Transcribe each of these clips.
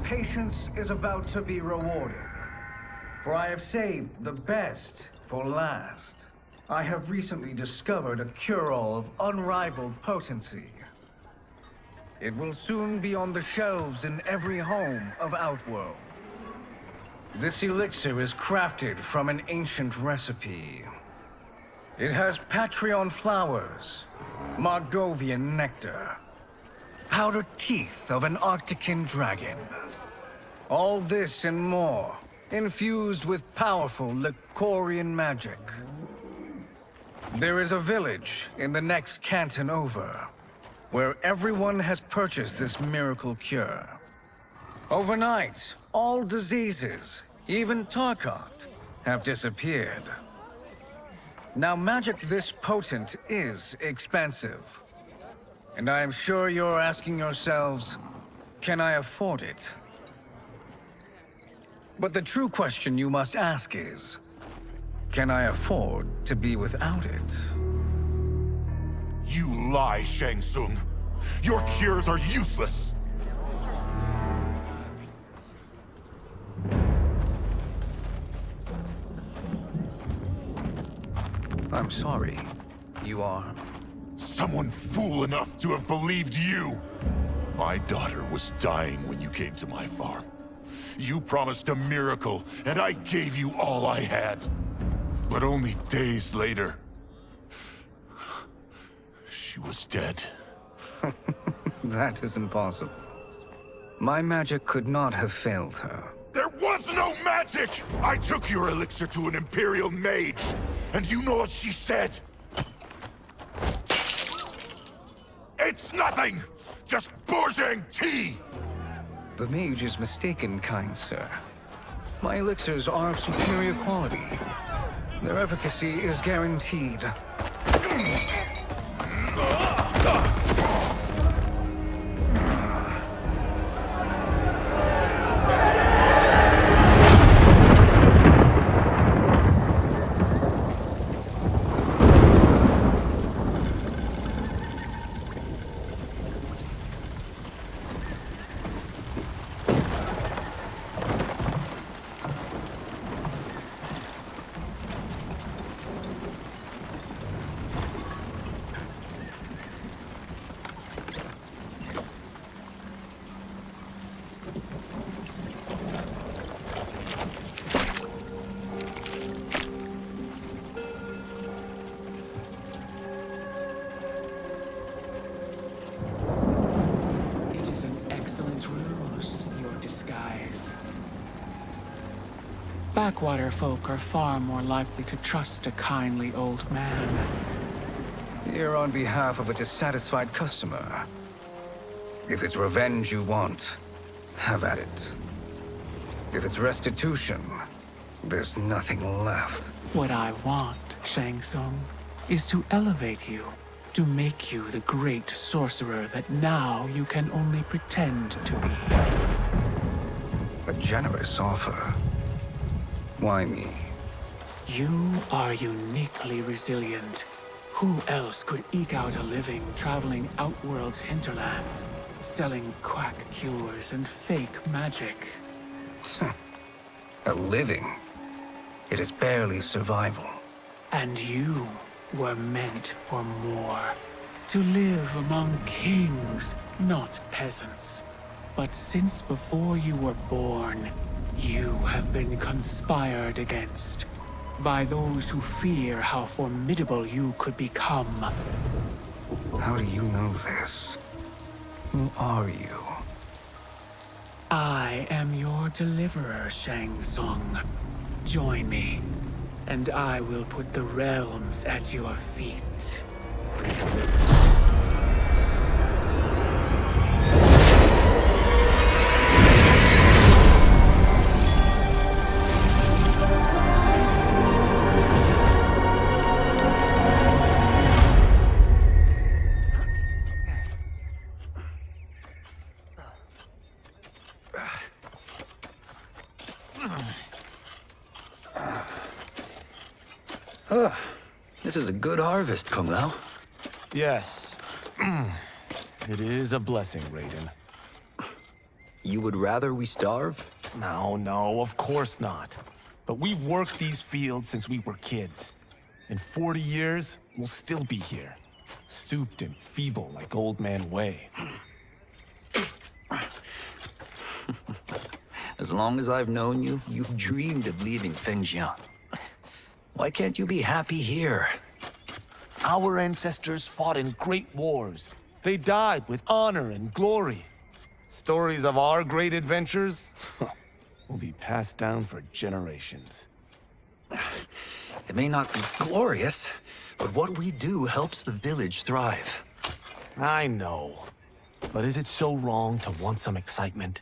patience is about to be rewarded. For I have saved the best for last. I have recently discovered a cure-all of unrivaled potency. It will soon be on the shelves in every home of Outworld. This elixir is crafted from an ancient recipe. It has Patreon flowers, Margovian nectar, powdered teeth of an Arctican dragon. All this and more, infused with powerful Lycorian magic. There is a village in the next canton over, where everyone has purchased this miracle cure. Overnight, all diseases, even Tarkat, have disappeared. Now, magic this potent is expensive. And I am sure you're asking yourselves, can I afford it? But the true question you must ask is, can I afford to be without it? You lie, Shang Tsung. Your cures are useless. I'm sorry. You are? Someone fool enough to have believed you. My daughter was dying when you came to my farm. You promised a miracle, and I gave you all I had. But only days later, she was dead. That is impossible. My magic could not have failed her. There was no magic! I took your elixir to an Imperial mage, and you know what she said? It's nothing! Just Bourgeois tea! The mage is mistaken, kind sir. My elixirs are of superior quality. Their efficacy is guaranteed. Backwater folk are far more likely to trust a kindly old man. Here on behalf of a dissatisfied customer. If it's revenge you want, have at it. If it's restitution, there's nothing left. What I want, Shang Tsung, is to elevate you, to make you the great sorcerer that now you can only pretend to be. A generous offer. Why me? You are uniquely resilient. Who else could eke out a living traveling Outworld's hinterlands, selling quack cures and fake magic? A living? It is barely survival. And you were meant for more. To live among kings, not peasants. But since before you were born, you have been conspired against by those who fear how formidable you could become. How do you know this? Who are you? I am your deliverer, Shang Tsung. Join me, and I will put the realms at your feet. This is a good harvest, Kung Lao. Yes. It is a blessing, Raiden. You would rather we starve? No, of course not. But we've worked these fields since we were kids. In 40 years, we'll still be here. Stooped and feeble like Old Man Way. As long as I've known you, you've dreamed of leaving things young. Why can't you be happy here? Our ancestors fought in great wars. They died with honor and glory. Stories of our great adventures will be passed down for generations. It may not be glorious, but what we do helps the village thrive. I know. But is it so wrong to want some excitement?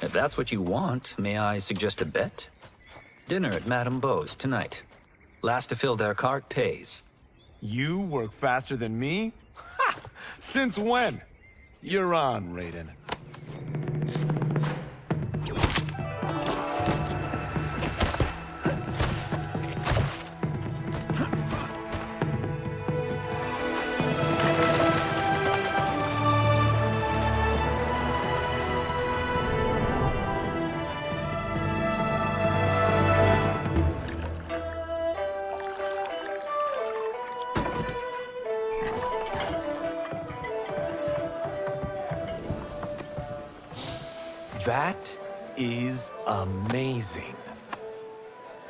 If that's what you want, may I suggest a bet? Dinner at Madame Beau's tonight. Last to fill their cart pays. You work faster than me? Ha! Since when? You're on, Raiden. That is amazing.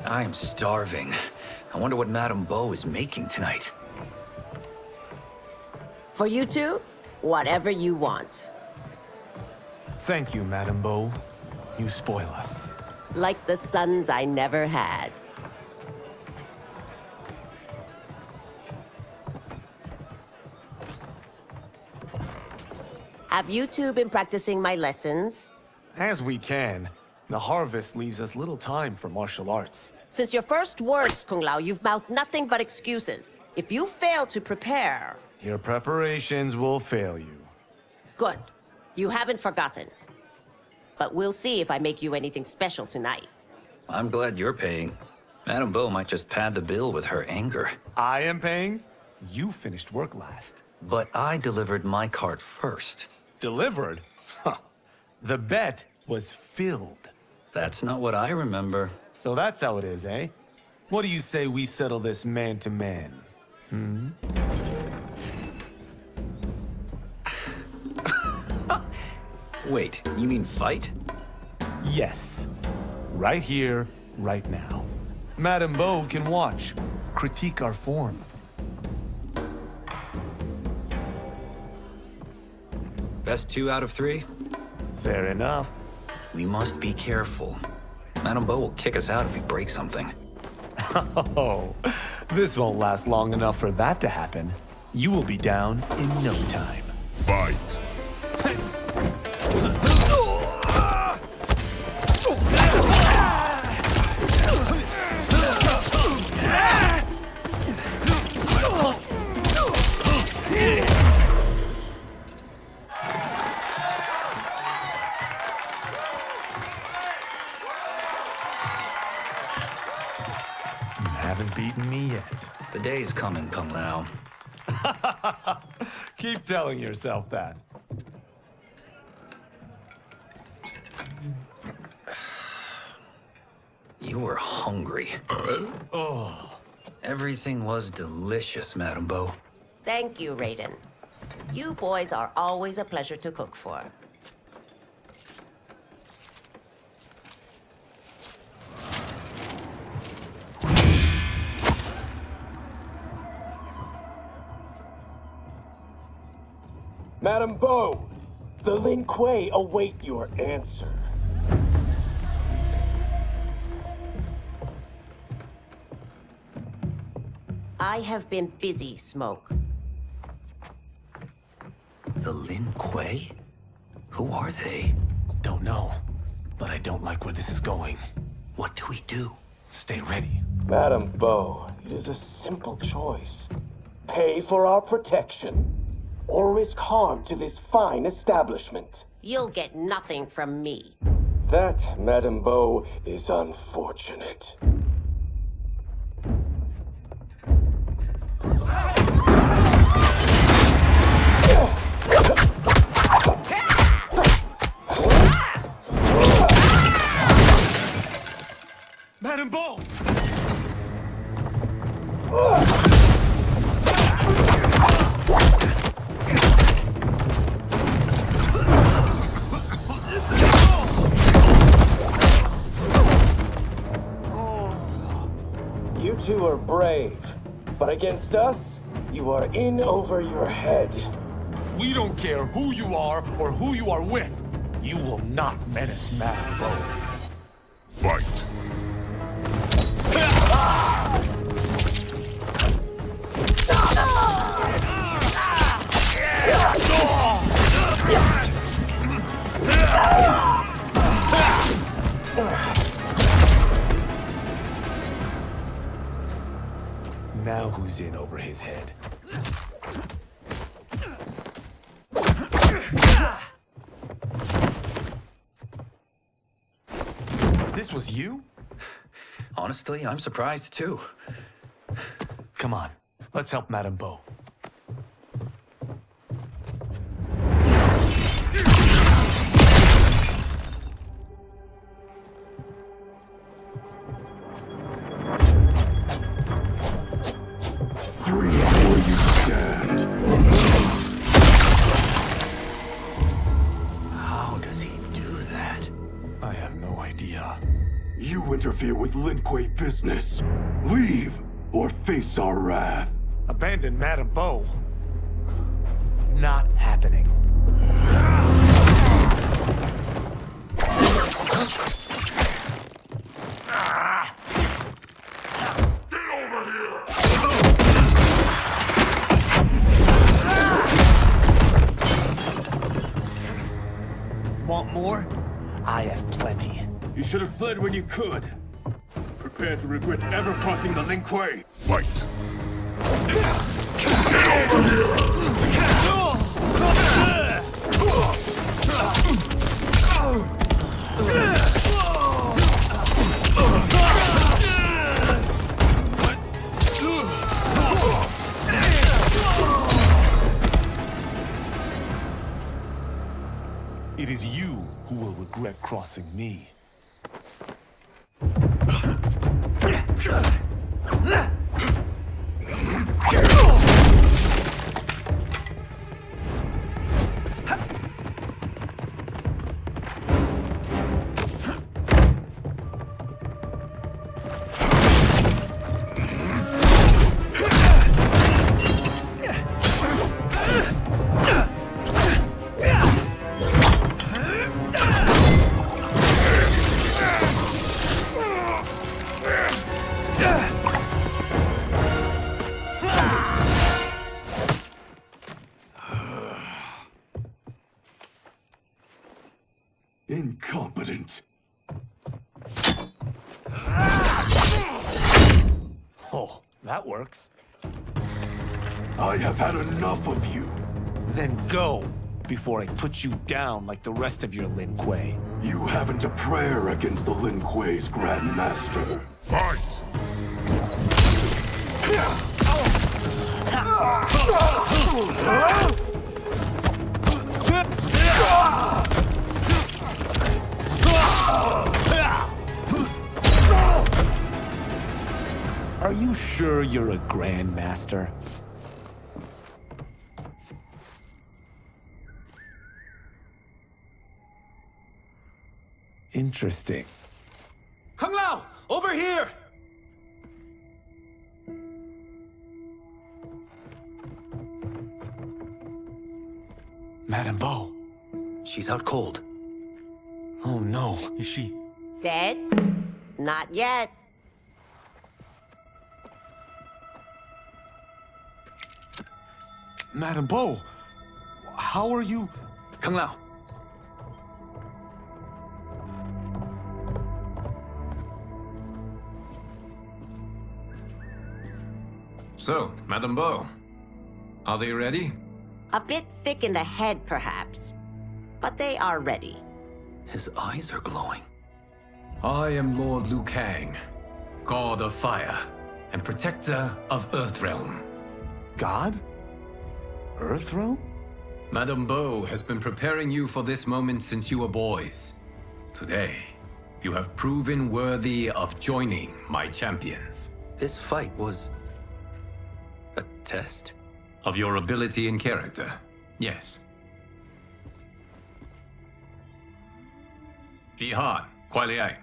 I am starving. I wonder what Madame Beau is making tonight. For you two, whatever you want. Thank you, Madame Beau. You spoil us. Like the sons I never had. Have you two been practicing my lessons? As we can. The harvest leaves us little time for martial arts. Since your first words, Kung Lao, you've mouthed nothing but excuses. If you fail to prepare... Your preparations will fail you. Good. You haven't forgotten. But we'll see if I make you anything special tonight. I'm glad you're paying. Madame Beau might just pad the bill with her anger. I am paying? You finished work last. But I delivered my cart first. Delivered? Huh. The bet was filled. That's not what I remember. So that's how it is, eh? What do you say we settle this man to man? Hmm? Wait, you mean fight? Yes. Right here, right now. Madame Beau can watch, critique our form. Best 2 out of 3? Fair enough. We must be careful. Madame Beau will kick us out if we break something. Oh, this won't last long enough for that to happen. You will be down in no time. Fight! Haven't beaten me yet. The day's coming, Kung Lao. Keep telling yourself that. You were hungry. Oh. Everything was delicious, Madame Beau. Thank you, Raiden. You boys are always a pleasure to cook for. Madame Beau, the Lin Kuei await your answer. I have been busy, Smoke. The Lin Kuei? Who are they? Don't know, but I don't like where this is going. What do we do? Stay ready. Madame Beau, it is a simple choice. Pay for our protection, or risk harm to this fine establishment. You'll get nothing from me. That, Madame Beau, is unfortunate. You two are brave, but against us, you are in over your head. We don't care who you are or who you are with. You will not menace Madame Bo. Fight. Now who's in over his head? This was you? Honestly, I'm surprised too. Come on, let's help Madame Bo. How does he do that? I have no idea. You interfere with Lin Kuei business. Leave, or face our wrath. Abandon Madame Bo? Not happening. Want more? I have plenty. You should have fled when you could. Prepare to regret ever crossing the Lin Kuei. Fight. It is you who will regret crossing me. Incompetent. Oh, that works. I have had enough of you. Then go, before I put you down like the rest of your Lin Kuei. You haven't a prayer against the Lin Kuei's Grand Master. Fight. Are you sure you're a Grand Master? Interesting. Kung Lao! Over here! Madame Bo. She's out cold. Oh no, is she? Dead? Not yet. Madame Bo, how are you? Kung Lao. So, Madame Bo, are they ready? A bit thick in the head, perhaps. But they are ready. His eyes are glowing. I am Lord Liu Kang, God of Fire and Protector of Earthrealm. God? Earthrealm? Madame Bo has been preparing you for this moment since you were boys. Today, you have proven worthy of joining my champions. This fight was Test? Of your ability and character, yes. Ihan, Kuai Liang.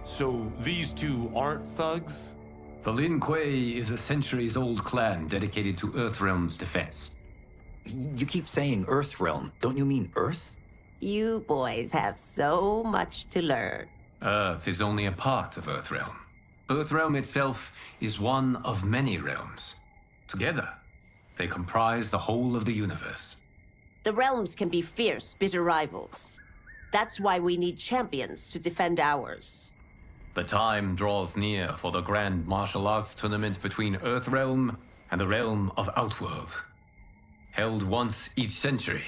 So these two aren't thugs? The Lin Kuei is a centuries-old clan dedicated to Earthrealm's defense. You keep saying Earthrealm. Don't you mean Earth? You boys have so much to learn. Earth is only a part of Earthrealm. Earthrealm itself is one of many realms. Together, they comprise the whole of the universe. The realms can be fierce, bitter rivals. That's why we need champions to defend ours. The time draws near for the grand martial arts tournament between Earthrealm and the realm of Outworld. Held once each century,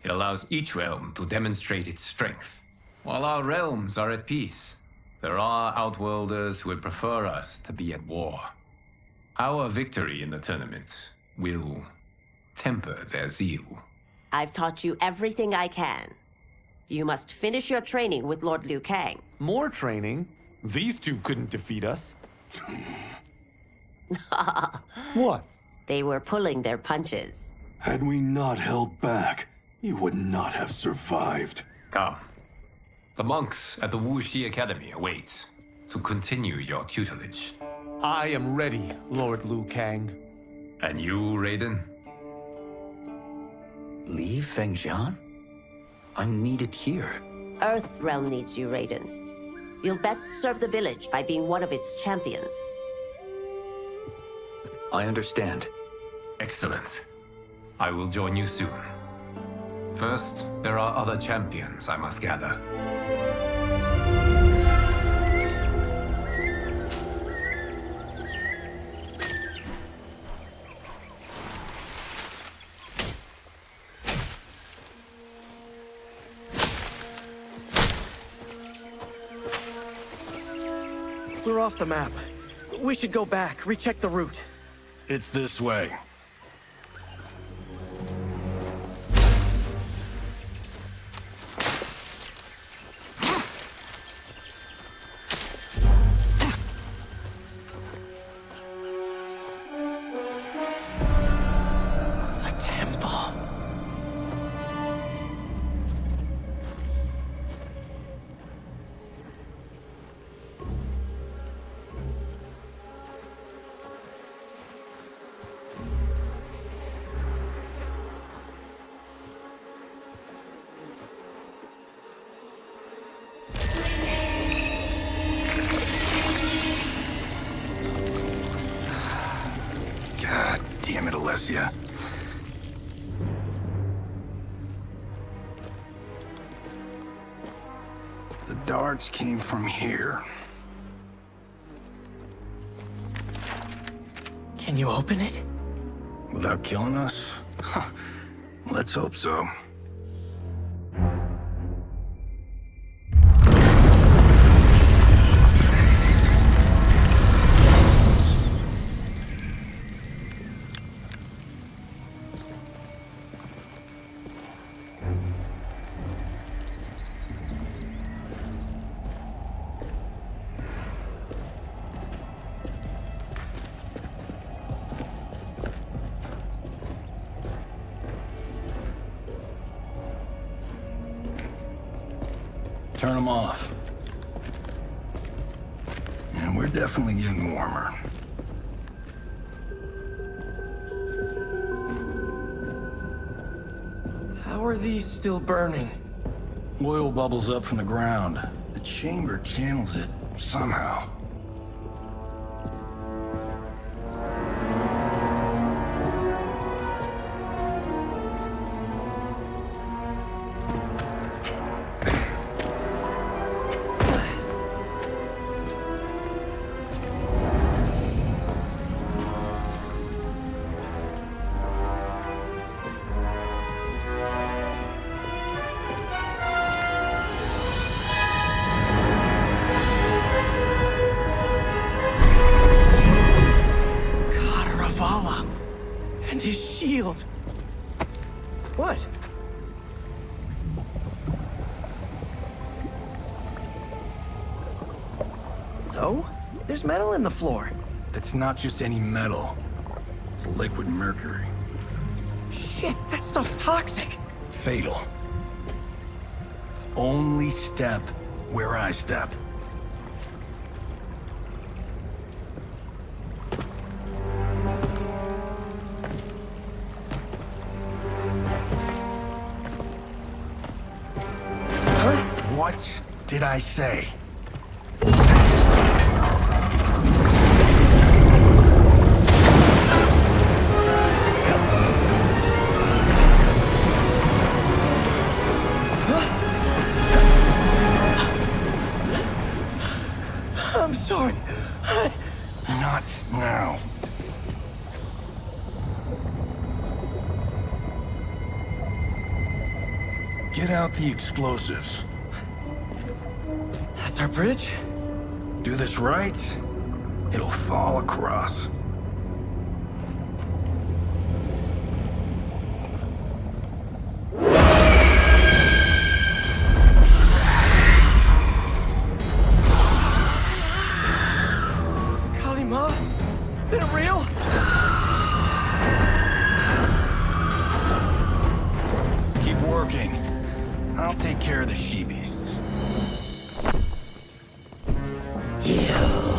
it allows each realm to demonstrate its strength. While our realms are at peace, there are Outworlders who would prefer us to be at war. Our victory in the tournament will temper their zeal. I've taught you everything I can. You must finish your training with Lord Liu Kang. More training? These two couldn't defeat us. What? They were pulling their punches. Had we not held back, you would not have survived. Come. The monks at the Wuxi Academy await to continue your tutelage. I am ready, Lord Liu Kang. And you, Raiden? Leave Fengjian? I'm needed here. Earthrealm needs you, Raiden. You'll best serve the village by being one of its champions. I understand. Excellent. I will join you soon. First, there are other champions I must gather. We're off the map. We should go back, recheck the route. It's this way. The temple. God damn it, Alessia. The darts came from here. Can you open it? Without killing us? Let's hope so. Turn them off. And we're definitely getting warmer. How are these still burning? Oil bubbles up from the ground. The chamber channels it somehow. shield. What? So? There's metal in the floor. That's not just any metal. It's liquid mercury. Shit, that stuff's toxic. Fatal. Only step where I step. What did I say? I'm sorry. Not now. Get out the explosives. That's our bridge? Do this right, it'll fall across. Kalima? NetherRealm? Keep working. I'll take care of the she-beasts. You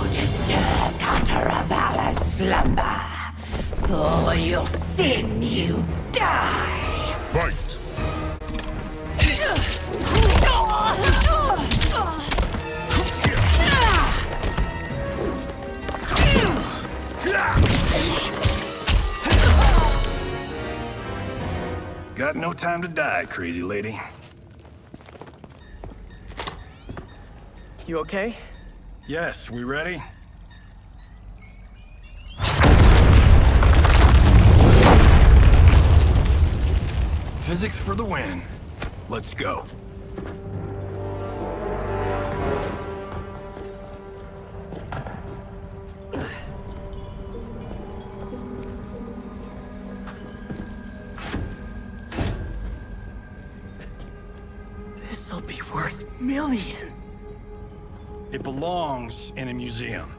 disturb Cataravalla's slumber. For your sin, you die. Fight! Got no time to die, crazy lady. You okay? Yes, we ready? Physics for the win. Let's go. This'll be worth millions. It belongs in a museum.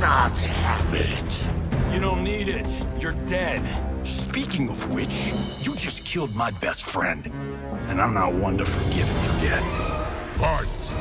Not have it. You don't need it. You're dead. Speaking of which, you just killed my best friend. And I'm not one to forgive and forget. Fight!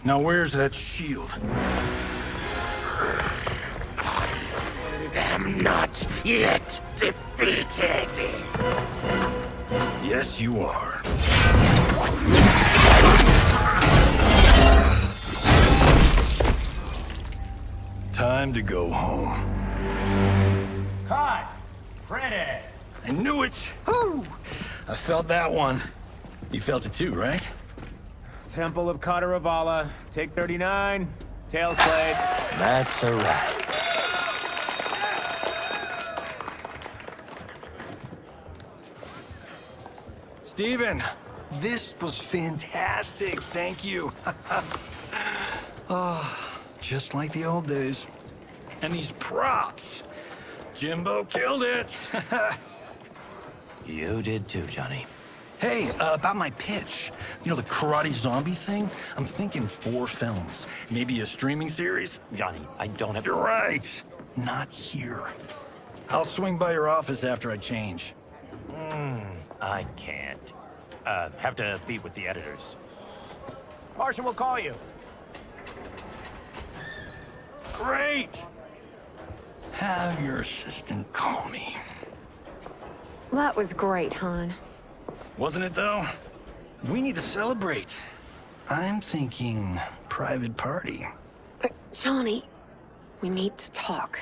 Now where's that shield? I'm not yet defeated. Yes, you are. Time to go home. Cut! Print it! I knew it! Oh, I felt that one. You felt it too, right? Temple of Kataravala, take 39, tail slate. That's a wrap. Steven, this was fantastic. Thank you. Oh, just like the old days. And these props. Jimbo killed it. You did too, Johnny. Hey, about my pitch. You know, the karate zombie thing? I'm thinking 4 films. Maybe a streaming series? Johnny, I don't have... You're right. Not here. I'll swing by your office after I change. I can't. Have to meet with the editors. Martian will call you. Great! Have your assistant call me. That was great, hon. Wasn't it, though? We need to celebrate. I'm thinking private party. Johnny, we need to talk.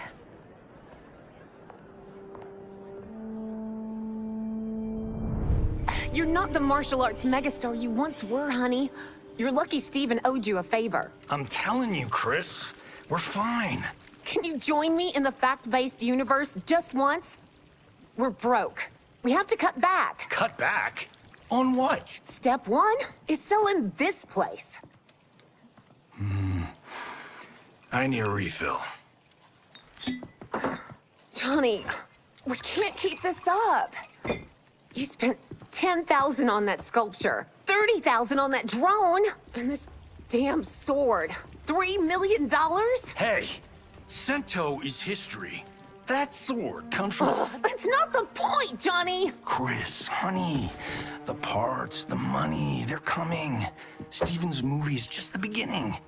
You're not the martial arts megastar you once were, honey. You're lucky Steven owed you a favor. I'm telling you, Chris, we're fine. Can you join me in the fact-based universe just once? We're broke. We have to cut back. Cut back? On what? Step one is selling this place. I need a refill. Johnny, we can't keep this up. You spent $10,000 on that sculpture, $30,000 on that drone, and this damn sword. $3 million? Hey, Sento is history. That sword comes from... That's not the point, Johnny! Chris, honey, the parts, the money, they're coming. Steven's movie is just the beginning.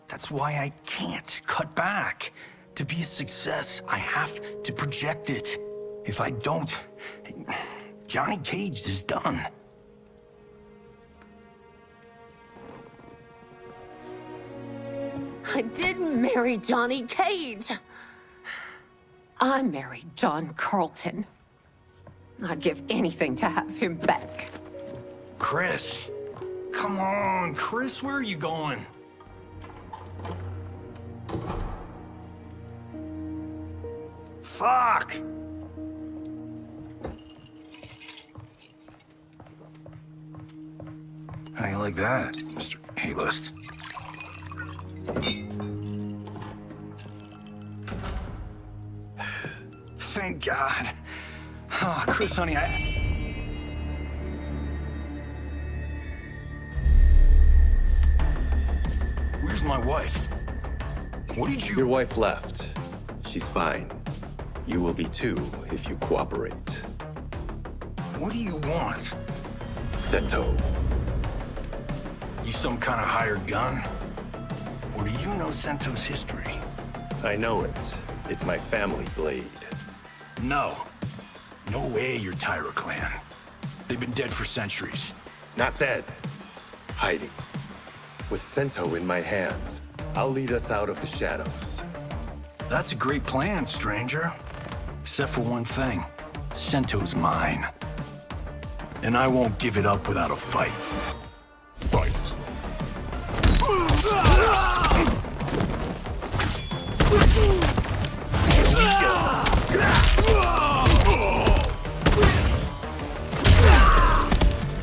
That's why I can't cut back. To be a success, I have to project it. If I don't, Johnny Cage is done. I didn't marry Johnny Cage. I married John Carlton. I'd give anything to have him back. Chris, come on, Chris, where are you going? Fuck! How you like that, Mr. A-list? Thank God. Oh, Chris, honey, Where's my wife? What did you... Your wife left. She's fine. You will be too, if you cooperate. What do you want? Sento. You some kind of hired gun? Or do you know Sento's history? I know it. It's my family blade. No. No way you're Tyra clan. They've been dead for centuries. Not dead. Hiding. With Sento in my hands, I'll lead us out of the shadows. That's a great plan, stranger. Except for one thing. Sento's mine. And I won't give it up without a fight. Fight.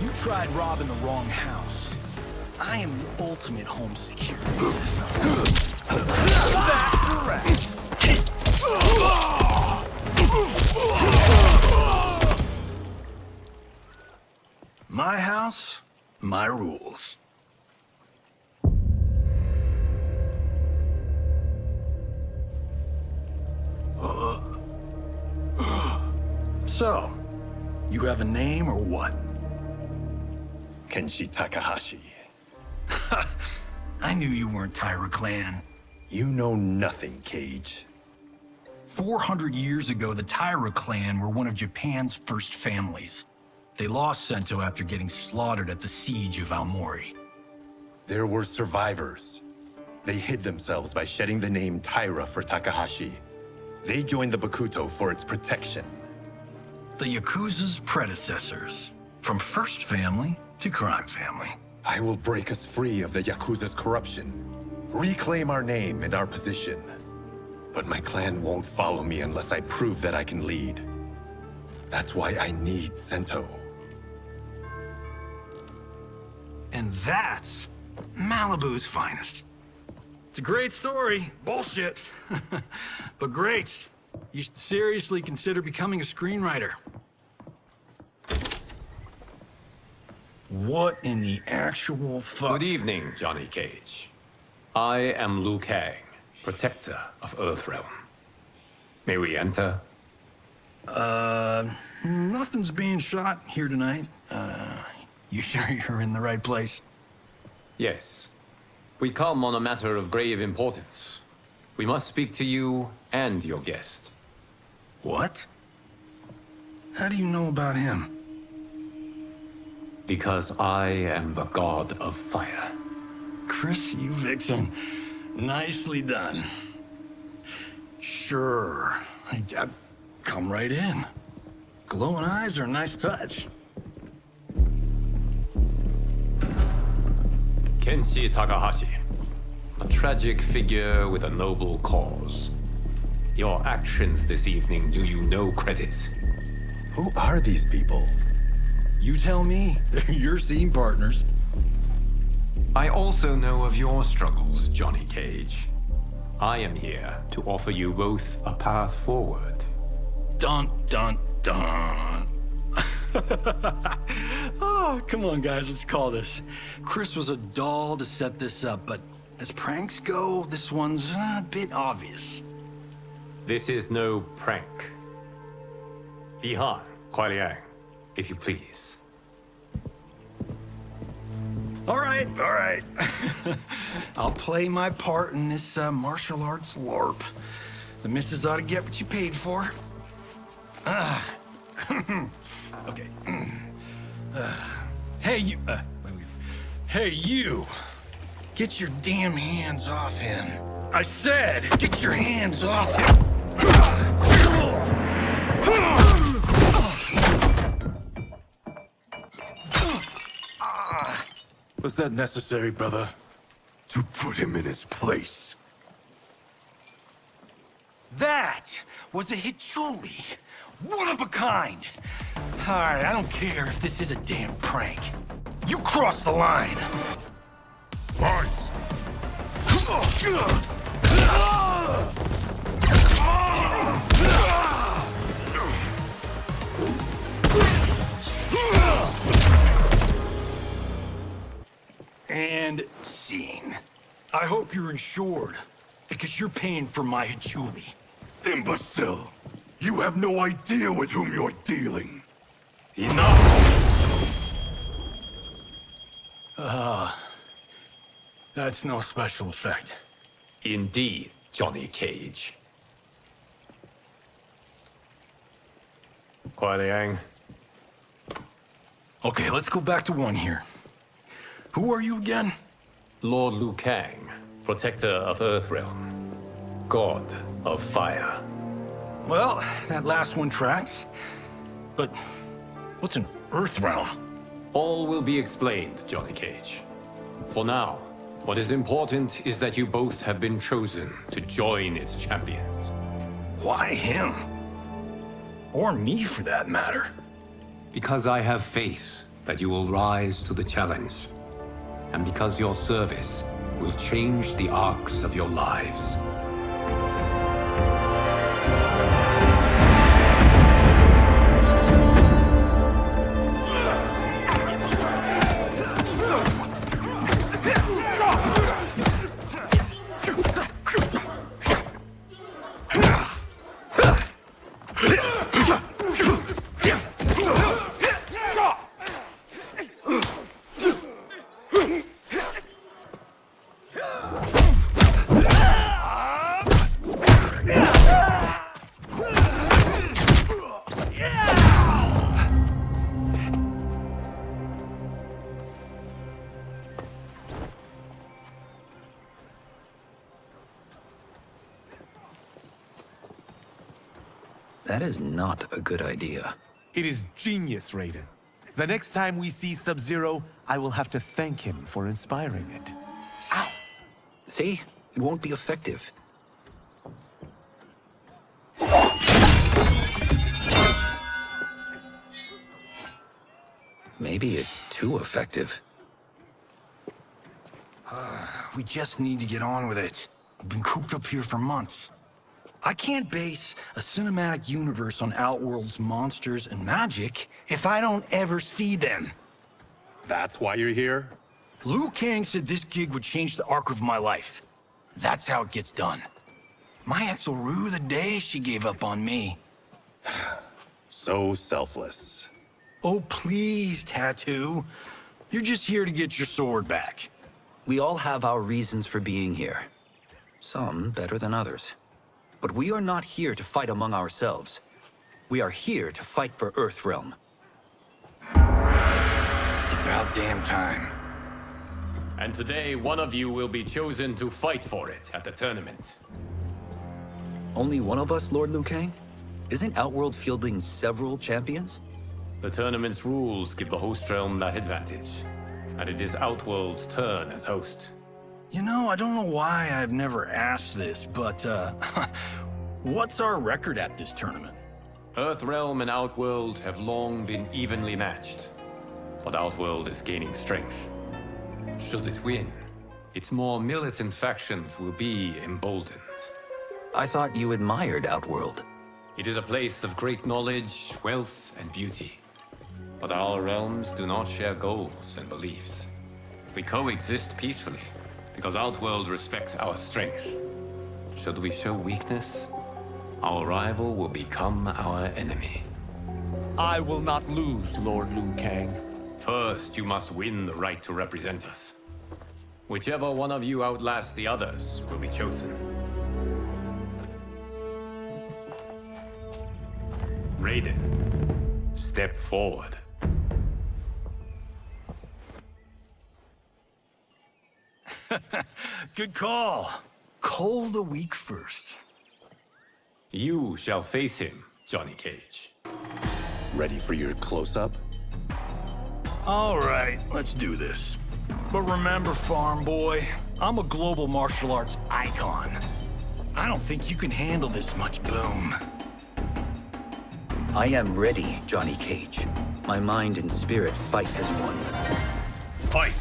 You tried robbing the wrong house. I am the ultimate home security system. That's a wrap. My house, my rules. So, you have a name or what? Kenshi Takahashi. I knew you weren't Tyra clan. You know nothing, Cage. 400 years ago, the Tyra clan were one of Japan's first families. They lost Sento after getting slaughtered at the siege of Aomori. There were survivors. They hid themselves by shedding the name Tyra for Takahashi. They joined the Bakuto for its protection. The Yakuza's predecessors. From first family to crime family. I will break us free of the Yakuza's corruption. Reclaim our name and our position. But my clan won't follow me unless I prove that I can lead. That's why I need Sento. And that's Malibu's finest. It's a great story. Bullshit. But great. You should seriously consider becoming a screenwriter. What in the actual fuck? Good evening, Johnny Cage. I am Liu Kang, protector of Earthrealm. May we enter? Nothing's being shot here tonight. You sure you're in the right place? Yes. We come on a matter of grave importance. We must speak to you and your guest. What? How do you know about him? Because I am the god of fire. Chris, you vixen. Nicely done. Sure. I come right in. Glowing eyes are a nice touch. Kenshi Takahashi. A tragic figure with a noble cause. Your actions this evening do you no credit. Who are these people? You tell me. They're your scene partners. I also know of your struggles, Johnny Cage. I am here to offer you both a path forward. Dun, dun, dun. Oh, come on, guys, let's call this. Chris was a doll to set this up, but as pranks go, this one's a bit obvious. This is no prank. Ihan, Kuai Liang, if you please. All right. I'll play my part in this martial arts LARP. The missus ought to get what you paid for. Okay. Hey, you... Hey, you! Get your damn hands off him. I said, get your hands off him! Was that necessary, brother? To put him in his place. That was a Hichuli. One of a kind. All right, I don't care if this is a damn prank. You crossed the line. Fight! And scene. I hope you're insured, because you're paying for my Hichuli. Imbecile! You have no idea with whom you're dealing. Enough! That's no special effect. Indeed, Johnny Cage. Kuai Liang. Okay, let's go back to one here. Who are you again? Lord Liu Kang, protector of Earthrealm, god of fire. Well, that last one tracks. But what's an Earthrealm? All will be explained, Johnny Cage. For now, what is important is that you both have been chosen to join its champions. Why him? Or me, for that matter. Because I have faith that you will rise to the challenge. And because your service will change the arcs of your lives. That is not a good idea. It is genius, Raiden. The next time we see Sub-Zero, I will have to thank him for inspiring it. Ow! See? It won't be effective. Maybe it's too effective. We just need to get on with it. I've been cooped up here for months. I can't base a cinematic universe on Outworld's monsters and magic if I don't ever see them. That's why you're here? Liu Kang said this gig would change the arc of my life. That's how it gets done. My ex will rue the day she gave up on me. So selfless. Oh, please, Tattoo. You're just here to get your sword back. We all have our reasons for being here. Some better than others. But we are not here to fight among ourselves. We are here to fight for Earthrealm. It's about damn time. And today, one of you will be chosen to fight for it at the tournament. Only one of us, Lord Liu Kang? Isn't Outworld fielding several champions? The tournament's rules give the host realm that advantage. And it is Outworld's turn as host. You know, I don't know why I've never asked this, but, what's our record at this tournament? Earthrealm and Outworld have long been evenly matched. But Outworld is gaining strength. Should it win, its more militant factions will be emboldened. I thought you admired Outworld. It is a place of great knowledge, wealth, and beauty. But our realms do not share goals and beliefs. We coexist peacefully, because Outworld respects our strength. Should we show weakness, our rival will become our enemy. I will not lose, Lord Liu Kang. First, you must win the right to represent us. Whichever one of you outlasts the others will be chosen. Raiden, step forward. Good call. Cole the weak first. You shall face him, Johnny Cage. Ready for your close-up? All right, let's do this. But remember, farm boy, I'm a global martial arts icon. I don't think you can handle this much boom. I am ready, Johnny Cage. My mind and spirit fight as one. Fight!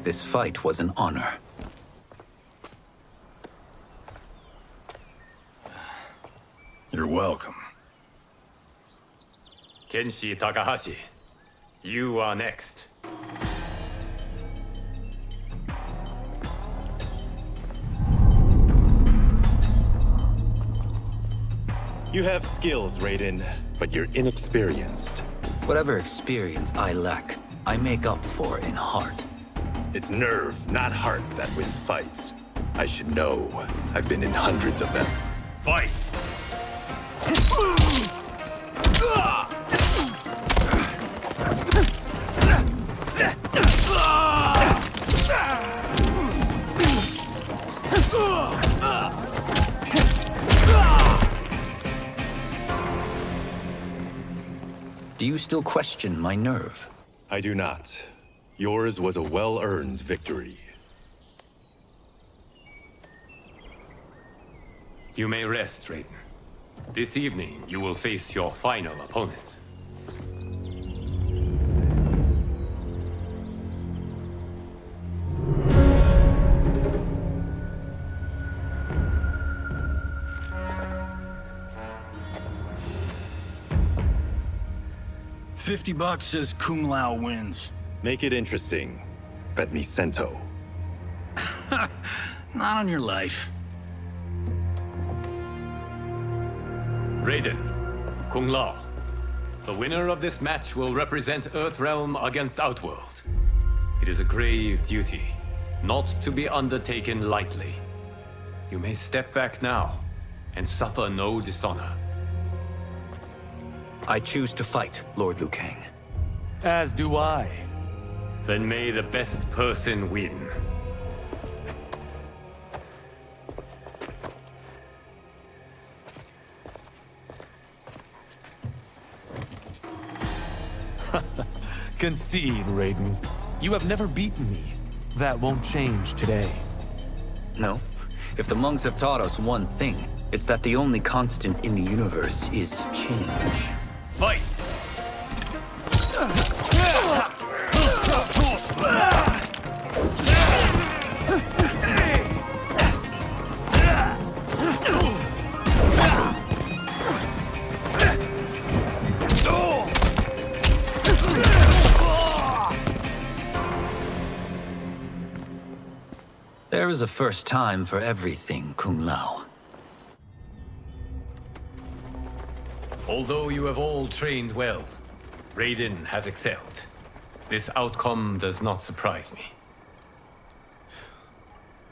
This fight was an honor. You're welcome. Kenshi Takahashi, you are next. You have skills, Raiden, but you're inexperienced. Whatever experience I lack, I make up for in heart. It's nerve, not heart, that wins fights. I should know. I've been in hundreds of them. Fight! Do you still question my nerve? I do not. Yours was a well-earned victory. You may rest, Raiden. This evening, you will face your final opponent. $50 says Kung Lao wins. Make it interesting. Bet me cento. Not on your life. Raiden, Kung Lao. The winner of this match will represent Earthrealm against Outworld. It is a grave duty, not to be undertaken lightly. You may step back now and suffer no dishonor. I choose to fight, Lord Liu Kang. As do I. Then may the best person win. Concede, Raiden. You have never beaten me. That won't change today. No. If the monks have taught us one thing, it's that the only constant in the universe is change. Fight! There is a first time for everything, Kung Lao. Although you have all trained well, Raiden has excelled. This outcome does not surprise me.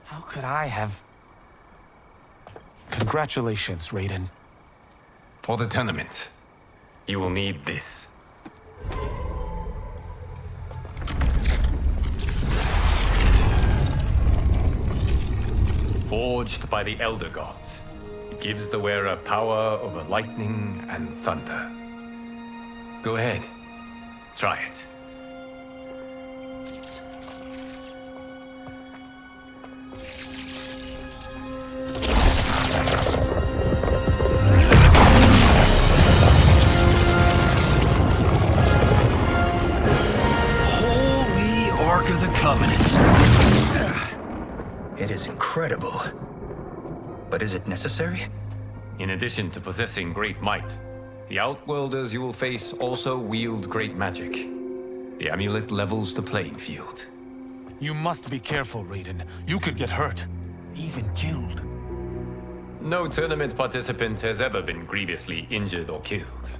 How could I have... Congratulations, Raiden. For the tournament, you will need this. Forged by the Elder Gods, it gives the wearer power over lightning and thunder. Go ahead, try it. Holy Ark of the Covenant. It is incredible. But is it necessary? In addition to possessing great might, the Outworlders you will face also wield great magic. The amulet levels the playing field. You must be careful, Raiden. You could get hurt. Even killed. No tournament participant has ever been grievously injured or killed.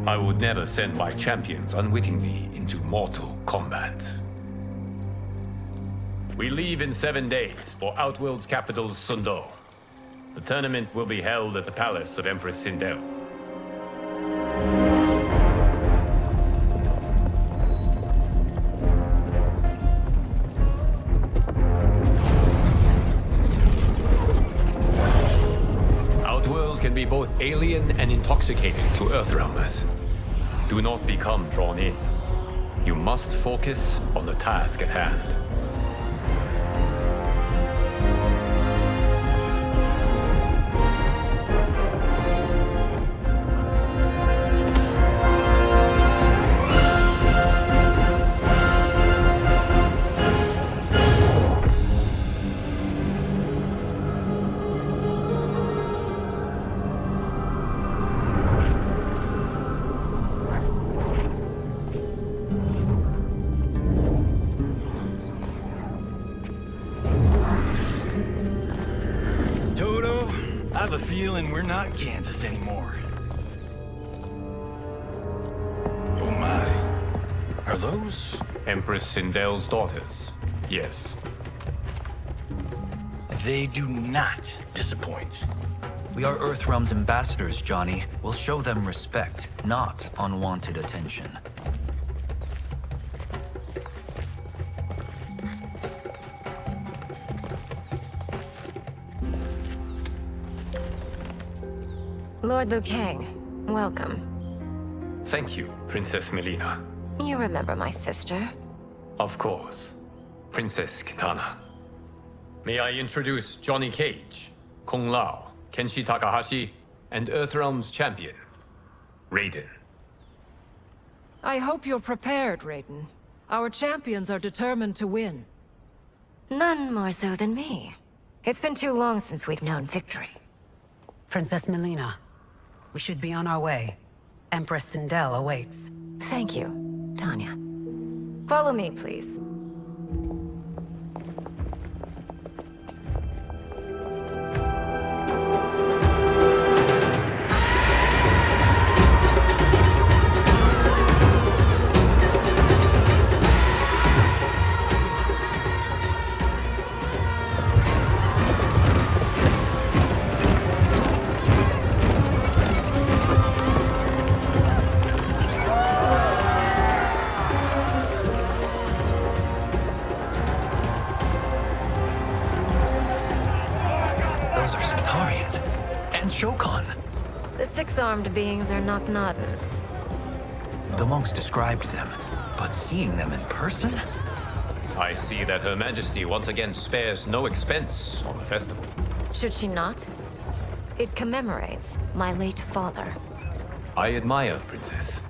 I would never send my champions unwittingly into Mortal Kombat. We leave in 7 days for Outworld's capital, Sundo. The tournament will be held at the palace of Empress Sindel. Outworld can be both alien and intoxicating to Earthrealmers. Do not become drawn in. You must focus on the task at hand. I have a feeling we're not Kansas anymore. Oh my. Are those? Empress Sindel's daughters, yes. They do not disappoint. We are Earthrealm's ambassadors, Johnny. We'll show them respect, not unwanted attention. Lord Liu Kang, welcome. Thank you, Princess Melina. You remember my sister? Of course. Princess Kitana. May I introduce Johnny Cage, Kung Lao, Kenshi Takahashi, and Earthrealm's champion, Raiden. I hope you're prepared, Raiden. Our champions are determined to win. None more so than me. It's been too long since we've known victory. Princess Melina, we should be on our way. Empress Sindel awaits. Thank you, Tanya. Follow me, please. The six-armed beings are not Nodens. The monks described them, but seeing them in person? I see that Her Majesty once again spares no expense on the festival. Should she not? It commemorates my late father. I admire, Princess.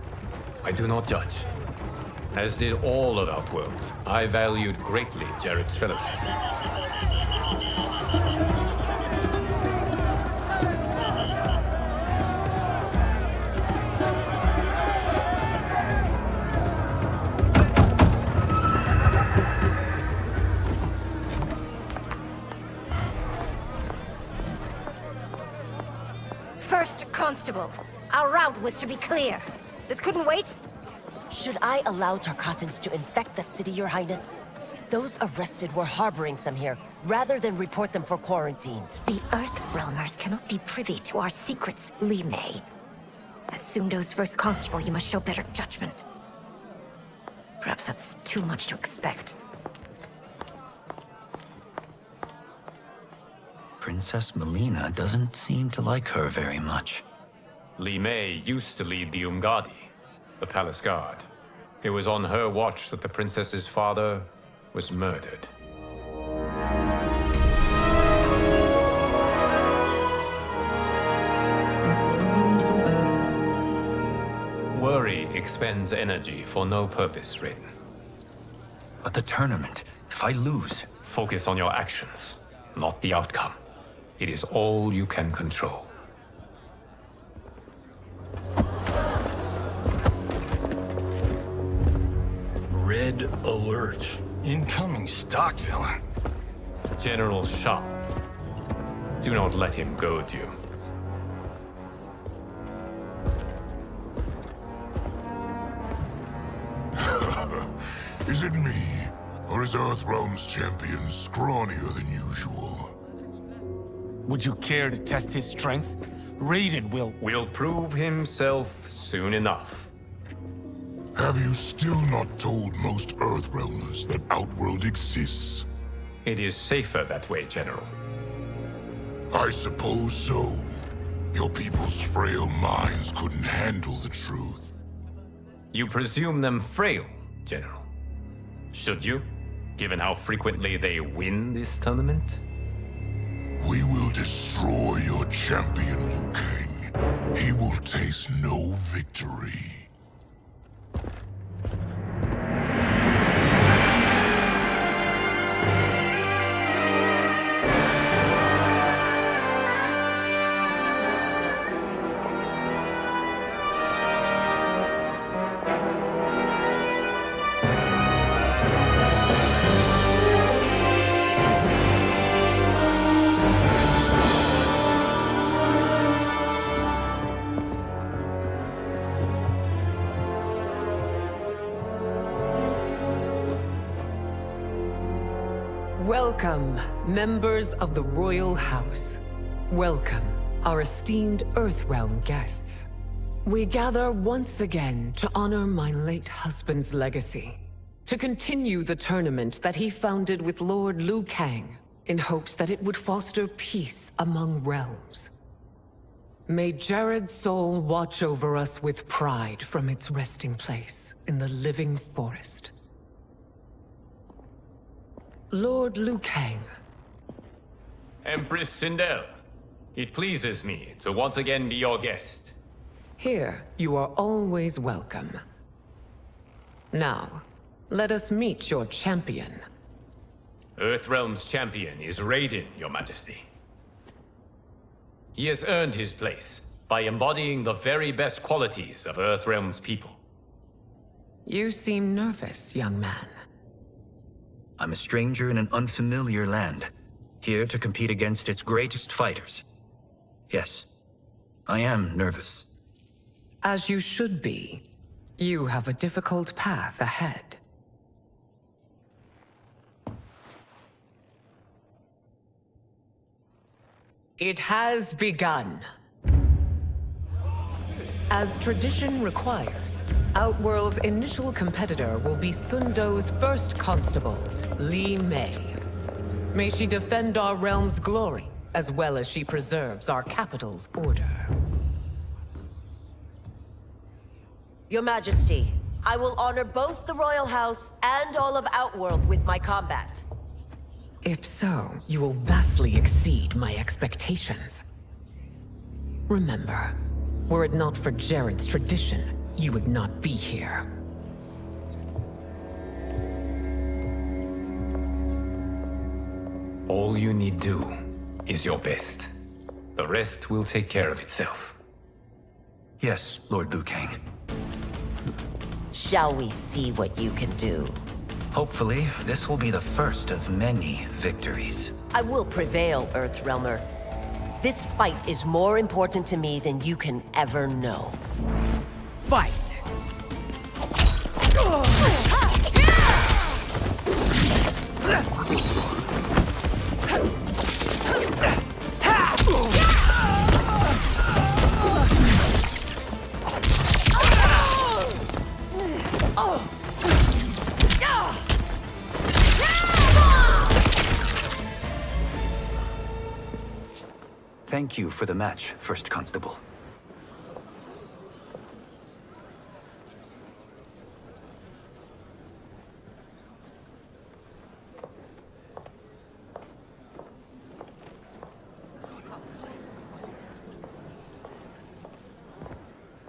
I do not judge. As did all of Outworld, I valued greatly Jared's fellowship. Constable. Our route was to be clear. This couldn't wait? Should I allow Tarkatans to infect the city, Your Highness? Those arrested were harboring some here, rather than report them for quarantine. The Earthrealmers cannot be privy to our secrets, Li Mei. As Sundo's first constable, you must show better judgment. Perhaps that's too much to expect. Princess Melina doesn't seem to like her very much. Li Mei used to lead the Umgadi, the palace guard. It was on her watch that the princess's father was murdered. Worry expends energy for no purpose, Raiden. But the tournament, if I lose... Focus on your actions, not the outcome. It is all you can control. Red alert. Incoming stock villain. General Shah. Do not let him goad you. Is it me? Or is Earthrealm's champion scrawnier than usual? Would you care to test his strength? Raiden will prove himself soon enough. Have you still not told most Earthrealmers that Outworld exists? It is safer that way, General. I suppose so. Your people's frail minds couldn't handle the truth. You presume them frail, General. Should you, given how frequently they win this tournament? We will destroy your champion, Liu Kang. He will taste no victory. Welcome, members of the Royal House. Welcome, our esteemed Earthrealm guests. We gather once again to honor my late husband's legacy, to continue the tournament that he founded with Lord Liu Kang, in hopes that it would foster peace among realms. May Jared's soul watch over us with pride from its resting place in the living forest. Lord Liu Kang. Empress Sindel, it pleases me to once again be your guest. Here, you are always welcome. Now, let us meet your champion. Earthrealm's champion is Raiden, Your Majesty. He has earned his place by embodying the very best qualities of Earthrealm's people. You seem nervous, young man. I'm a stranger in an unfamiliar land, here to compete against its greatest fighters. Yes, I am nervous. As you should be. You have a difficult path ahead. It has begun. As tradition requires, Outworld's initial competitor will be Sundo's first constable, Li Mei. May she defend our realm's glory, as well as she preserves our capital's order. Your Majesty, I will honor both the Royal House and all of Outworld with my combat. If so, you will vastly exceed my expectations. Remember, were it not for Jared's tradition, you would not be here. All you need do is your best. The rest will take care of itself. Yes, Lord Liu Kang. Shall we see what you can do? Hopefully, this will be the first of many victories. I will prevail, Earthrealmer. This fight is more important to me than you can ever know. Fight! Thank you for the match, First Constable.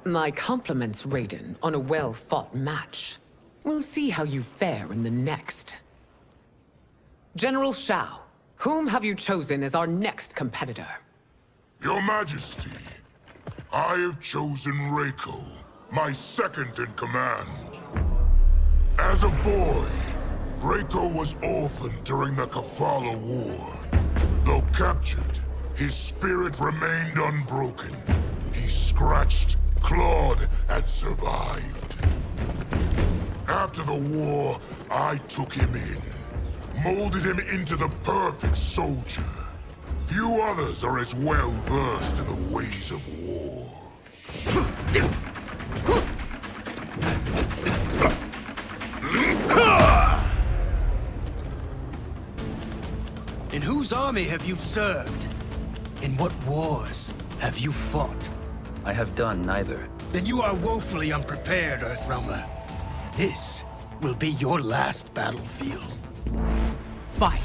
My compliments, Raiden, on a well-fought match. We'll see how you fare in the next. General Shao, whom have you chosen as our next competitor? Your Majesty, I have chosen Reiko, my second in command. As a boy, Reiko was orphaned during the Kafala War. Though captured, his spirit remained unbroken. He scratched, clawed, and survived. After the war, I took him in, molded him into the perfect soldier. Few others are as well versed in the ways of war. In whose army have you served? In what wars have you fought? I have done neither. Then you are woefully unprepared, Earthrealmer. This will be your last battlefield. Fight!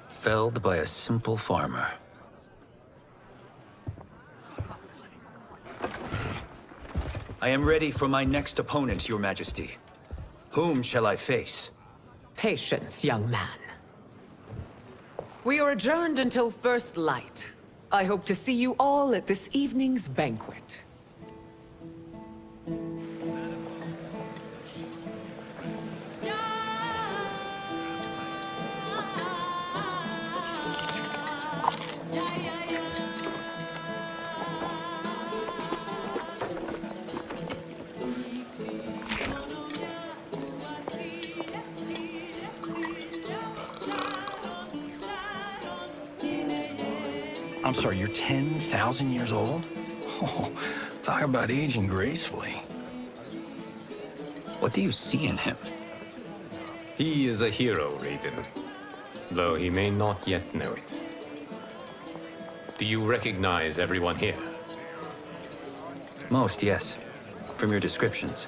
Felled by a simple farmer. I am ready for my next opponent, Your Majesty. Whom shall I face? Patience, young man. We are adjourned until first light. I hope to see you all at this evening's banquet. I'm sorry, you're 10,000 years old? Oh, talk about aging gracefully. What do you see in him? He is a hero, Raiden, though he may not yet know it. Do you recognize everyone here? Most, yes. From your descriptions.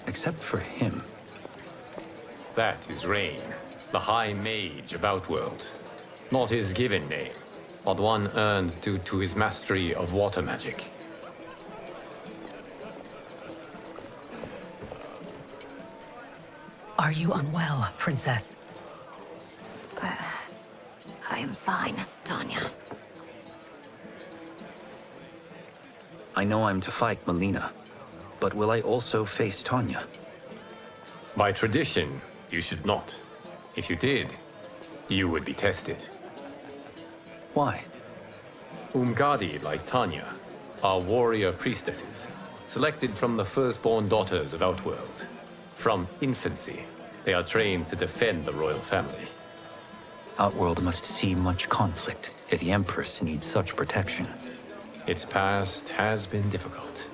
Except for him. That is Rain, the High Mage of Outworld. Not his given name, but one earned due to his mastery of water magic. Are you unwell, Princess? I am fine, Tanya. I know I'm to fight Melina, but will I also face Tanya? By tradition, you should not. If you did, you would be tested. Why? Umgadi, like Tanya, are warrior priestesses, selected from the firstborn daughters of Outworld. From infancy, they are trained to defend the royal family. Outworld must see much conflict if the Empress needs such protection. Its past has been difficult,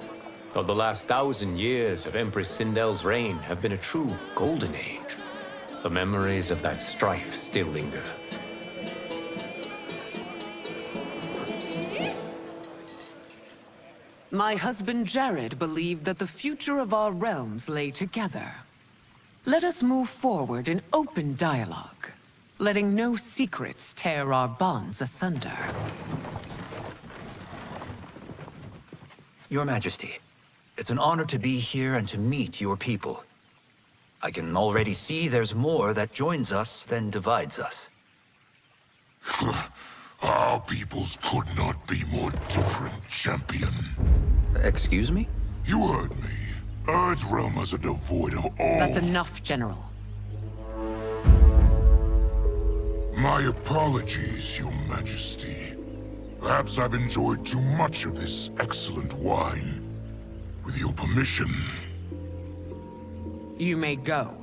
though the last 1,000 years of Empress Sindel's reign have been a true golden age. The memories of that strife still linger. My husband Jared believed that the future of our realms lay together. Let us move forward in open dialogue, letting no secrets tear our bonds asunder. Your Majesty, it's an honor to be here and to meet your people. I can already see there's more that joins us than divides us. Our peoples could not be more different, champion. Excuse me? You heard me. Earthrealmers are devoid of all... That's enough, General. My apologies, Your Majesty. Perhaps I've enjoyed too much of this excellent wine. With your permission... You may go.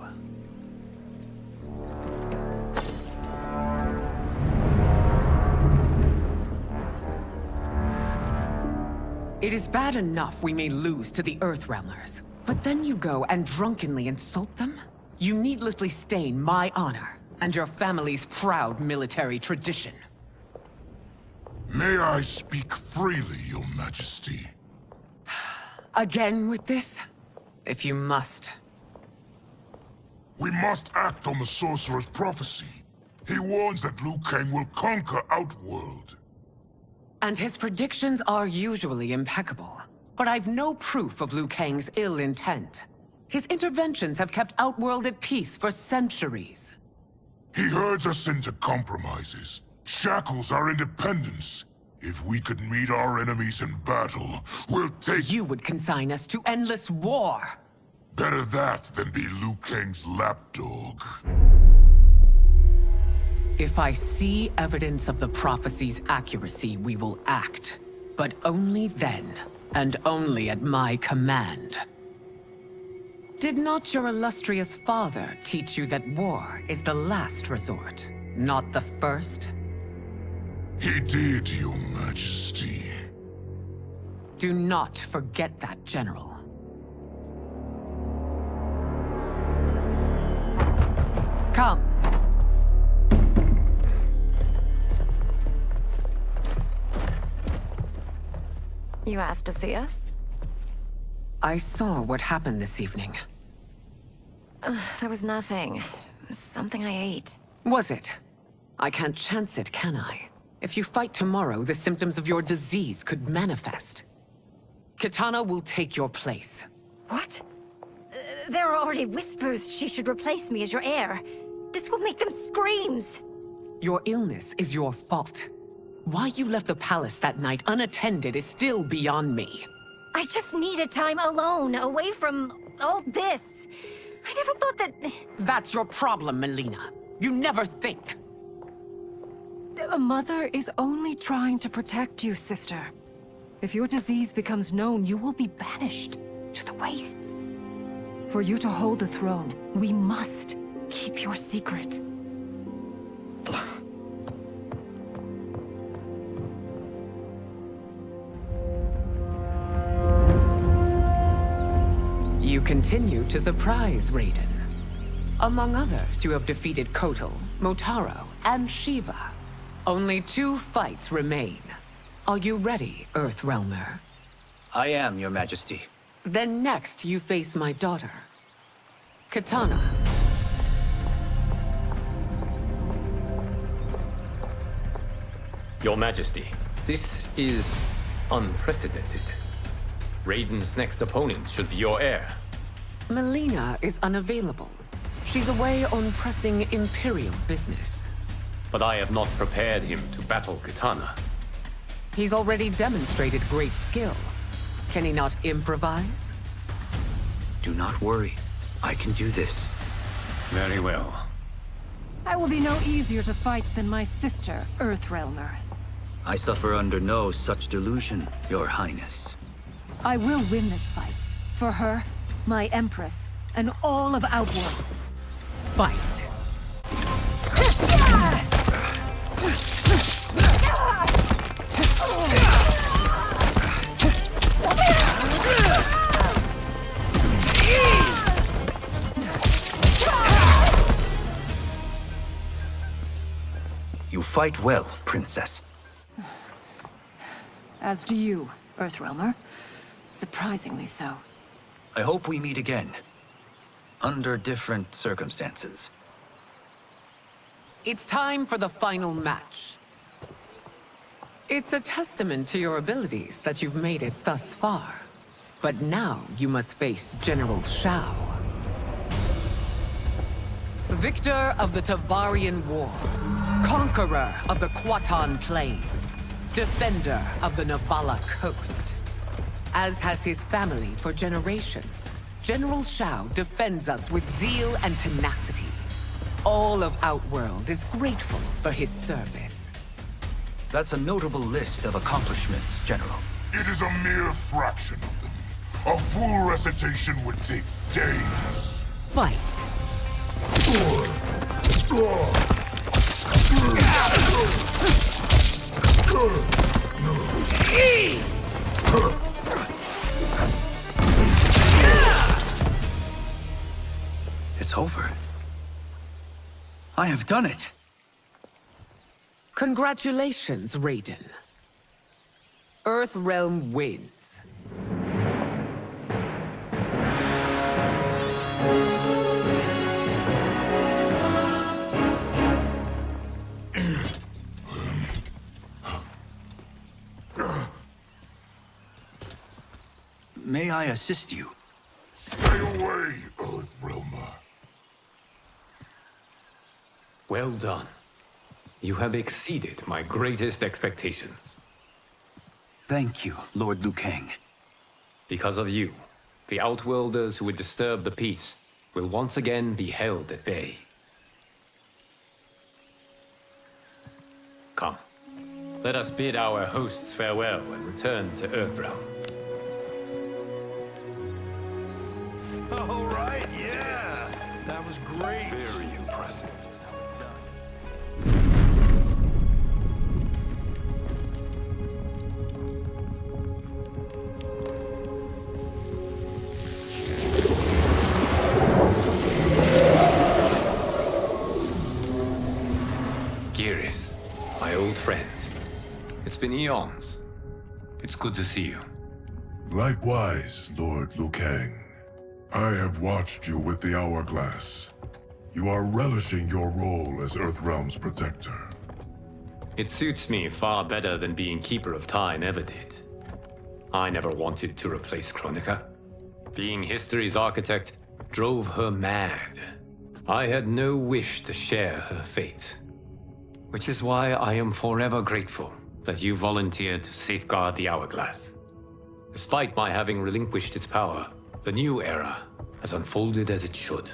It is bad enough we may lose to the Earthrealmers, but then you go and drunkenly insult them? You needlessly stain my honor and your family's proud military tradition. May I speak freely, Your Majesty? Again with this? If you must. We must act on the Sorcerer's prophecy. He warns that Liu Kang will conquer Outworld. And his predictions are usually impeccable. But I've no proof of Liu Kang's ill intent. His interventions have kept Outworld at peace for centuries. He herds us into compromises, shackles our independence. If we could meet our enemies in battle, we'll take... You would consign us to endless war! Better that than be Liu Kang's lapdog. If I see evidence of the prophecy's accuracy, we will act. But only then, and only at my command. Did not your illustrious father teach you that war is the last resort, not the first? He did, Your Majesty. Do not forget that, General. Come. You asked to see us? I saw what happened this evening. There was nothing. Something I ate. Was it? I can't chance it, can I? If you fight tomorrow, the symptoms of your disease could manifest. Kitana will take your place. What? There are already whispers she should replace me as your heir. This will make them screams! Your illness is your fault. Why you left the palace that night unattended is still beyond me. I just needed time alone, away from all this. I never thought that... That's your problem, Melina. You never think. A mother is only trying to protect you, sister. If your disease becomes known, you will be banished to the wastes. For you to hold the throne, we must keep your secret. You continue to surprise Raiden. Among others, you have defeated Kotal, Motaro, and Shiva. Only 2 fights remain. Are you ready, Earthrealmer? I am, Your Majesty. Then next, you face my daughter, Kitana. Your Majesty, this is unprecedented. Raiden's next opponent should be your heir. Melina is unavailable. She's away on pressing Imperial business. But I have not prepared him to battle Kitana. He's already demonstrated great skill. Can he not improvise? Do not worry. I can do this. Very well. I will be no easier to fight than my sister, Earthrealmer. I suffer under no such delusion, Your Highness. I will win this fight. For her, my Empress, and all of Outworld. Fight! You fight well, Princess. As do you, Earthrealmer. Surprisingly so. I hope we meet again. Under different circumstances. It's time for the final match. It's a testament to your abilities that you've made it thus far. But now you must face General Shao. Victor of the Tavarian War, Conqueror of the Quatan Plains, defender of the Navala coast. As has his family for generations, General Shao defends us with zeal and tenacity. All of Outworld is grateful for his service. That's a notable list of accomplishments, General. It is a mere fraction of them. A full recitation would take days. Fight. It's over. I have done it. Congratulations, Raiden. Earthrealm wins. May I assist you? Stay away, Earthrealmer. Well done. You have exceeded my greatest expectations. Thank you, Lord Liu Kang. Because of you, the Outworlders who would disturb the peace will once again be held at bay. Come, let us bid our hosts farewell and return to Earthrealm. All right, yeah. That was great. Very impressive. Here's how it's done. Geras, my old friend. It's been eons. It's good to see you. Likewise, Lord Liu Kang. I have watched you with the Hourglass. You are relishing your role as Earthrealm's protector. It suits me far better than being Keeper of Time ever did. I never wanted to replace Kronika. Being history's architect drove her mad. I had no wish to share her fate. Which is why I am forever grateful that you volunteered to safeguard the Hourglass. Despite my having relinquished its power, the new era has unfolded as it should.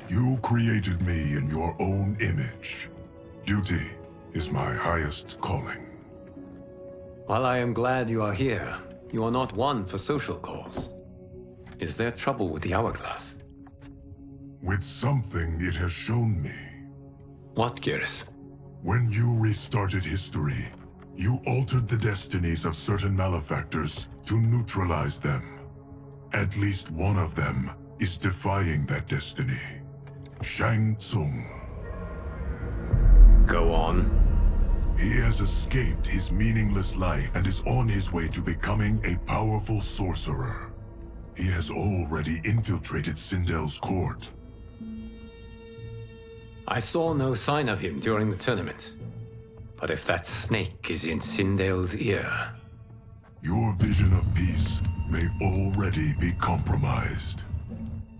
You created me in your own image. Duty is my highest calling. While I am glad you are here, you are not one for social calls. Is there trouble with the Hourglass? With something it has shown me. What, Geras? When you restarted history, you altered the destinies of certain malefactors to neutralize them. At least one of them is defying that destiny. Shang Tsung. Go on. He has escaped his meaningless life and is on his way to becoming a powerful sorcerer. He has already infiltrated Sindel's court. I saw no sign of him during the tournament. But if that snake is in Sindel's ear... Your vision of peace may already be compromised.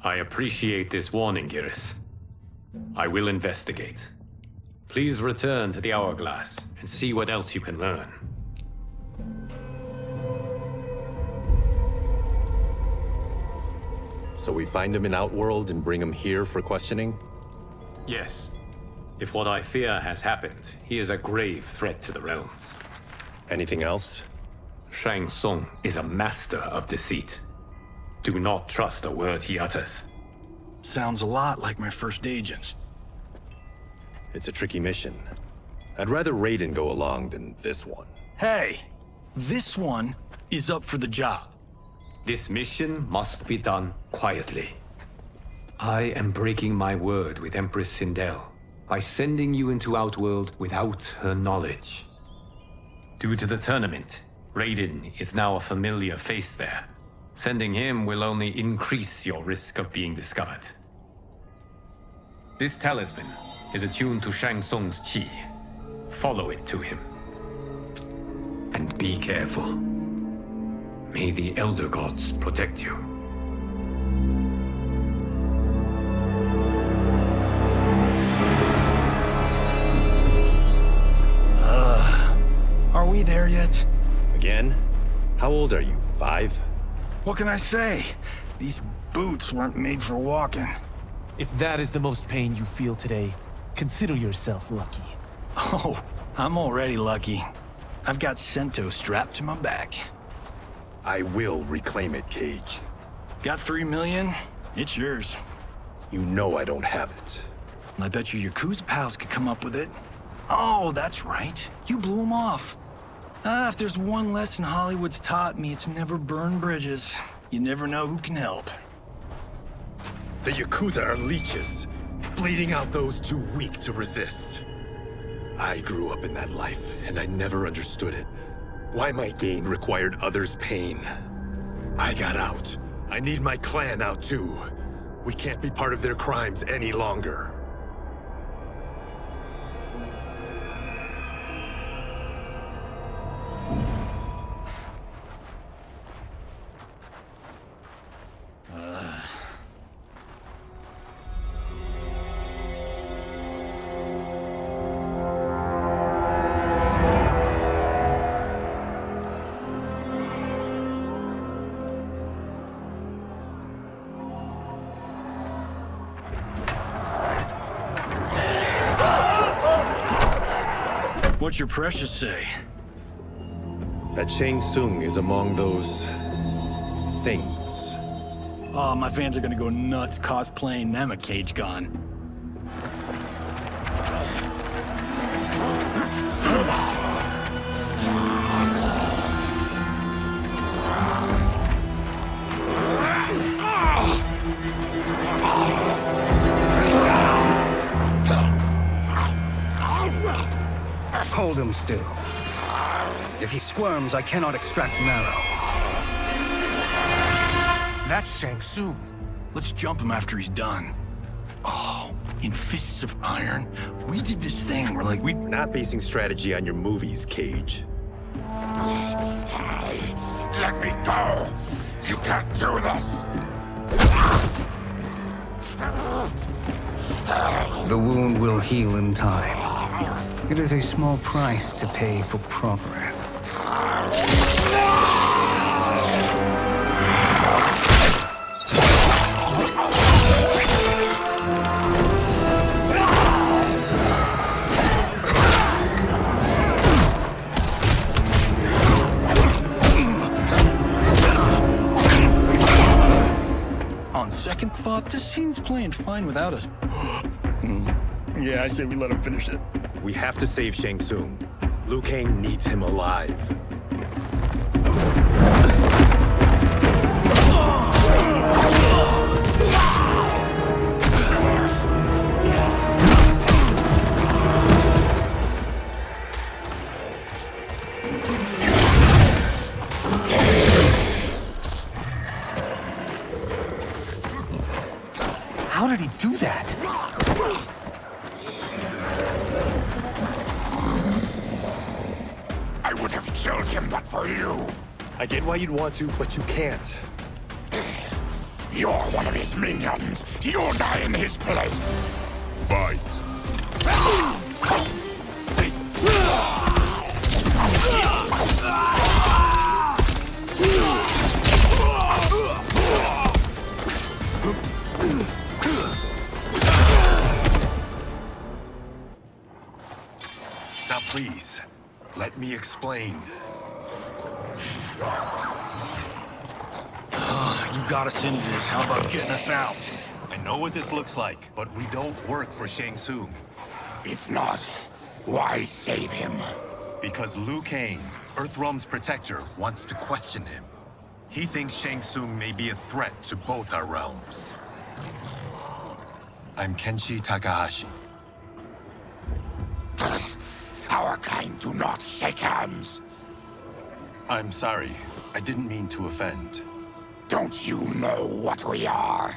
I appreciate this warning, Geras. I will investigate. Please return to the Hourglass and see what else you can learn. So we find him in Outworld and bring him here for questioning? Yes. If what I fear has happened, he is a grave threat to the realms. Anything else? Shang Tsung is a master of deceit. Do not trust a word he utters. Sounds a lot like my first agents. It's a tricky mission. I'd rather Raiden go along than this one. Hey, this one is up for the job. This mission must be done quietly. I am breaking my word with Empress Sindel by sending you into Outworld without her knowledge. Due to the tournament, Raiden is now a familiar face there. Sending him will only increase your risk of being discovered. This talisman is attuned to Shang Tsung's chi. Follow it to him. And be careful. May the Elder Gods protect you. we there yet? Again? How old are you? 5? What can I say? These boots weren't made for walking. If that is the most pain you feel today, consider yourself lucky. Oh, I'm already lucky. I've got Sento strapped to my back. I will reclaim it, Cage. Got 3 million? It's yours. You know I don't have it. I bet your Yakuza pals could come up with it. Oh, that's right. You blew them off. If there's one lesson Hollywood's taught me, it's never burn bridges. You never know who can help. The Yakuza are leeches, bleeding out those too weak to resist. I grew up in that life, and I never understood it. Why my gain required others' pain. I got out. I need my clan out too. We can't be part of their crimes any longer. What's your precious say? That Shang Tsung is among those... things. Oh, my fans are gonna go nuts cosplaying them a Cage Gun. Hold him still. If he squirms, I cannot extract marrow. That's Shang Tsung. Let's jump him after he's done. Oh, in Fists of Iron, we did this thing where we're not basing strategy on your movies, Cage. Let me go! You can't do this! The wound will heal in time. It is a small price to pay for progress. On second thought, this scene's playing fine without us. Yeah, I say we let him finish it. We have to save Shang Tsung. Liu Kang needs him alive. How did he do that? I would have killed him but for you. I get why you'd want to, but you can't. You're one of his minions. You'll die in his place. Fight. Now please, let me explain. You got us into this. How about getting us out? I know what this looks like, but we don't work for Shang Tsung. If not, why save him? Because Liu Kang, Earthrealm's protector, wants to question him. He thinks Shang Tsung may be a threat to both our realms. I'm Kenshi Takahashi. Our kind do not shake hands. I'm sorry. I didn't mean to offend. Don't you know what we are?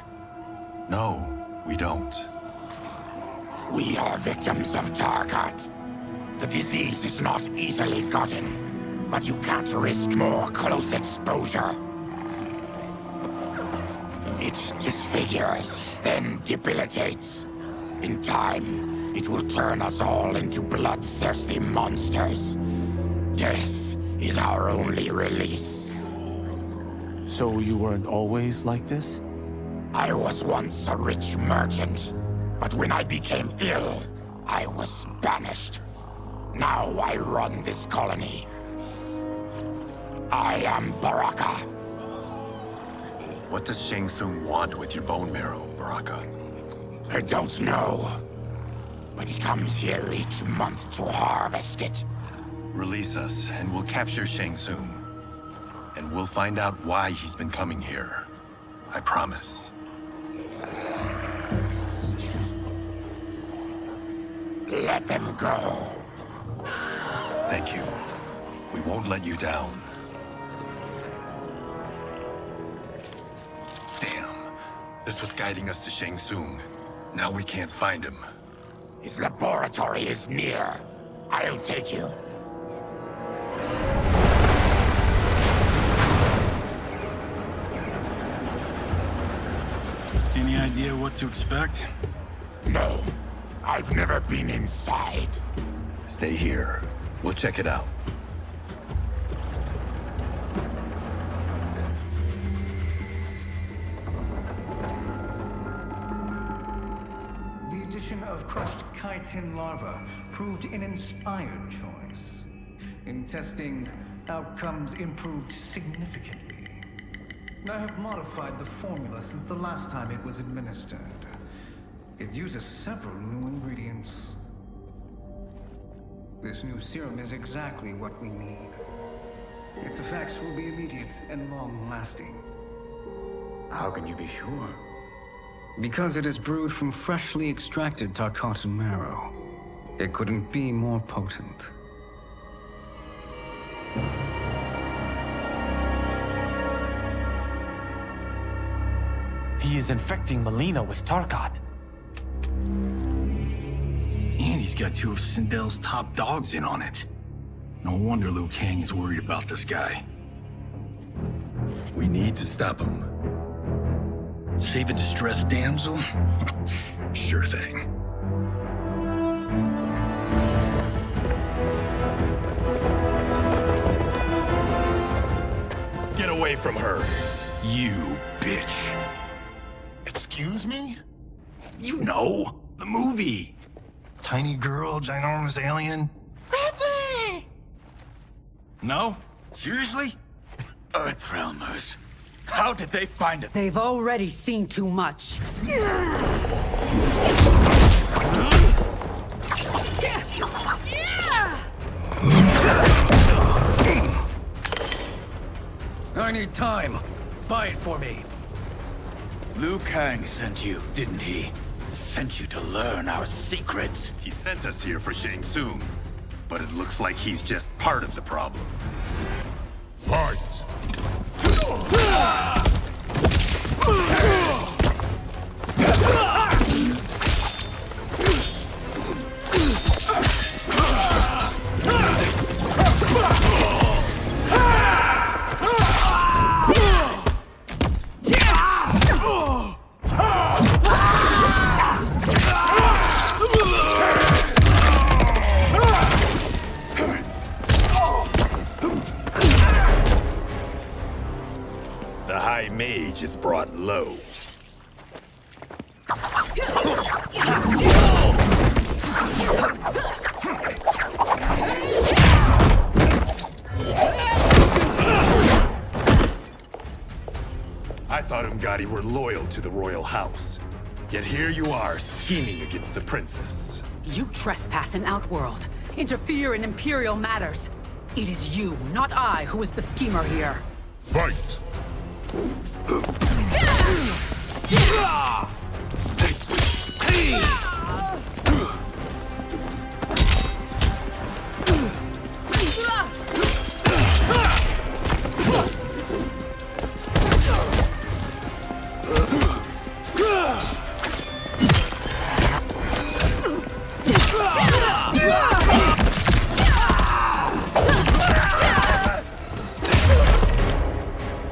No, we don't. We are victims of Tarkat. The disease is not easily gotten, but you can't risk more close exposure. It disfigures, then debilitates. In time, it will turn us all into bloodthirsty monsters. Death is our only release. So you weren't always like this? I was once a rich merchant, but when I became ill, I was banished. Now I run this colony. I am Baraka. What does Shang Tsung want with your bone marrow, Baraka? I don't know. But he comes here each month to harvest it. Release us, and we'll capture Shang Tsung. And we'll find out why he's been coming here. I promise. Let them go. Thank you. We won't let you down. Damn. This was guiding us to Shang Tsung. Now we can't find him. His laboratory is near. I'll take you. Any idea what to expect? No. I've never been inside. Stay here. We'll check it out. The addition of crushed chitin larva proved an inspired choice. In testing, outcomes improved significantly. I have modified the formula since the last time it was administered. It uses several new ingredients. This new serum is exactly what we need. Its effects will be immediate and long-lasting. How can you be sure? Because it is brewed from freshly extracted Tarkatan marrow. It couldn't be more potent. He is infecting Mileena with Tarkat. And he's got two of Sindel's top dogs in on it. No wonder Liu Kang is worried about this guy. We need to stop him. Save a distressed damsel? Sure thing. Get away from her! You bitch. Excuse me? You know, the movie. Tiny girl, ginormous alien. Ripley! No? Seriously? Earthrealmers. How did they find it? They've already seen too much. I need time. Buy it for me. Liu Kang sent you, didn't he? Sent you to learn our secrets. He sent us here for Shang Tsung, but it looks like he's just part of the problem. Fight! The High Mage is brought low. I thought Umgadi were loyal to the royal house. Yet here you are, scheming against the princess. You trespass in Outworld, interfere in Imperial matters. It is you, not I, who is the schemer here. Fight!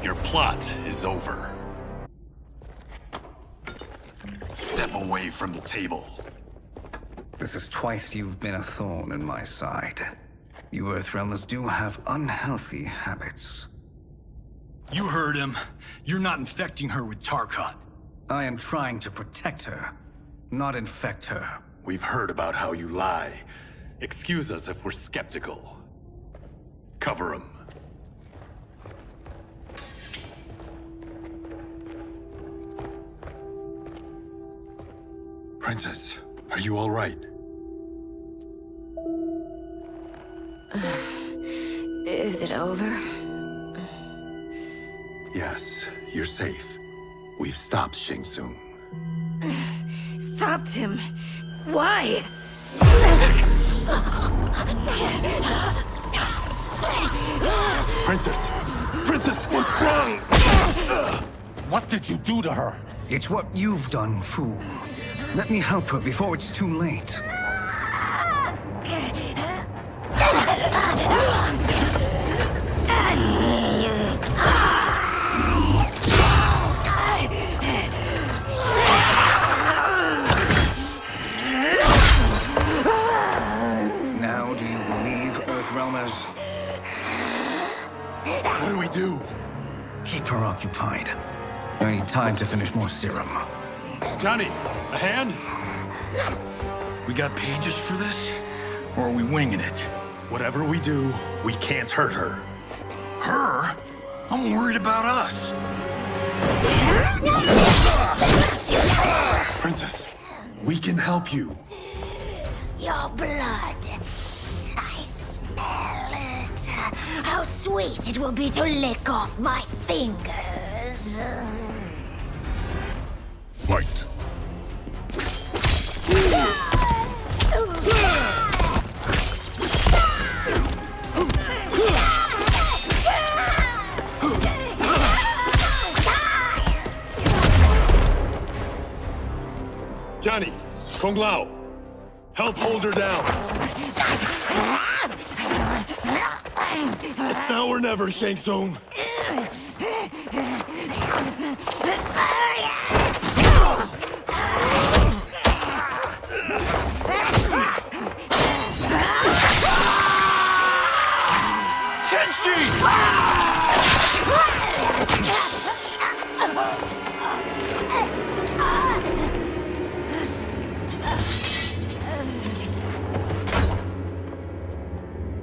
Your plot is over. Step away from the table. This is twice you've been a thorn in my side. You Earthrealmers do have unhealthy habits. You heard him. You're not infecting her with Tarkat. I am trying to protect her, not infect her. We've heard about how you lie. Excuse us if we're skeptical. Cover him. Princess, are you all right? Is it over? Yes, you're safe. We've stopped Shang Tsung. Stopped him? Why? Princess! Princess, what's wrong? What did you do to her? It's what you've done, fool. Let me help her before it's too late. Now do you believe, Earthrealmers? What do we do? Keep her occupied. I need time to finish more serum. Johnny, a hand? We got pages for this? Or are we winging it? Whatever we do, we can't hurt her. Her? I'm worried about us. Princess, we can help you. Your blood. I smell it. How sweet it will be to lick off my fingers. Fight. Johnny, Kung Lao, help hold her down. It's now or never, Shang Tsung.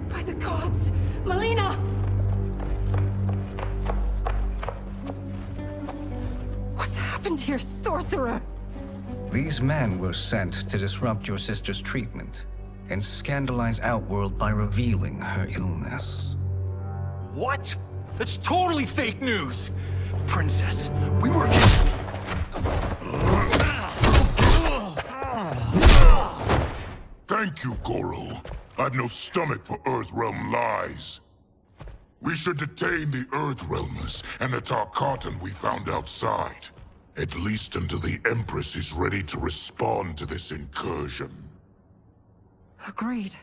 By the gods! Melina! What's happened here, sorcerer? These men were sent to disrupt your sister's treatment and scandalize Outworld by revealing her illness. What? That's totally fake news! Princess, we were... Thank you, Goro. I've no stomach for Earthrealm lies. We should detain the Earthrealmers and the Tarkatan we found outside. At least until the Empress is ready to respond to this incursion. Agreed.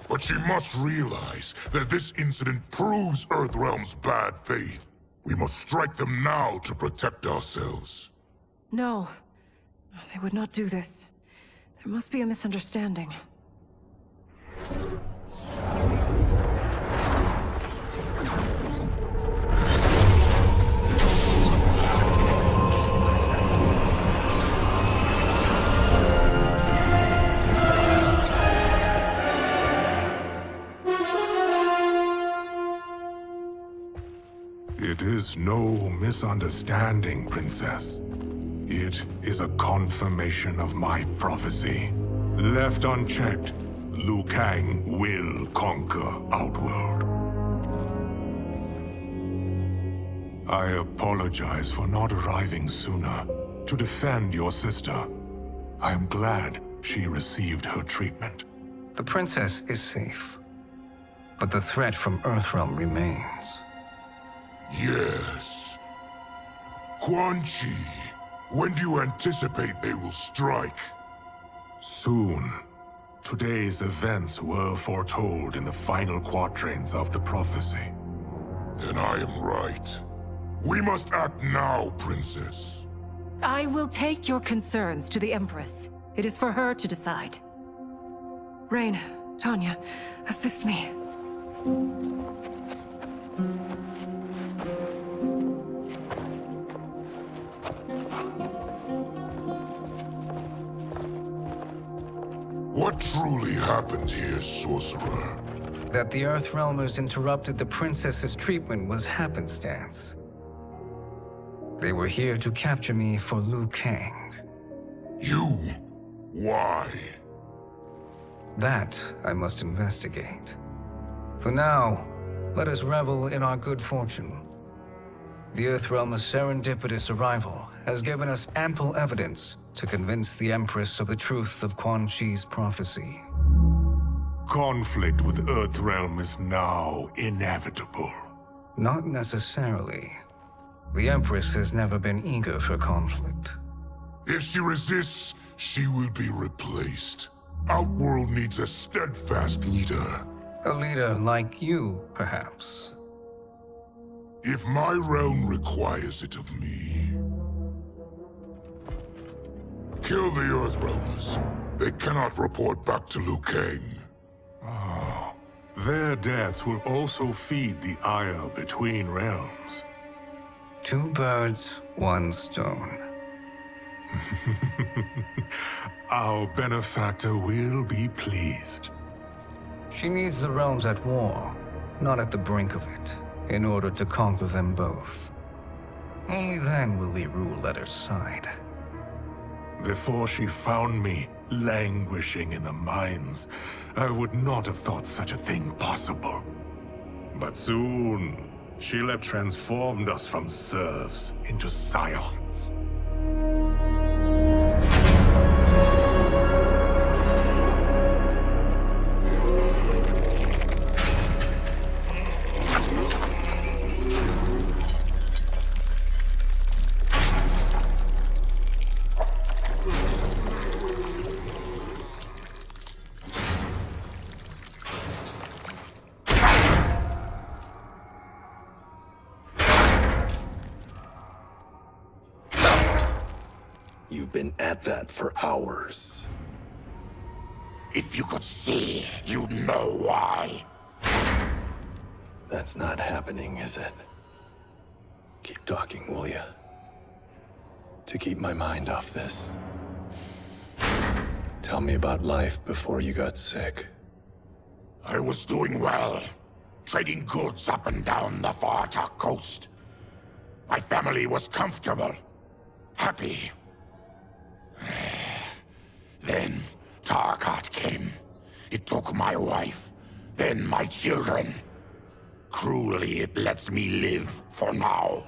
But she must realize that this incident proves Earthrealm's bad faith. We must strike them now to protect ourselves. No. They would not do this. There must be a misunderstanding. It is no misunderstanding, Princess. It is a confirmation of my prophecy. Left unchecked, Liu Kang will conquer Outworld. I apologize for not arriving sooner to defend your sister. I am glad she received her treatment. The princess is safe, but the threat from Earthrealm remains. Yes. Quan Chi, when do you anticipate they will strike? Soon. Today's events were foretold in the final quatrains of the prophecy. Then I am right. We must act now, Princess. I will take your concerns to the Empress. It is for her to decide. Rain, Tanya, assist me. What truly happened here, Sorcerer? That the Earthrealmers interrupted the princess's treatment was happenstance. They were here to capture me for Liu Kang. You? Why? That I must investigate. For now, let us revel in our good fortune. The Earthrealm's serendipitous arrival has given us ample evidence to convince the Empress of the truth of Quan Chi's prophecy. Conflict with Earthrealm is now inevitable. Not necessarily. The Empress has never been eager for conflict. If she resists, she will be replaced. Outworld needs a steadfast leader. A leader like you, perhaps. If my realm requires it of me. Kill the Earthrealmers. They cannot report back to Liu Kang. Their deaths will also feed the ire between realms. 2 birds, 1 stone. Our benefactor will be pleased. She needs the realms at war, not at the brink of it, in order to conquer them both. Only then will we rule at her side. Before she found me languishing in the mines, I would not have thought such a thing possible. But soon, Sheila transformed us from serfs into scions. You've been at that for hours. If you could see, you'd know why. That's not happening, is it? Keep talking, will ya? To keep my mind off this. Tell me about life before you got sick. I was doing well, trading goods up and down the Varta coast. My family was comfortable, happy. Then Tarkat came. It took my wife, then my children. Cruelly, it lets me live for now.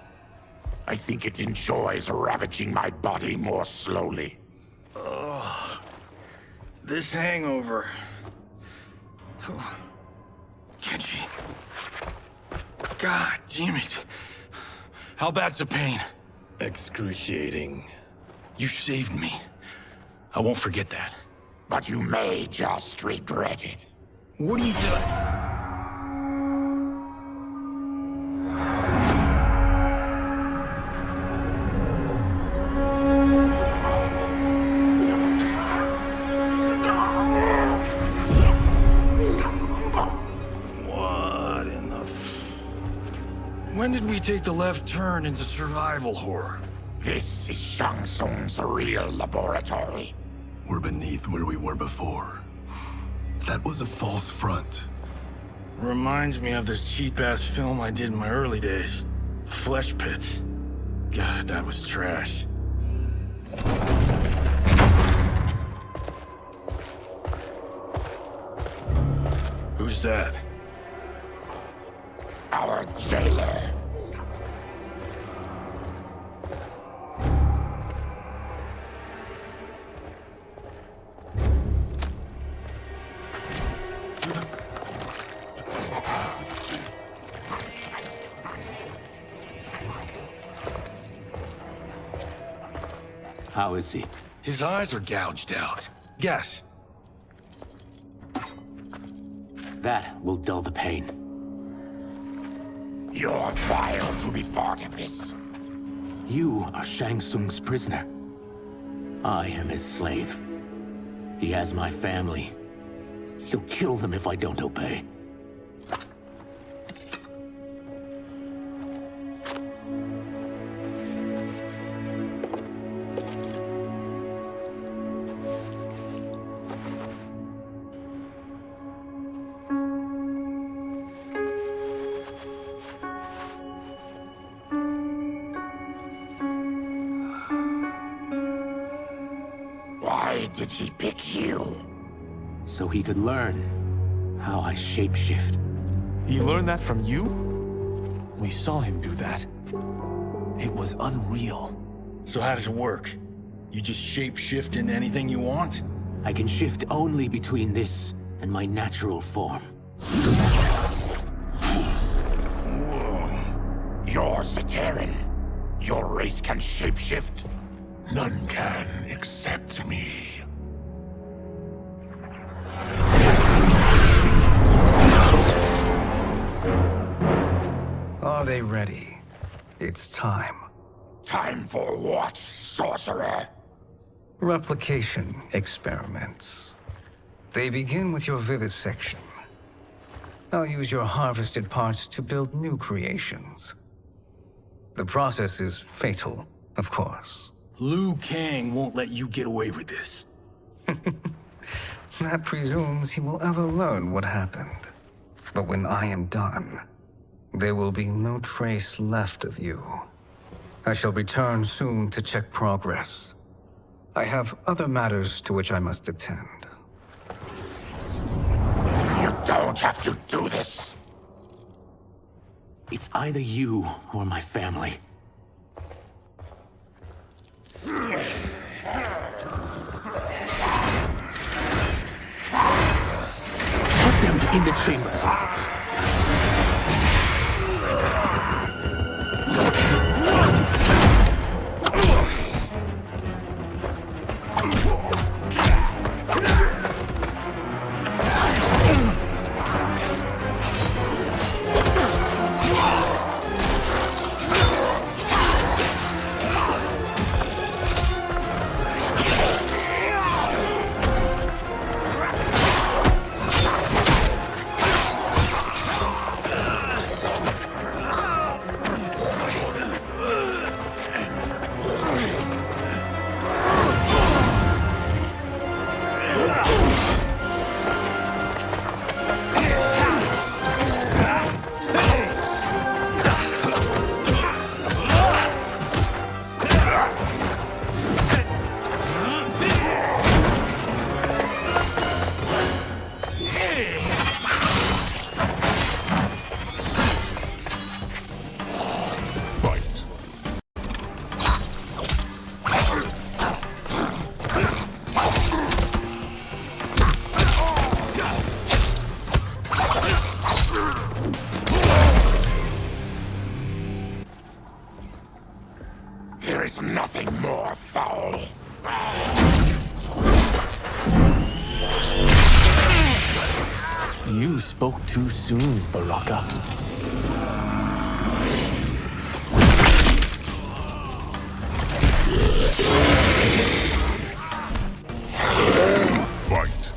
I think it enjoys ravaging my body more slowly. Ugh. This hangover. Kenshi. God damn it. How bad's the pain? Excruciating. You saved me. I won't forget that. But you may just regret it. What are you doing? What in the... When did we take the left turn into survival horror? This is Shang Tsung's real laboratory. We're beneath where we were before. That was a false front. Reminds me of this cheap-ass film I did in my early days. Flesh Pits. God, that was trash. Who's that? Our jailer. How is he? His eyes are gouged out. Guess. That will dull the pain. You're vile to be part of this. You are Shang Tsung's prisoner. I am his slave. He has my family. He'll kill them if I don't obey. Why did he pick you? So he could learn how I shapeshift. He learned that from you? We saw him do that. It was unreal. So how does it work? You just shape-shift into anything you want? I can shift only between this and my natural form. You're Zaterran. Your race can shapeshift. None can except me. Are they ready? It's time. Time for what, sorcerer? Replication experiments. They begin with your vivisection. I'll use your harvested parts to build new creations. The process is fatal, of course. Liu Kang won't let you get away with this. That presumes he will ever learn what happened. But when I am done, there will be no trace left of you. I shall return soon to check progress. I have other matters to which I must attend. You don't have to do this. It's either you or my family. Put them in the chambers. There is nothing more foul. You spoke too soon, Baraka. Fight.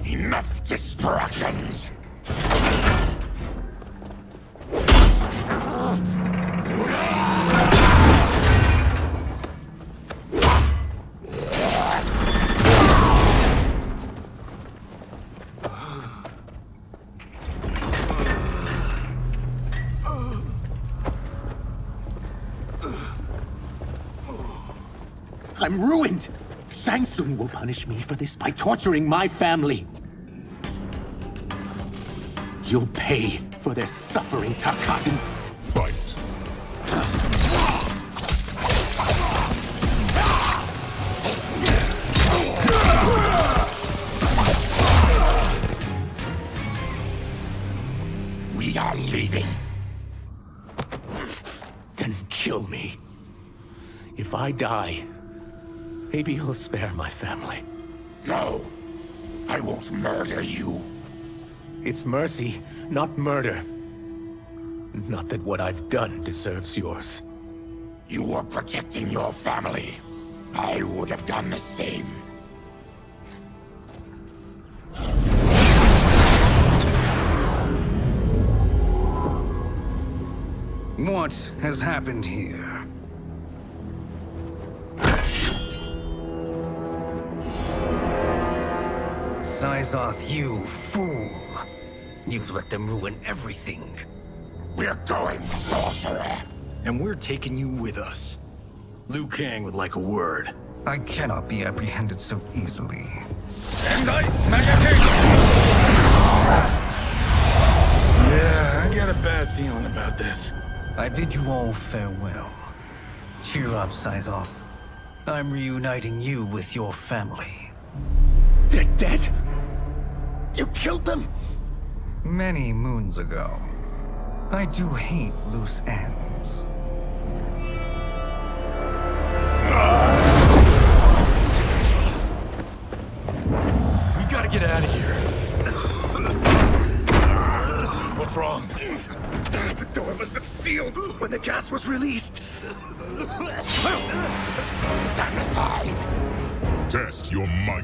Enough distractions. I'm ruined! Shang Tsung will punish me for this by torturing my family. You'll pay for their suffering, Tarkatan. Fight. We are leaving. Then kill me. If I die, maybe you'll spare my family. No, I won't murder you. It's mercy, not murder. Not that what I've done deserves yours. You were protecting your family. I would have done the same. What has happened here? Syzoth, you fool! You've let them ruin everything. We're going, sorcerer. And we're taking you with us. Liu Kang would like a word. I cannot be apprehended so easily. Yeah, I got a bad feeling about this. I bid you all farewell. Cheer up, Syzoth. I'm reuniting you with your family. They're dead? You killed them? Many moons ago. I do hate loose ends. We gotta get out of here. What's wrong? The door must have sealed when the gas was released. Stand aside. Test your might.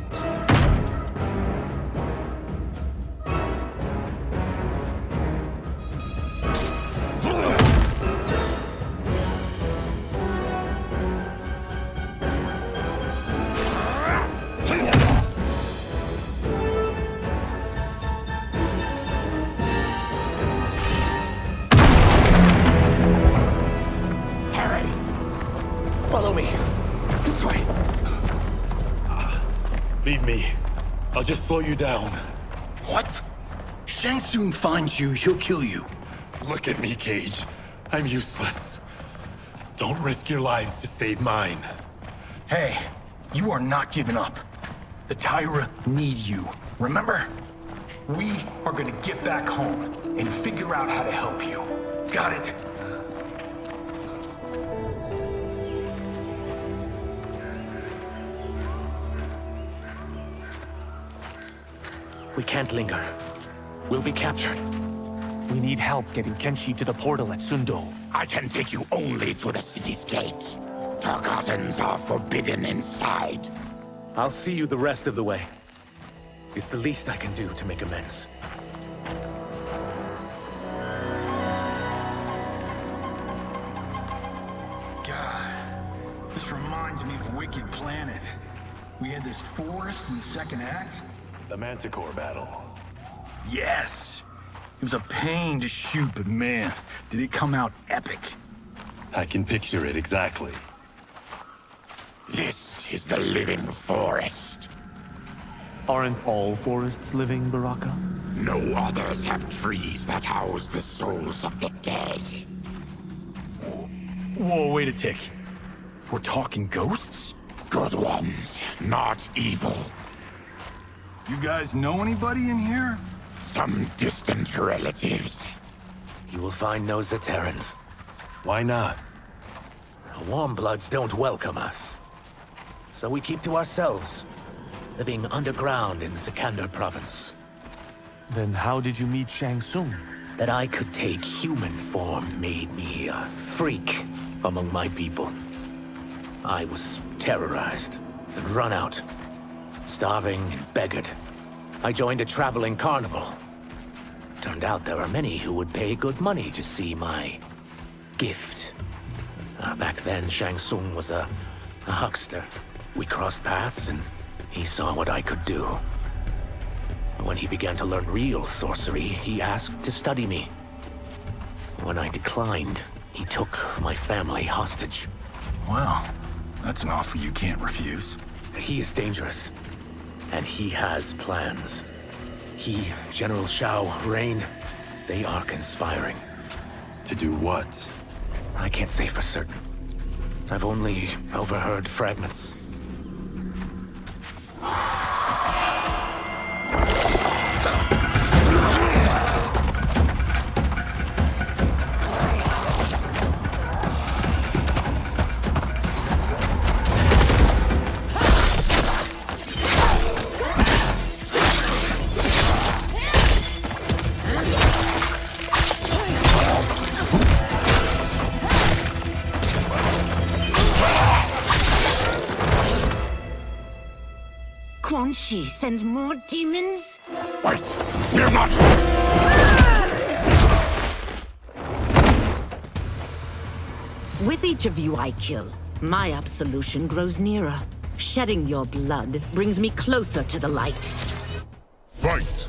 Follow me. This way. Leave me. I'll just slow you down. What? Shang Tsung finds you, he'll kill you. Look at me, Cage. I'm useless. Don't risk your lives to save mine. Hey, you are not giving up. The Tyra need you, remember? We are gonna get back home and figure out how to help you. Got it? We can't linger. We'll be captured. We need help getting Kenshi to the portal at Sundo. I can take you only to the city's gate. Tarkatans are forbidden inside. I'll see you the rest of the way. It's the least I can do to make amends. God, this reminds me of Wicked Planet. We had this forest in the second act. The Manticore battle. Yes! It was a pain to shoot, but man, did it come out epic. I can picture it exactly. This is the living forest. Aren't all forests living, Baraka? No others have trees that house the souls of the dead. Whoa, wait a tick. We're talking ghosts? Good ones, not evil. You guys know anybody in here? Some distant relatives. You will find no Zaterrans. Why not? Warm bloods don't welcome us. So we keep to ourselves, living underground in Sikander province. Then how did you meet Shang Tsung? That I could take human form made me a freak among my people. I was terrorized and run out, starving and beggared. I joined a traveling carnival. Turned out there are many who would pay good money to see my gift. Back then, Shang Tsung was a huckster. We crossed paths and he saw what I could do. When he began to learn real sorcery, he asked to study me. When I declined, he took my family hostage. Wow, that's an offer you can't refuse. He is dangerous, and he has plans. He, General Shao, Rain, they are conspiring. To do what? I can't say for certain. I've only overheard fragments. Quan Chi sends more demons? Wait! We're not... With each of you I kill, my absolution grows nearer. Shedding your blood brings me closer to the light. Fight!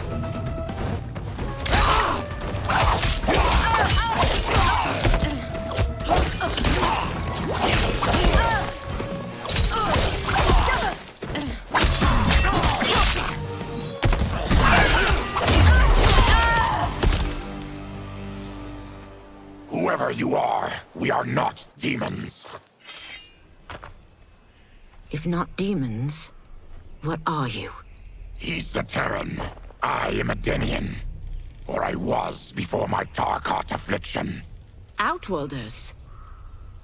Whoever you are, we are not demons. If not demons, what are you? He's a Terran. I am a Denian. Or I was before my Tarkat affliction. Outworlders.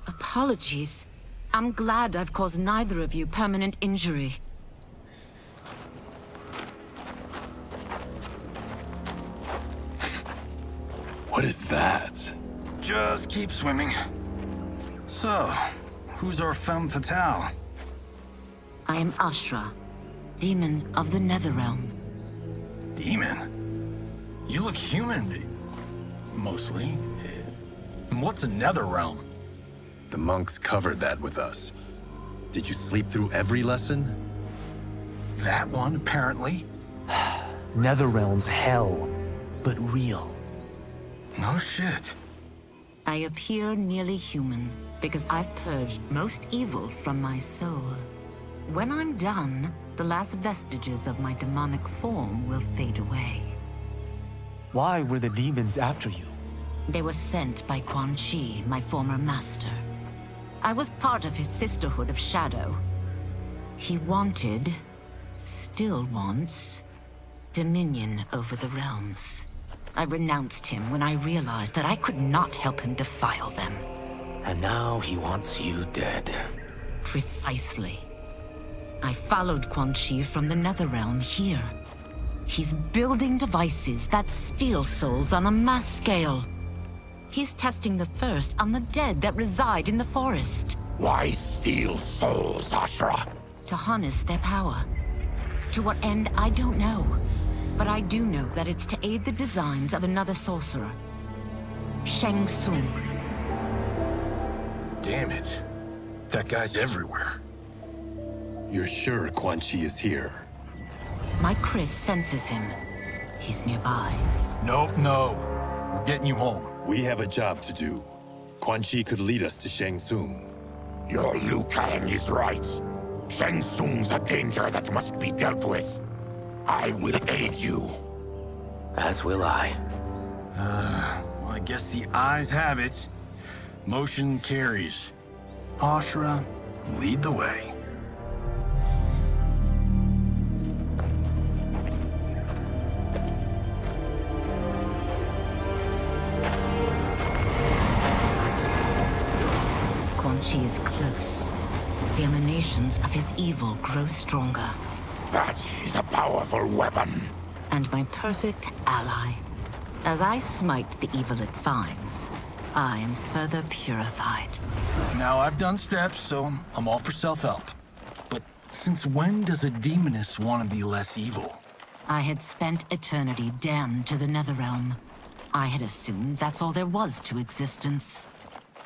Apologies. I'm glad I've caused neither of you permanent injury. What is that? Just keep swimming. So, who's our femme fatale? I am Ashra, demon of the NetherRealm. Demon? You look human. Mostly. And what's a NetherRealm? The monks covered that with us. Did you sleep through every lesson? That one, apparently. NetherRealm's hell, but real. No shit. I appear nearly human because I've purged most evil from my soul. When I'm done, the last vestiges of my demonic form will fade away. Why were the demons after you? They were sent by Quan Chi, my former master. I was part of his Sisterhood of Shadow. He wanted, still wants, dominion over the realms. I renounced him when I realized that I could not help him defile them. And now he wants you dead. Precisely. I followed Quan Chi from the NetherRealm here. He's building devices that steal souls on a mass scale. He's testing the first on the dead that reside in the forest. Why steal souls, Ashra? To harness their power. To what end, I don't know. But I do know that it's to aid the designs of another sorcerer. Shang Tsung. Damn it. That guy's everywhere. You're sure Quan Chi is here? My Chris senses him. He's nearby. Nope, no. We're getting you home. We have a job to do. Quan Chi could lead us to Shang Tsung. Your Liu Kang is right. Shang Tsung's a danger that must be dealt with. I will aid you. As will I. Well, I guess the eyes have it. Motion carries. Ashra, lead the way. Quan Chi is close. The emanations of his evil grow stronger. That is a powerful weapon. And my perfect ally. As I smite the evil it finds, I am further purified. Now, I've done steps, so I'm all for self-help. But since when does a demoness want to be less evil? I had spent eternity damned to the NetherRealm. I had assumed that's all there was to existence.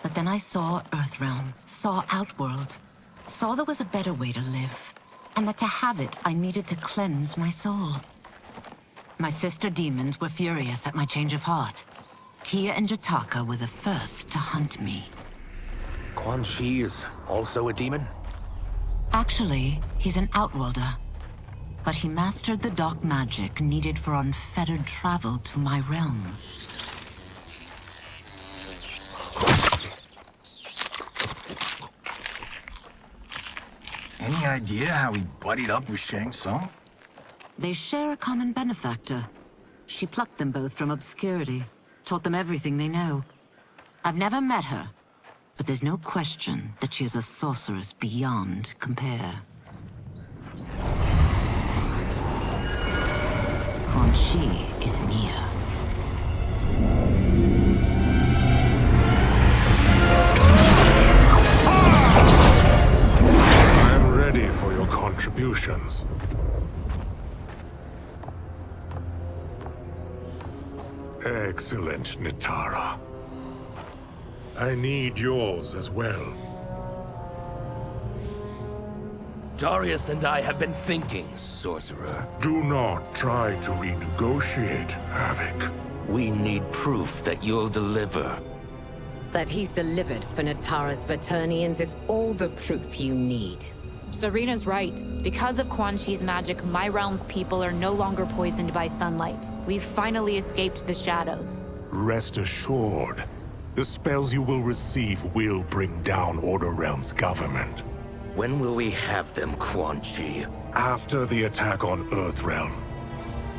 But then I saw Earthrealm, saw Outworld, saw there was a better way to live, and that to have it, I needed to cleanse my soul. My sister demons were furious at my change of heart. Kia and Jataka were the first to hunt me. Quan Chi is also a demon? Actually, he's an Outworlder. But he mastered the dark magic needed for unfettered travel to my realm. Any idea how he buddied up with Shang Tsung? They share a common benefactor. She plucked them both from obscurity, taught them everything they know. I've never met her, but there's no question that she is a sorceress beyond compare. Quan Chi is near. I'm ready for your contributions. Excellent, Nitara. I need yours as well. Darius and I have been thinking, Sorcerer. Do not try to renegotiate, Havoc. We need proof that you'll deliver. That he's delivered for Natara's Vaternians is all the proof you need. Serena's right. Because of Quan Chi's magic, my realm's people are no longer poisoned by sunlight. We've finally escaped the shadows. Rest assured, the spells you will receive will bring down Order Realm's government. When will we have them, Quan Chi? After the attack on Earthrealm,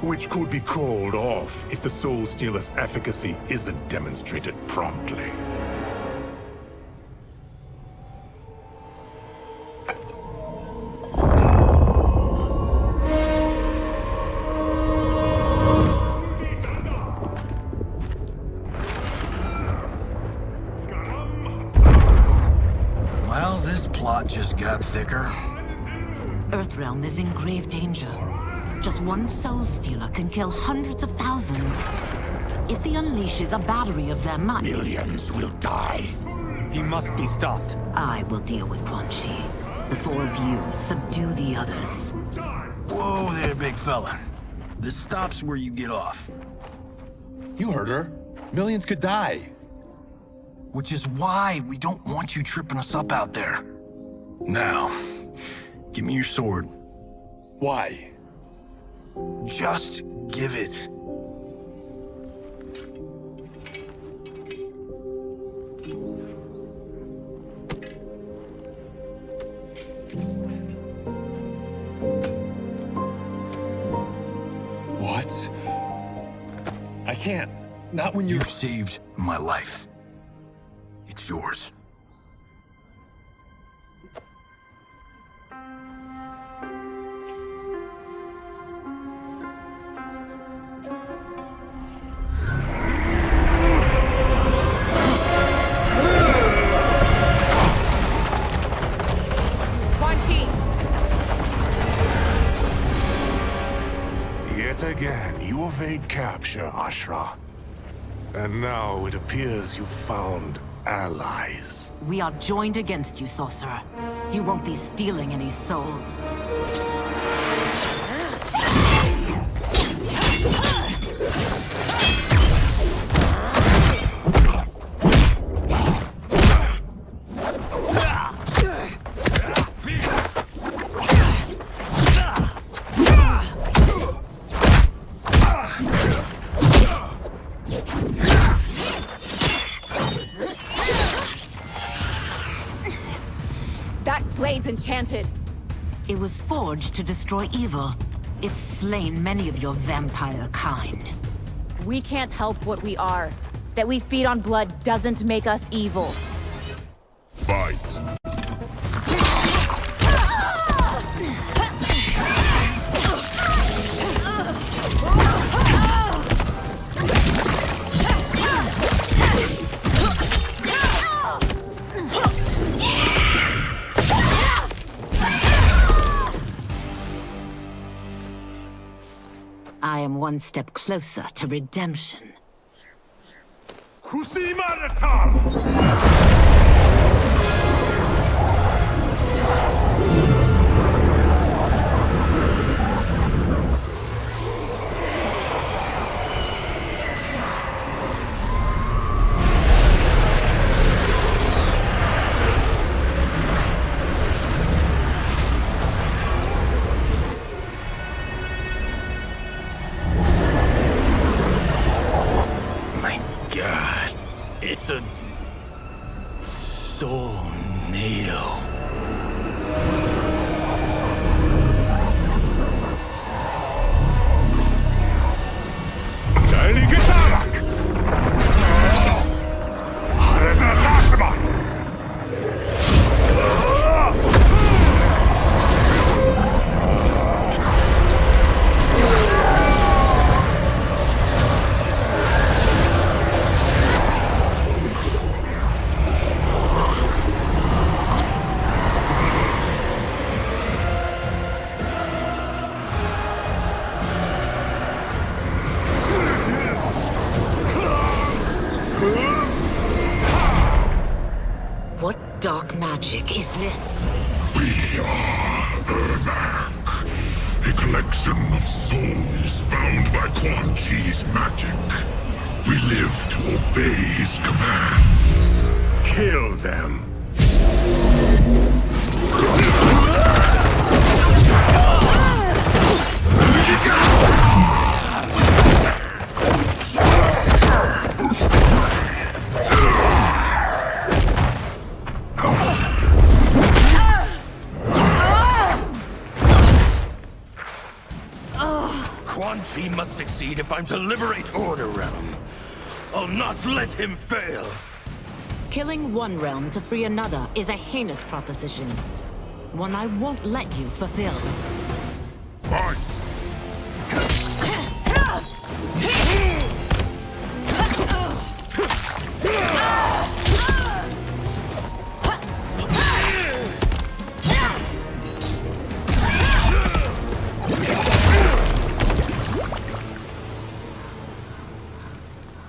which could be called off if the Soul Stealer's efficacy isn't demonstrated promptly. Well, this plot just got thicker. Earthrealm is in grave danger. Just one Soul Stealer can kill hundreds of thousands. If he unleashes a battery of them, millions will die. He must be stopped. I will deal with Quan Chi. The four of you subdue the others. Whoa there, big fella. This stops where you get off. You heard her. Millions could die. Which is why we don't want you tripping us up out there. Now, give me your sword. Why? Just give it. What? I can't. Not when You've saved my life. It's yours. Quan Chi! Yet again, you evade capture, Ashra. And now it appears you've found allies. We are joined against you, Sorcerer. You won't be stealing any souls. That blade's enchanted. It was forged to destroy evil. It's slain many of your vampire kind. We can't help what we are. That we feed on blood doesn't make us evil. Fight. I am one step closer to redemption. dark magic is this? We are Ermac, a collection of souls bound by Quan Chi's magic. We live to obey his commands. Kill them. Quan Chi must succeed if I'm to liberate Order Realm. I'll not let him fail. Killing one realm to free another is a heinous proposition. One I won't let you fulfill. Fight!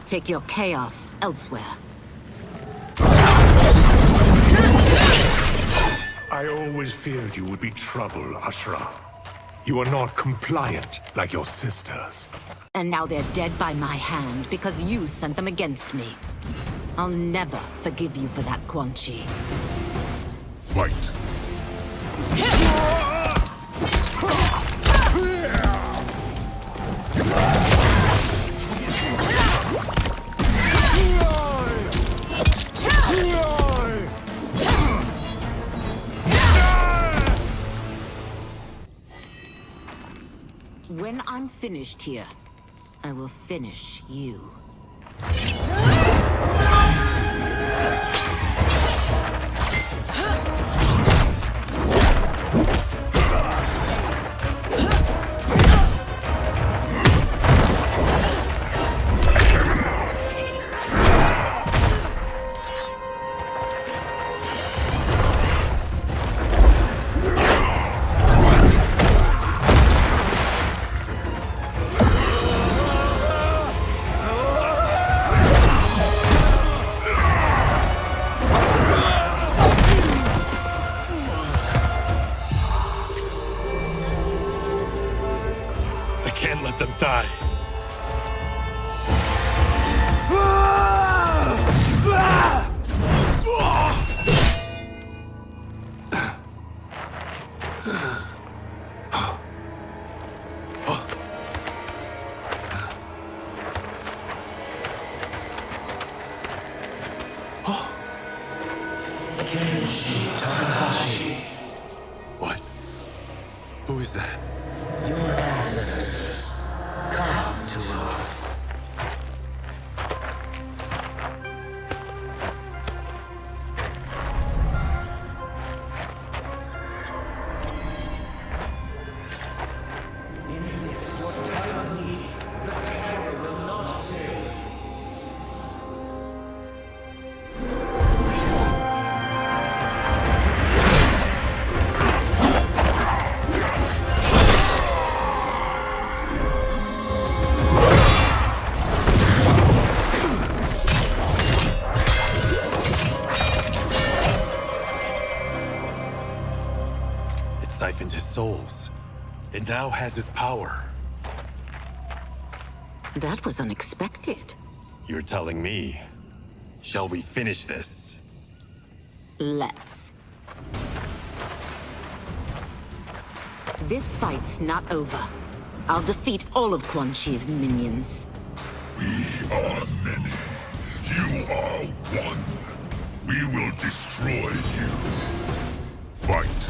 Take your chaos elsewhere. I always feared you would be trouble, Ashra. You are not compliant like your sisters. And now they're dead by my hand because you sent them against me. I'll never forgive you for that, Quan Chi. Fight! When I'm finished here, I will finish you. Can't let them die. What? Who is that? Your ancestors. Come to us. In this, your time of need, the terror will not fail. Siphoned his souls. It now has his power. That was unexpected. You're telling me. Shall we finish this? Let's. This fight's not over. I'll defeat all of Quan Chi's minions. We are many. You are one. We will destroy you. Fight.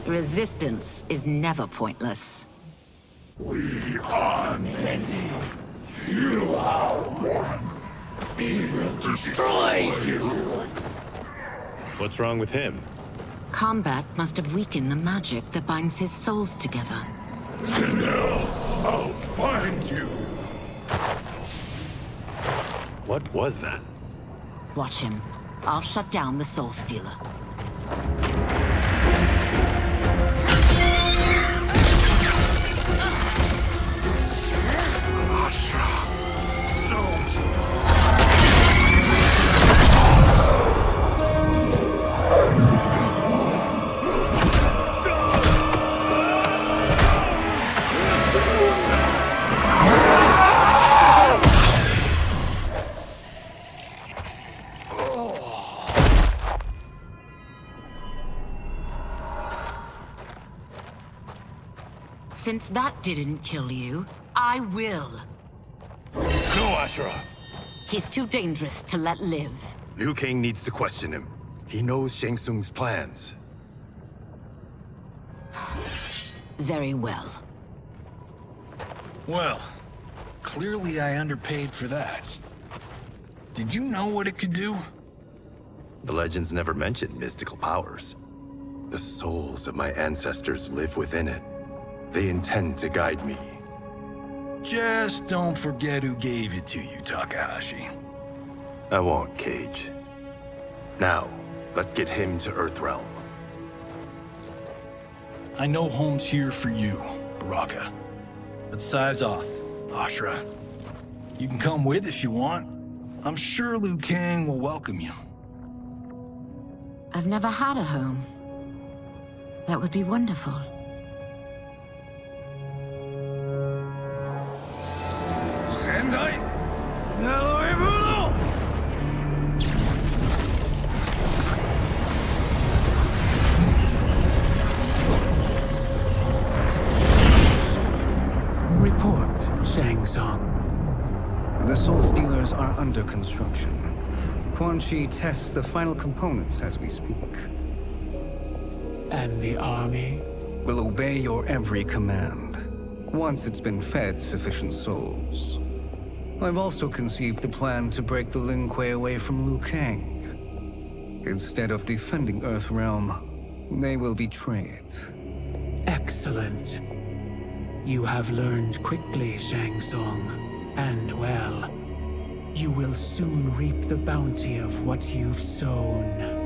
Resistance is never pointless. We are many. You are one. We will destroy you. What's wrong with him? Combat must have weakened the magic that binds his souls together. Sindel, I'll find you. What was that? Watch him. I'll shut down the Soul Stealer. Since that didn't kill you, I will. No, Ashura! He's too dangerous to let live. Liu Kang needs to question him. He knows Shang Tsung's plans. Very well. Well, clearly I underpaid for that. Did you know what it could do? The legends never mentioned mystical powers. The souls of my ancestors live within it. They intend to guide me. Just don't forget who gave it to you, Takahashi. I won't, Cage. Now, let's get him to Earthrealm. I know home's here for you, Baraka. Let's size off, Ashura. You can come with if you want. I'm sure Liu Kang will welcome you. I've never had a home. That would be wonderful. Report, Shang Tsung. The Soul Stealers are under construction. Quan Chi tests the final components as we speak. And the army? Will obey your every command, once it's been fed sufficient souls. I've also conceived a plan to break the Lin Kuei away from Liu Kang. Instead of defending Earthrealm, they will betray it. Excellent. You have learned quickly, Shang Tsung, and well. You will soon reap the bounty of what you've sown.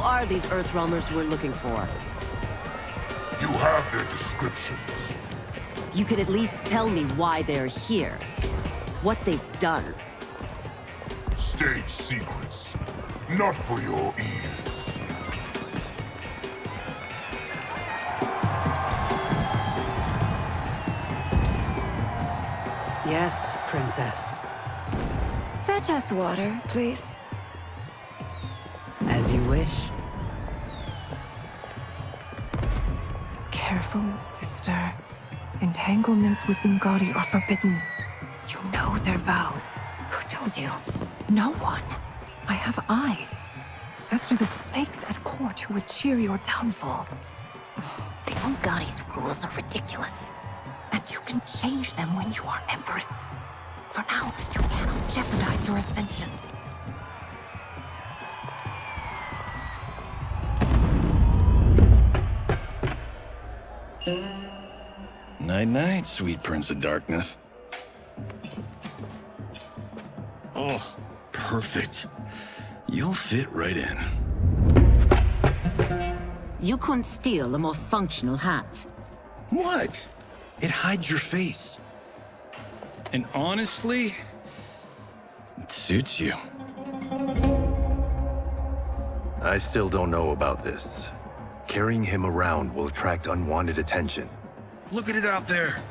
Are these Earthrealmers we're looking for? You have their descriptions. You could at least tell me why they're here. What they've done. State secrets. Not for your ears. Yes, Princess. Fetch us water, please. As you wish. Careful, sister. Entanglements with Ungadi are forbidden. You know their vows. Who told you? No one. I have eyes. As do the snakes at court who would cheer your downfall. The Ungadi's rules are ridiculous. And you can change them when you are Empress. For now, you cannot jeopardize your ascension. Night-night, sweet Prince of Darkness. Oh, perfect. You'll fit right in. You couldn't steal a more functional hat. What? It hides your face. And honestly, it suits you. I still don't know about this. Carrying him around will attract unwanted attention. Look at it out there.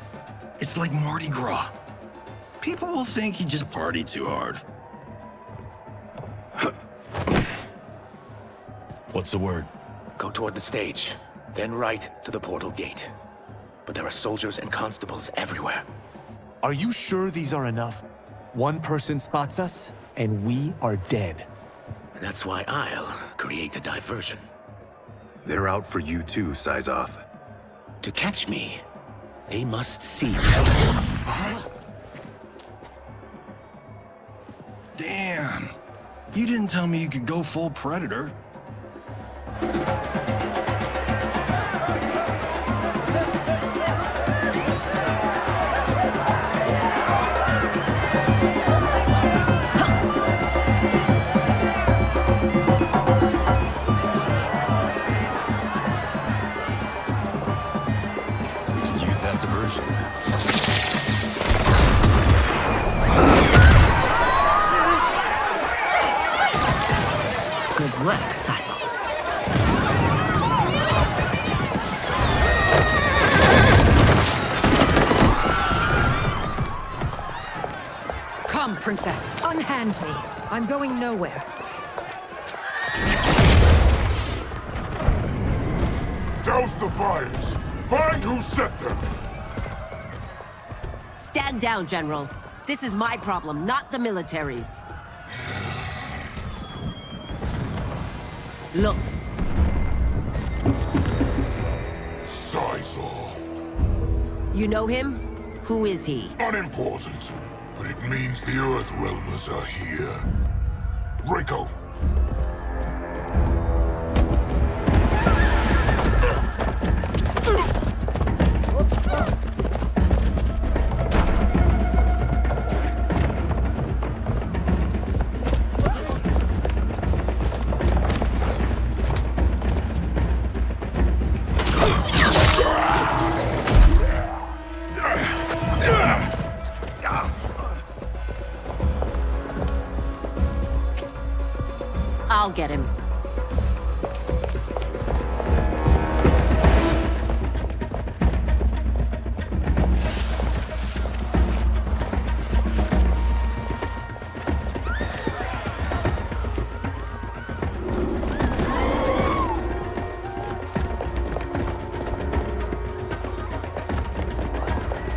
It's like Mardi Gras. People will think you just party too hard. What's the word? Go toward the stage, then right to the portal gate. But there are soldiers and constables everywhere. Are you sure these are enough? One person spots us, and we are dead. That's why I'll create a diversion. They're out for you too, Syzoth. To catch me, they must see me. Damn. You didn't tell me you could go full Predator. Good work, Syzoth. Come, Princess. Unhand me. I'm going nowhere. Douse the fires! Find who set them! Stand down, General. This is my problem, not the military's. Look. Syzoth. You know him? Who is he? Unimportant, but it means the Earthrealmers are here. Rico. I'll get him.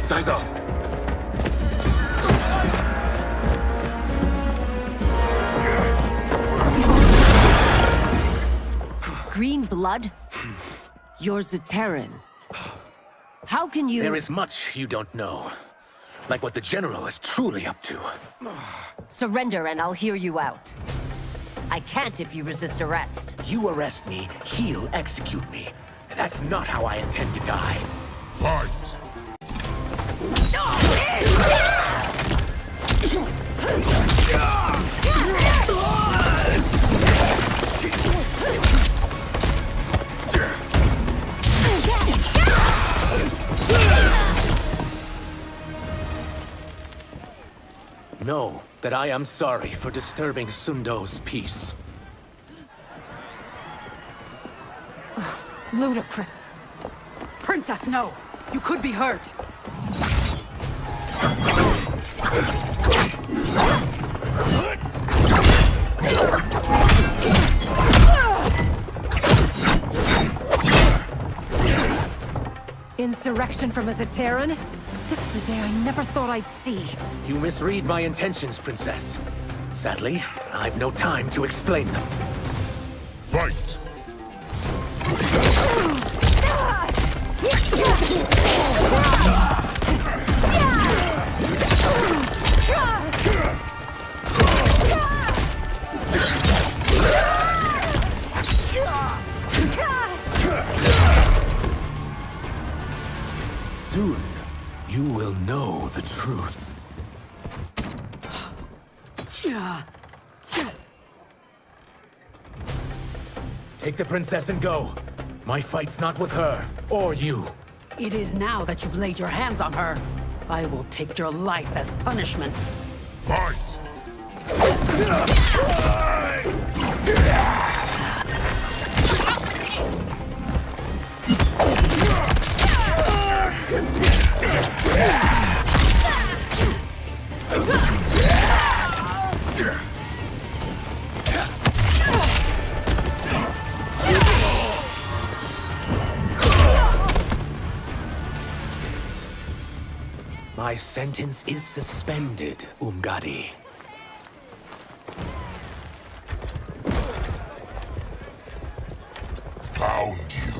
Syzoth! Green blood? You're Zaterran. How can you— There is much you don't know. Like what the General is truly up to. Surrender and I'll hear you out. I can't if you resist arrest. You arrest me, he'll execute me. And that's not how I intend to die. Fight! Know that I am sorry for disturbing Sundo's peace. Ludicrous. Princess, no! You could be hurt. Insurrection from a Zaterran? This is a day I never thought I'd see. You misread my intentions, Princess. Sadly, I've no time to explain them. Fight! Soon, you will know the truth. Take the princess and go. My fight's not with her, or you. It is now that you've laid your hands on her. I will take your life as punishment. Fight! My sentence is suspended, Umgadi. Found you.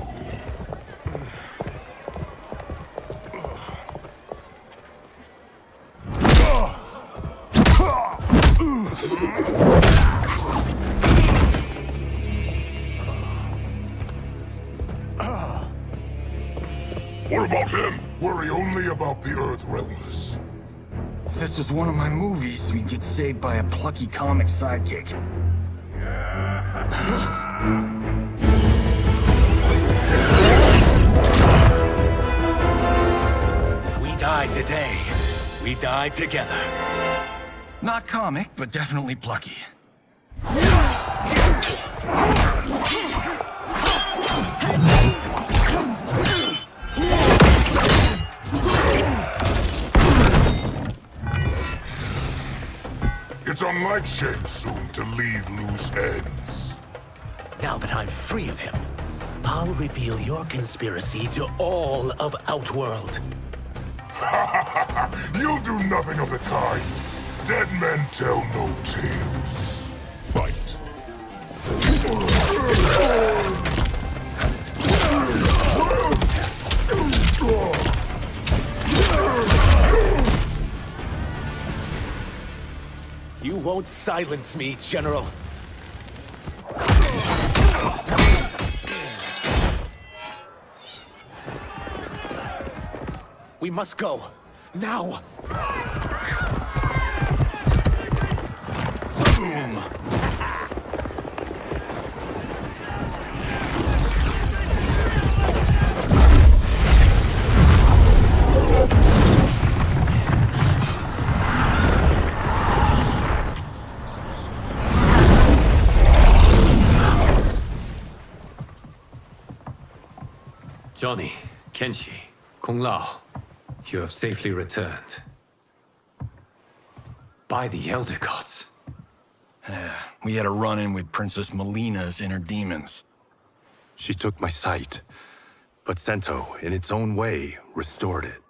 What about him? Worry only about the Earthrealmers. If this was one of my movies, we'd get saved by a plucky comic sidekick. If we die today, we die together. Not comic, but definitely plucky. It's unlike Shang Tsung to leave loose ends. Now that I'm free of him, I'll reveal your conspiracy to all of Outworld. You'll do nothing of the kind. Dead men tell no tales. Fight. You won't silence me, General. We must go. Now! Boom! Johnny, Kenshi, Kung Lao, you have safely returned. By the Elder Gods. We had a run-in with Princess Melina's inner demons. She took my sight, but Sento, in its own way, restored it.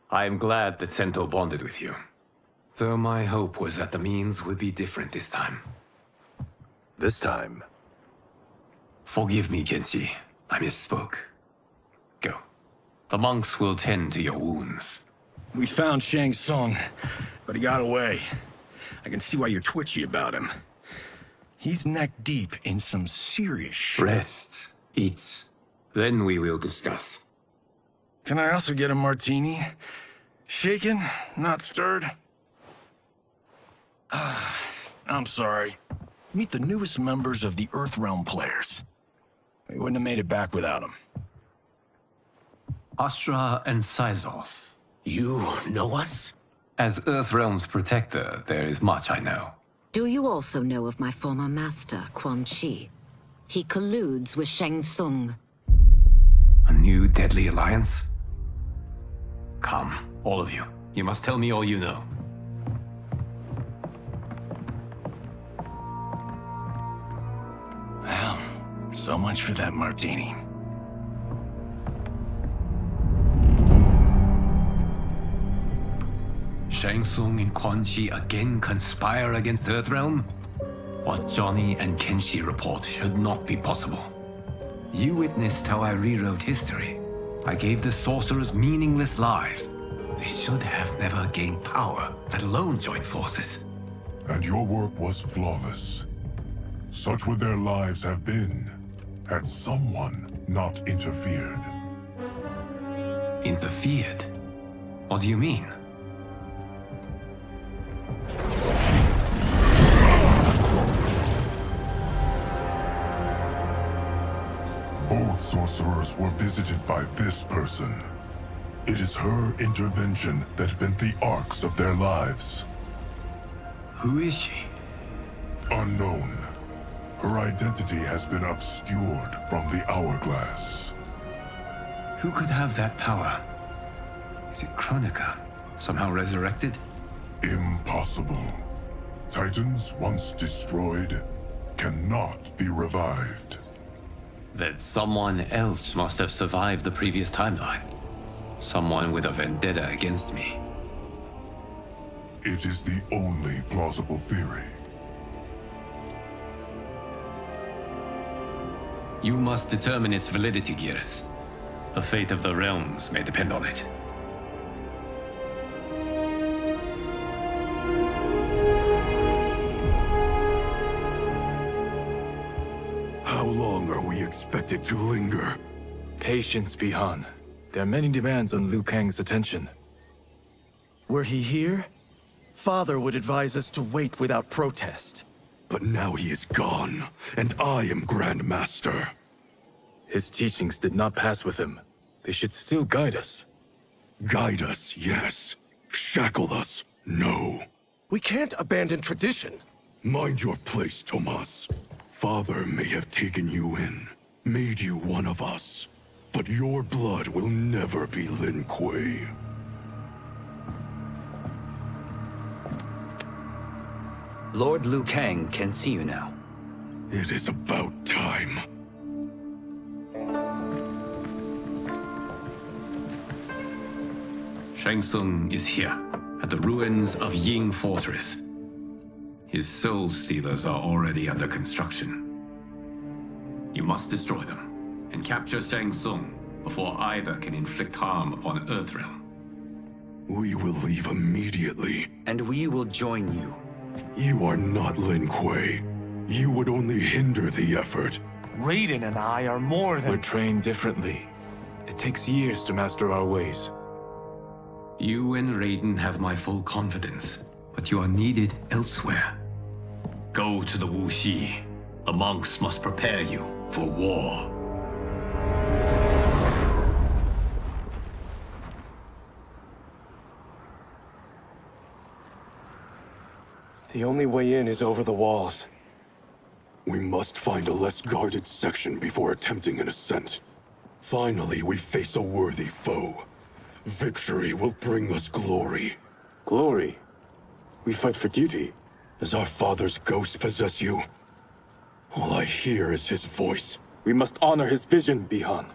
I am glad that Sento bonded with you. Though my hope was that the means would be different this time. This time? Forgive me, Kenshi. I misspoke. Go. The monks will tend to your wounds. We found Shang Tsung, but he got away. I can see why you're twitchy about him. He's neck-deep in some serious shit. Rest. Eat. Then we will discuss. Can I also get a martini? Shaken, not stirred? I'm sorry. Meet the newest members of the Earthrealm players. We wouldn't have made it back without them. Astra and Syzos. You know us? As Earthrealm's protector, there is much I know. Do you also know of my former master, Quan Chi? He colludes with Shang Tsung. A new deadly alliance? Come, all of you. You must tell me all you know. Well, so much for that martini. Shang Tsung and Quan Chi again conspire against Earthrealm? What Johnny and Kenshi report should not be possible. You witnessed how I rewrote history. I gave the sorcerers meaningless lives. They should have never gained power, let alone join forces. And your work was flawless. Such would their lives have been, had someone not interfered. Interfered? What do you mean? Both sorcerers were visited by this person. It is her intervention that bent the arcs of their lives. Who is she? Unknown. Her identity has been obscured from the hourglass. Who could have that power? Is it Kronika? Somehow resurrected? Impossible. Titans once destroyed cannot be revived. Then someone else must have survived the previous timeline. Someone with a vendetta against me. It is the only plausible theory. You must determine its validity, Geras. The fate of the realms may depend on it. How long are we expected to linger? Patience, Bihan. There are many demands on Liu Kang's attention. Were he here, Father would advise us to wait without protest. But now he is gone, and I am Grand Master. His teachings did not pass with him. They should still guide us. Guide us, yes. Shackle us, no. We can't abandon tradition. Mind your place, Tomas. Father may have taken you in, made you one of us. But your blood will never be Lin Kuei. Lord Liu Kang can see you now. It is about time. Shang Tsung is here, at the ruins of Ying Fortress. His soul stealers are already under construction. You must destroy them, and capture Shang Tsung before either can inflict harm upon Earthrealm. We will leave immediately. And we will join you. You are not Lin Kuei. You would only hinder the effort. Raiden and I are more than— We're trained differently. It takes years to master our ways. You and Raiden have my full confidence, but you are needed elsewhere. Go to the Wuxi. The monks must prepare you for war. The only way in is over the walls. We must find a less guarded section before attempting an ascent. Finally, we face a worthy foe. Victory will bring us glory. Glory? We fight for duty. Does our father's ghost possess you? All I hear is his voice. We must honor his vision, Bihan.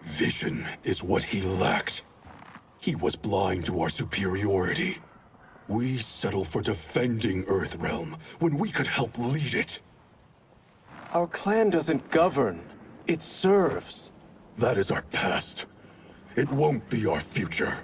Vision is what he lacked. He was blind to our superiority. We settle for defending Earthrealm when we could help lead it. Our clan doesn't govern. It serves. That is our past. It won't be our future.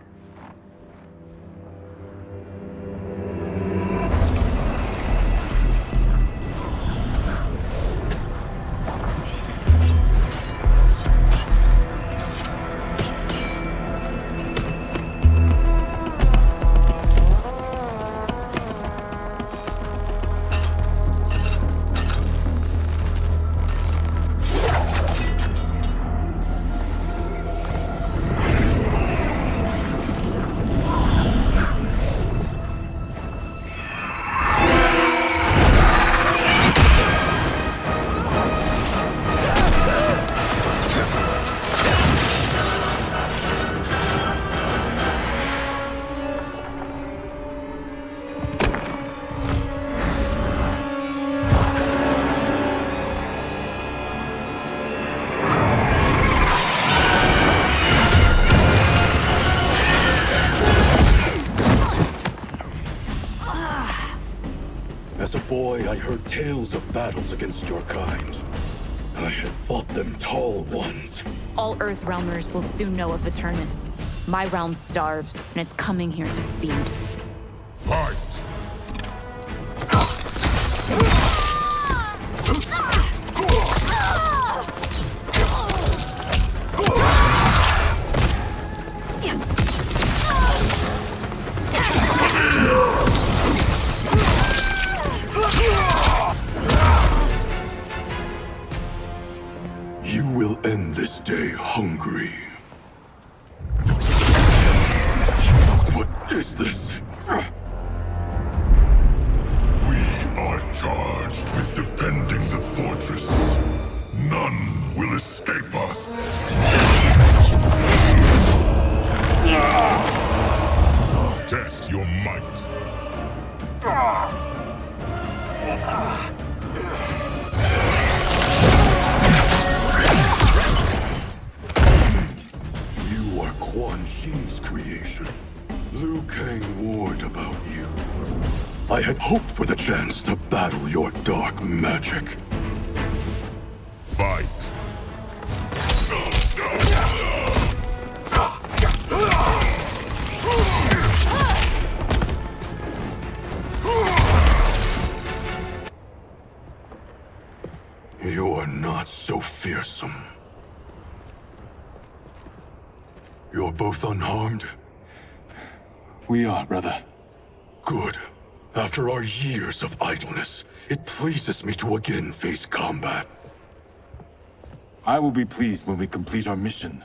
As a boy, I heard tales of battles against your kind. I had fought them tall ones. All Earthrealmers will soon know of Eternus. My realm starves, and it's coming here to feed. Fight! You will end this day escape us. Test your might. You are Quan Chi's creation. Liu Kang warned about you. I had hoped for the chance to battle your dark magic. Fight. You are not so fearsome. You're both unharmed? We are, brother. Good. After our years of idleness, it pleases me to again face combat. I will be pleased when we complete our mission.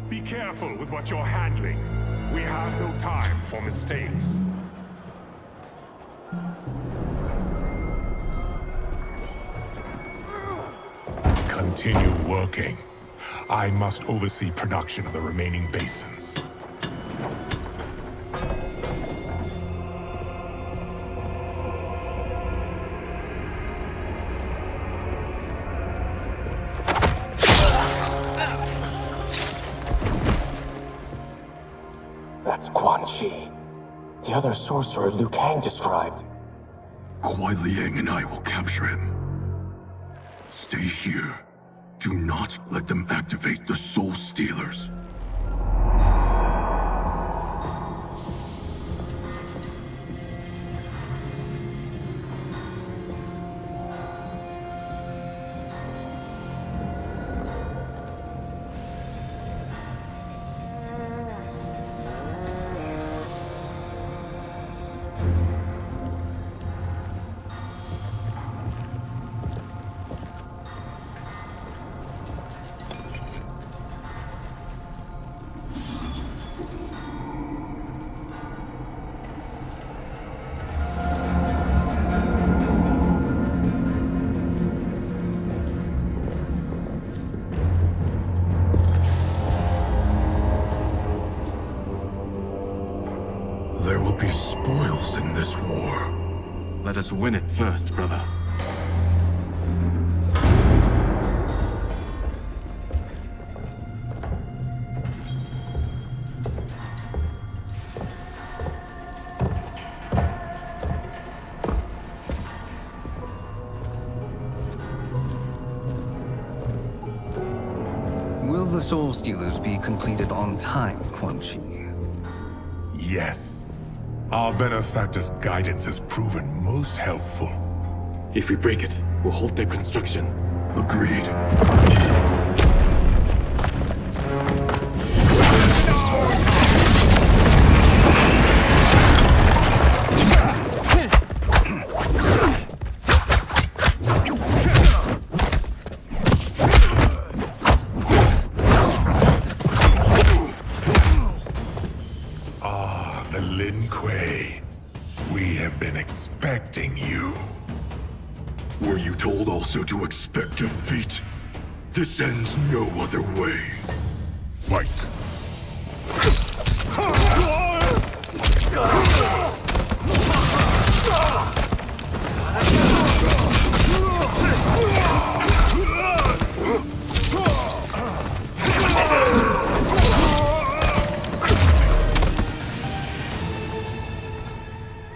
Be careful with what you're handling. We have no time for mistakes. Continue working. I must oversee production of the remaining basins. That's Quan Chi. The other sorcerer Liu Kang described. Kuai Liang and I will capture him. Stay here. Do not let them activate the Soul Stealers. There will be spoils in this war. Let us win it first, brother. Will the Soul Stealers be completed on time, Quan Chi? Yes. Our benefactor's guidance has proven most helpful. If we break it, we'll halt their construction. Agreed. We have been expecting you. Were you told also to expect defeat? This ends no other way. Fight.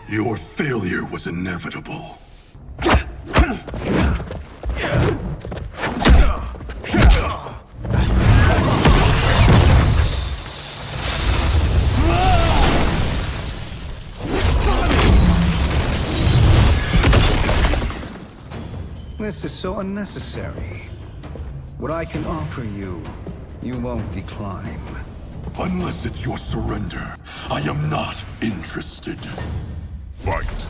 Your failure was inevitable. This is so unnecessary. What I can offer you, you won't decline. Unless it's your surrender, I am not interested. Fight.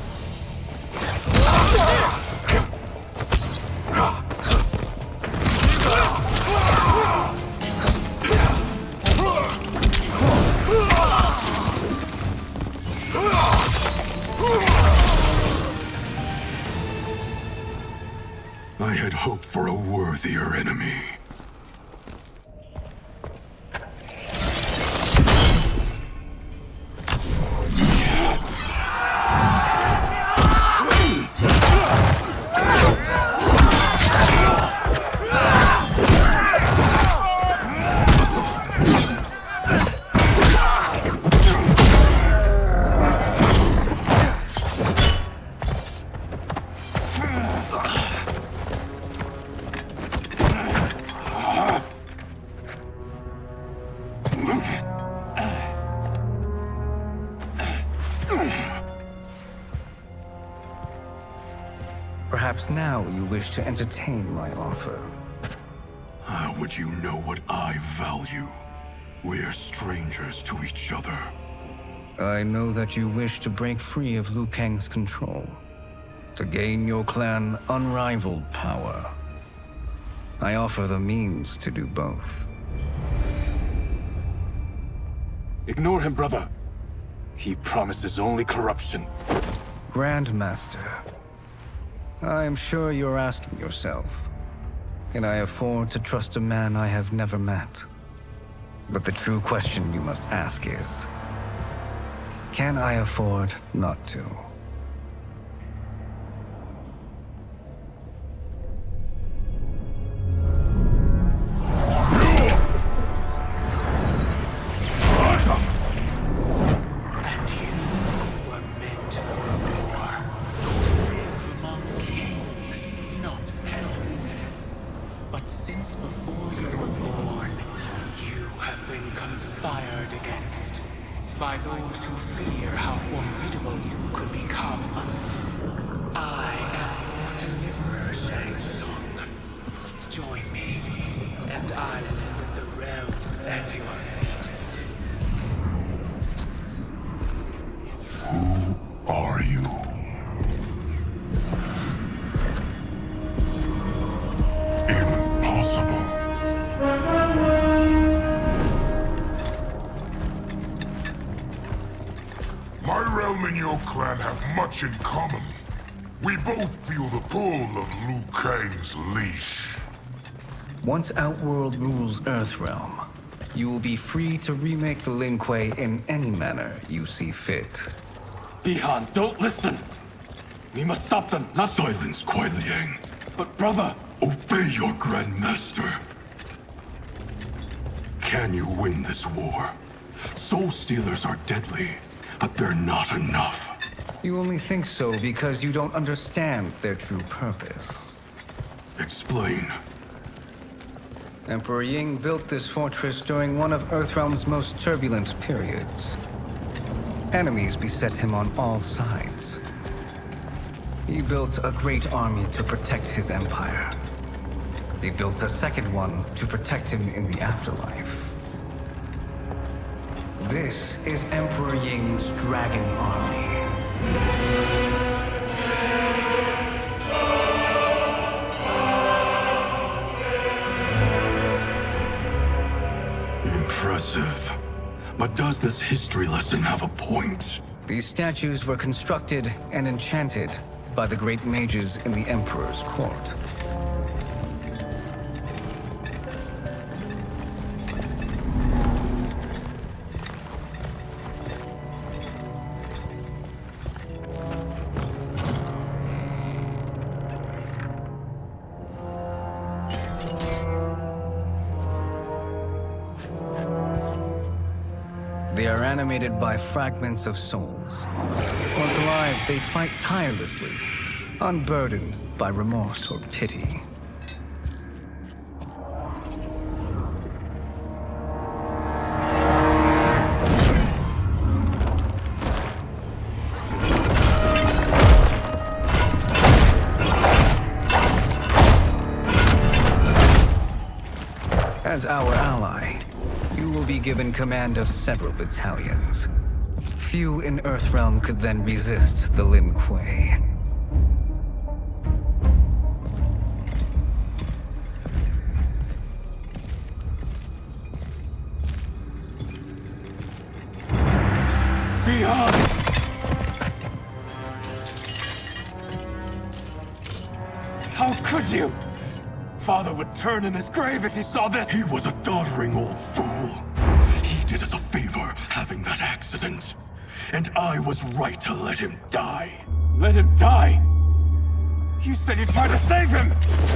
I had hoped for a worthier enemy. Perhaps now you wish to entertain my offer. How would you know what I value? We're strangers to each other. I know that you wish to break free of Liu Kang's control, to gain your clan unrivaled power. I offer the means to do both. Ignore him, brother. He promises only corruption. Grandmaster, I am sure you're asking yourself, can I afford to trust a man I have never met? But the true question you must ask is, can I afford not to? By those who fear how formidable you could become. I am your deliverer, Shang Tsung. Join me, and I will put the realms at your feet. Who are you? Impossible. My realm and your clan have much in common. We both feel the pull of Liu Kang's leash. Once Outworld rules Earthrealm, you will be free to remake the Lin Kuei in any manner you see fit. Bihan, don't listen! We must stop them, not— Silence, Kuai Liang. But brother— Obey your Grandmaster. Can you win this war? Soul Stealers are deadly, but they're not enough. You only think so because you don't understand their true purpose. Explain. Emperor Ying built this fortress during one of Earthrealm's most turbulent periods. Enemies beset him on all sides. He built a great army to protect his empire. He built a second one to protect him in the afterlife. This is Emperor Ying's Dragon Army. Impressive. But does this history lesson have a point? These statues were constructed and enchanted by the great mages in the Emperor's court. They are animated by fragments of souls. Once alive, they fight tirelessly, unburdened by remorse or pity. As our ally, you will be given command of several battalions. Few in Earthrealm could then resist the Lin Kuei. Behind! How could you? Father would turn in his grave if he saw this! He was a doddering old fool. He did us a favor having that accident. And I was right to let him die. Let him die? You said you tried to save him!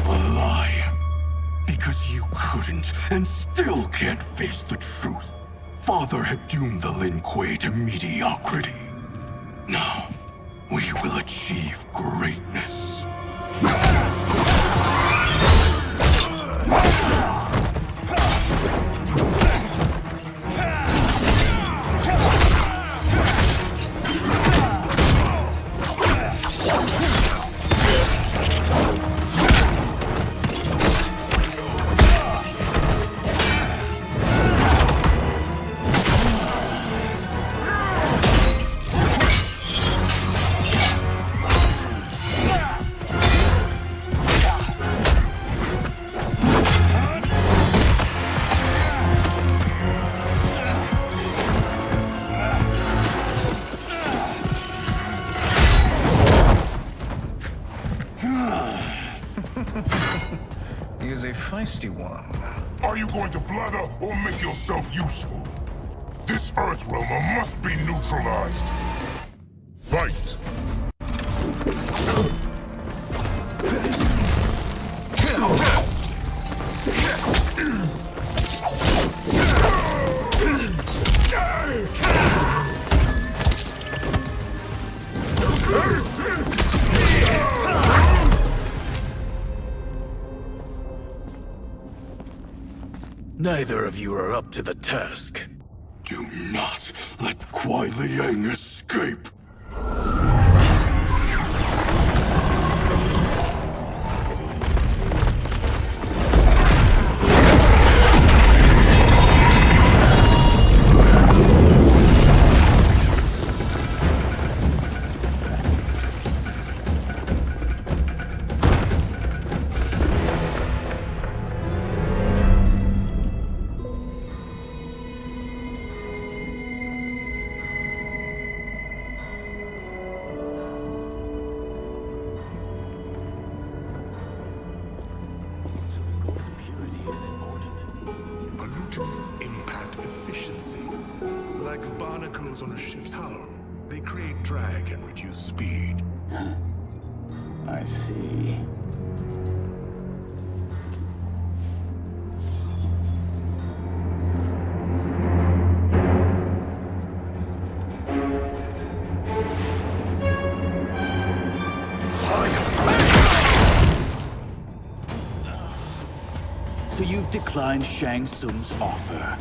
A lie. Because you couldn't, and still can't face the truth. Father had doomed the Lin Kuei to mediocrity. Now, we will achieve greatness. He is a feisty one. Are you going to blather or make yourself useful? This Earthrealmer must be neutralized. Fight! Neither of you are up to the task. Do not let Kuai Liang escape. Pollutants impact efficiency. Like barnacles on a ship's hull, they create drag and reduce speed. I see. So you've declined Shang Tsung's offer.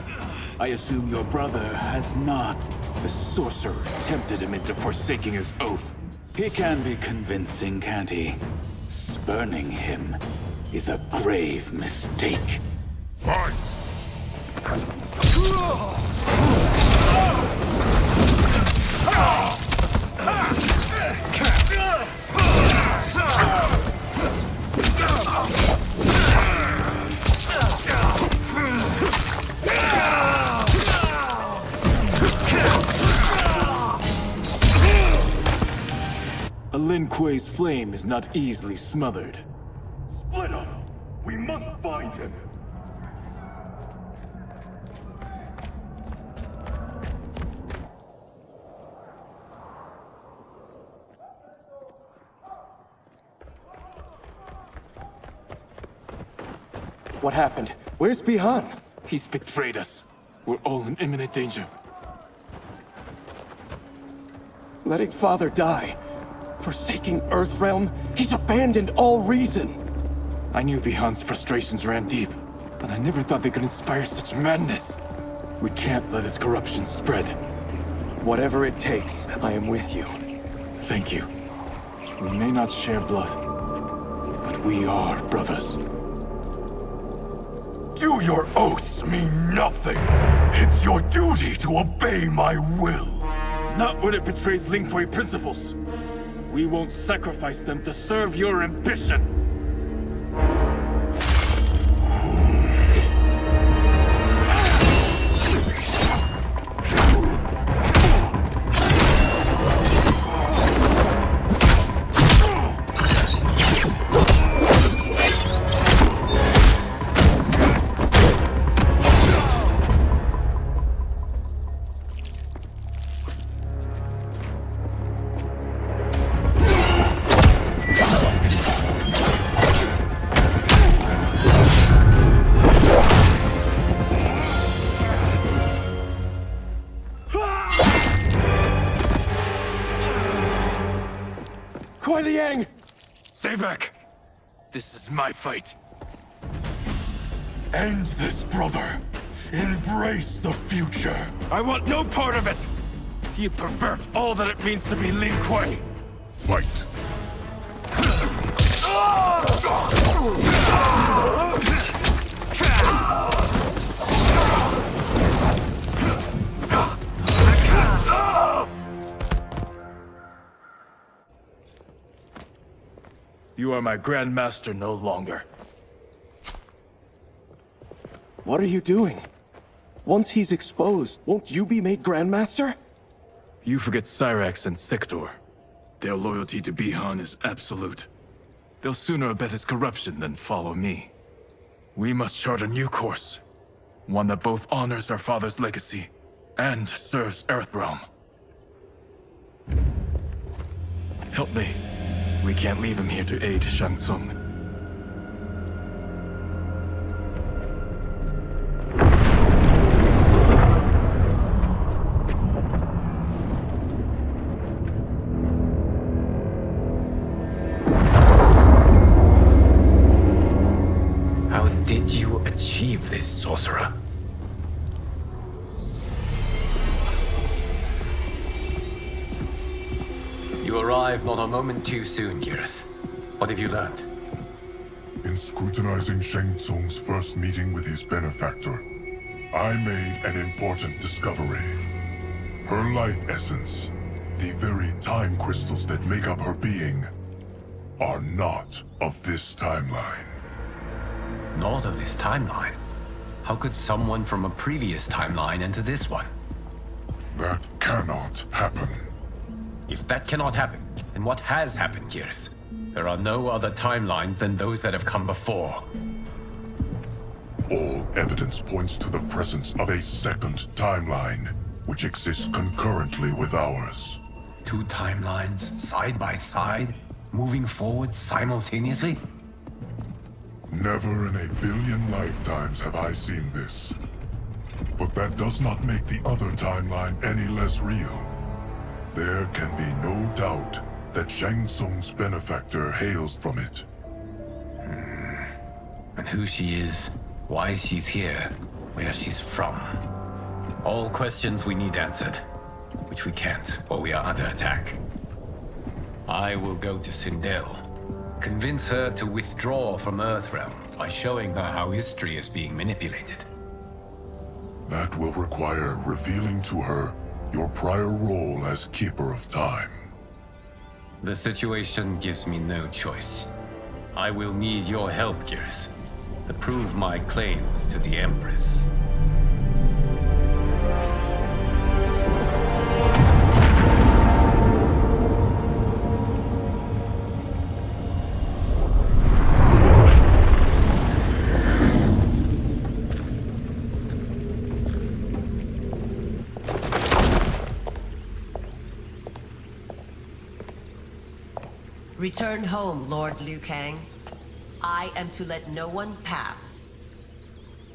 I assume your brother has not. The sorcerer tempted him into forsaking his oath. He can be convincing, can't he? Spurning him is a grave mistake. Fight! A Lin Kuei's flame is not easily smothered. Split up! We must find him! What happened? Where's Bihan? He's betrayed us. We're all in imminent danger. Letting Father die. Forsaking Earthrealm, he's abandoned all reason. I knew Bihan's frustrations ran deep, but I never thought they could inspire such madness. We can't let his corruption spread. Whatever it takes, I am with you. Thank you. We may not share blood, but we are brothers. Do your oaths mean nothing? It's your duty to obey my will. Not when it betrays Lin Kuei principles. We won't sacrifice them to serve your ambition. Stay back! This is my fight. End this, brother. Embrace the future. I want no part of it! You pervert all that it means to be Lin Kuei! Fight! You are my Grandmaster no longer. What are you doing? Once he's exposed, won't you be made Grandmaster? You forget Cyrax and Sector. Their loyalty to Bihan is absolute. They'll sooner abet his corruption than follow me. We must chart a new course. One that both honors our father's legacy and serves Earthrealm. Help me. We can't leave him here to aid Shang Tsung. How did you achieve this, sorcerer? You arrived not a moment too soon, Geras. What have you learned? In scrutinizing Shang Tsung's first meeting with his benefactor, I made an important discovery. Her life essence, the very time crystals that make up her being, are not of this timeline. Not of this timeline? How could someone from a previous timeline enter this one? That cannot happen. If that cannot happen, then what has happened, Geras? There are no other timelines than those that have come before. All evidence points to the presence of a second timeline, which exists concurrently with ours. Two timelines, side by side, moving forward simultaneously? Never in a billion lifetimes have I seen this. But that does not make the other timeline any less real. There can be no doubt that Shang Tsung's benefactor hails from it. And who she is, why she's here, where she's from. All questions we need answered, which we can't, or we are under attack. I will go to Sindel, convince her to withdraw from Earthrealm by showing her how history is being manipulated. That will require revealing to her your prior role as Keeper of Time. The situation gives me no choice. I will need your help, Geras, to prove my claims to the Empress. Return home, Lord Liu Kang. I am to let no one pass.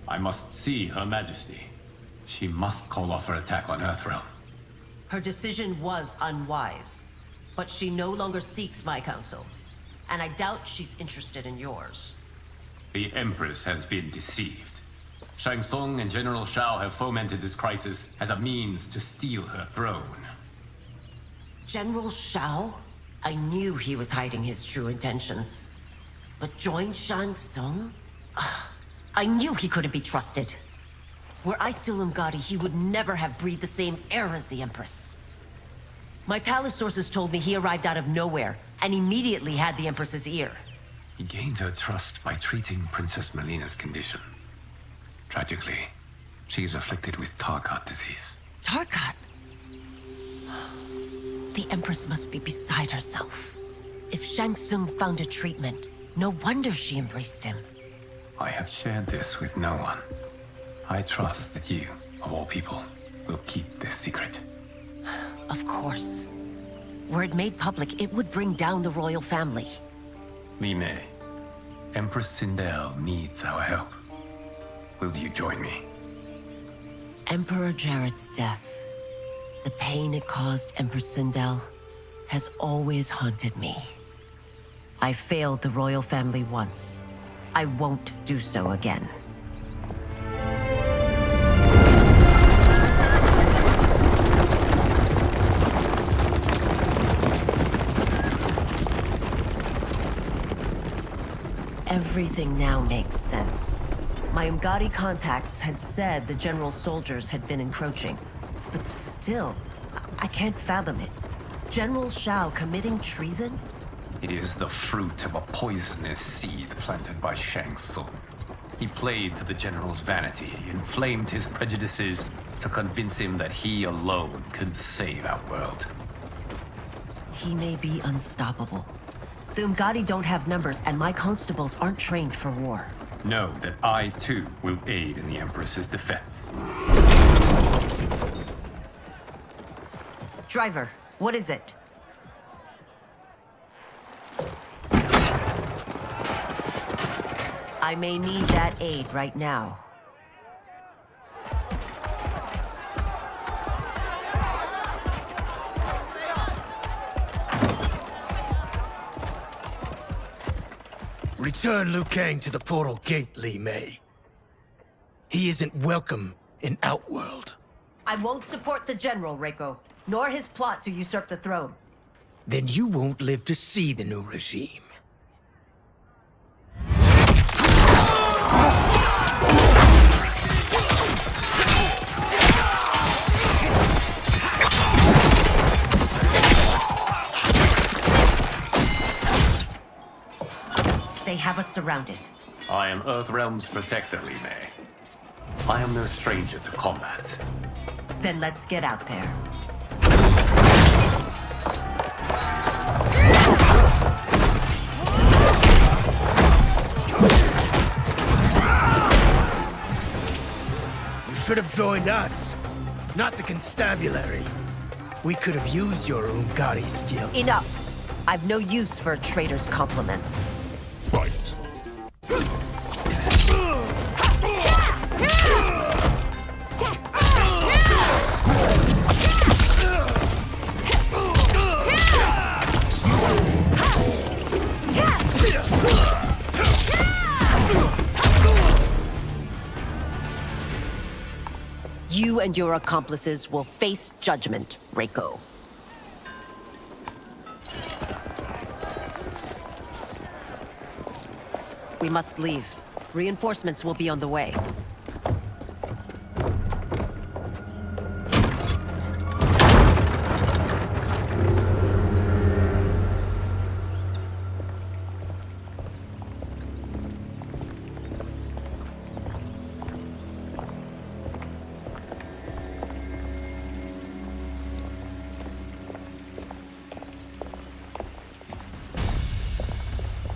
I must see Her Majesty. She must call off her attack on Earthrealm. Her decision was unwise, but she no longer seeks my counsel, and I doubt she's interested in yours. The Empress has been deceived. Shang Tsung and General Shao have fomented this crisis as a means to steal her throne. General Shao? I knew he was hiding his true intentions. But join Shang Tsung? I knew he couldn't be trusted. Were I still Umgadi, he would never have breathed the same air as the Empress. My palace sources told me he arrived out of nowhere, and immediately had the Empress's ear. He gained her trust by treating Princess Melina's condition. Tragically, she is afflicted with Tarkat disease. Tarkat? The Empress must be beside herself. If Shang Tsung found a treatment, no wonder she embraced him. I have shared this with no one. I trust that you, of all people, will keep this secret. Of course. Were it made public, it would bring down the royal family. Li Mei, Empress Sindel needs our help. Will you join me? Emperor Jared's death, the pain it caused Empress Sindel, has always haunted me. I failed the royal family once. I won't do so again. Everything now makes sense. My Umgadi contacts had said the general's soldiers had been encroaching. But still, I can't fathom it. General Shao committing treason? It is the fruit of a poisonous seed planted by Shang Tsung. He played to the general's vanity, inflamed his prejudices to convince him that he alone could save our world. He may be unstoppable. The Umgadi don't have numbers, and my constables aren't trained for war. Know that I, too, will aid in the Empress's defense. Driver, what is it? I may need that aid right now. Return Liu Kang to the portal gate, Li Mei. He isn't welcome in Outworld. I won't support the general, Reiko, nor his plot to usurp the throne. Then you won't live to see the new regime. They have us surrounded. I am Earthrealm's protector, Li Mei. I am no stranger to combat. Then let's get out there. You should have joined us, not the constabulary. We could have used your Umgadi skills. Enough! I've no use for a traitor's compliments. Fight! You and your accomplices will face judgment, Reiko. We must leave. Reinforcements will be on the way.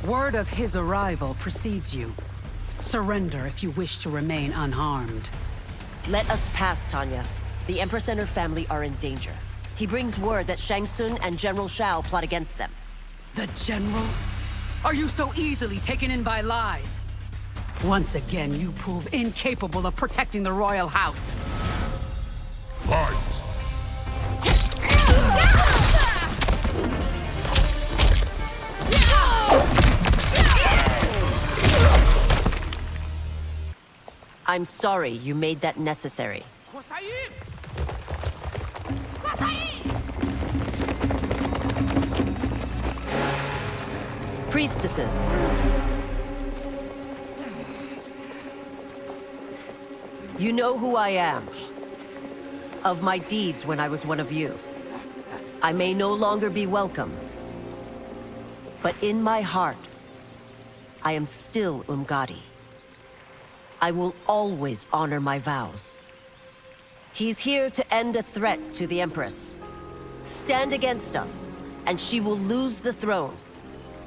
Word of his arrival precedes you. Surrender if you wish to remain unharmed. Let us pass, Tanya. The Empress and her family are in danger. He brings word that Shang Tsung and General Shao plot against them. The General? Are you so easily taken in by lies? Once again, you prove incapable of protecting the royal house. Fight! I'm sorry you made that necessary. Priestesses. You know who I am. Of my deeds when I was one of you. I may no longer be welcome. But in my heart, I am still Umgadi. I will always honor my vows. He's here to end a threat to the Empress. Stand against us, and she will lose the throne.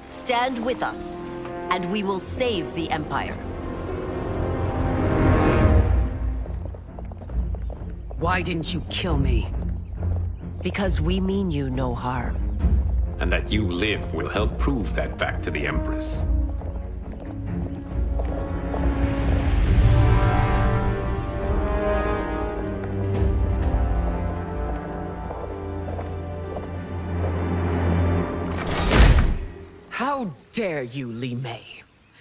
Stand with us, and we will save the Empire. Why didn't you kill me? Because we mean you no harm. And that you live will help prove that fact to the Empress. How dare you, Li Mei?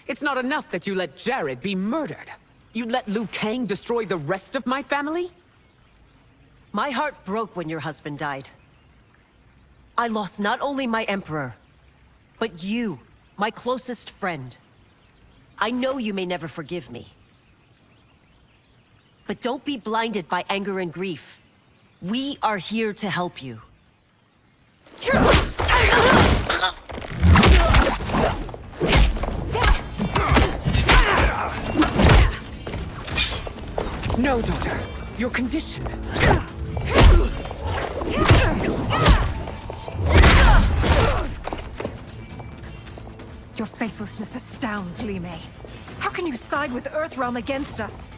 It's not enough that you let Jared be murdered. You'd let Liu Kang destroy the rest of my family? My heart broke when your husband died. I lost not only my Emperor, but you, my closest friend. I know you may never forgive me. But don't be blinded by anger and grief. We are here to help you. No, daughter. Your condition. Your faithlessness astounds, Li Mei. How can you side with Earthrealm against us?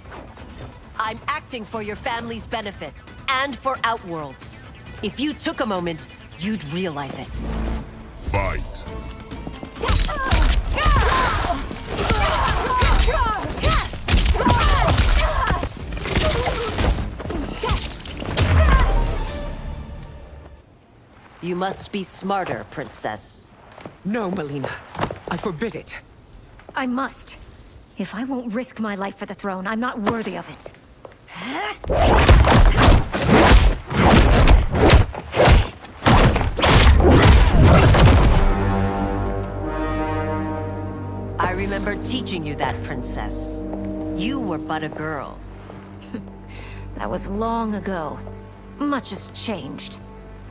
I'm acting for your family's benefit, and for Outworld's. If you took a moment, you'd realize it. Fight! You must be smarter, Princess. No, Melina. I forbid it. I must. If I won't risk my life for the throne, I'm not worthy of it. I remember teaching you that, Princess. You were but a girl. That was long ago. Much has changed.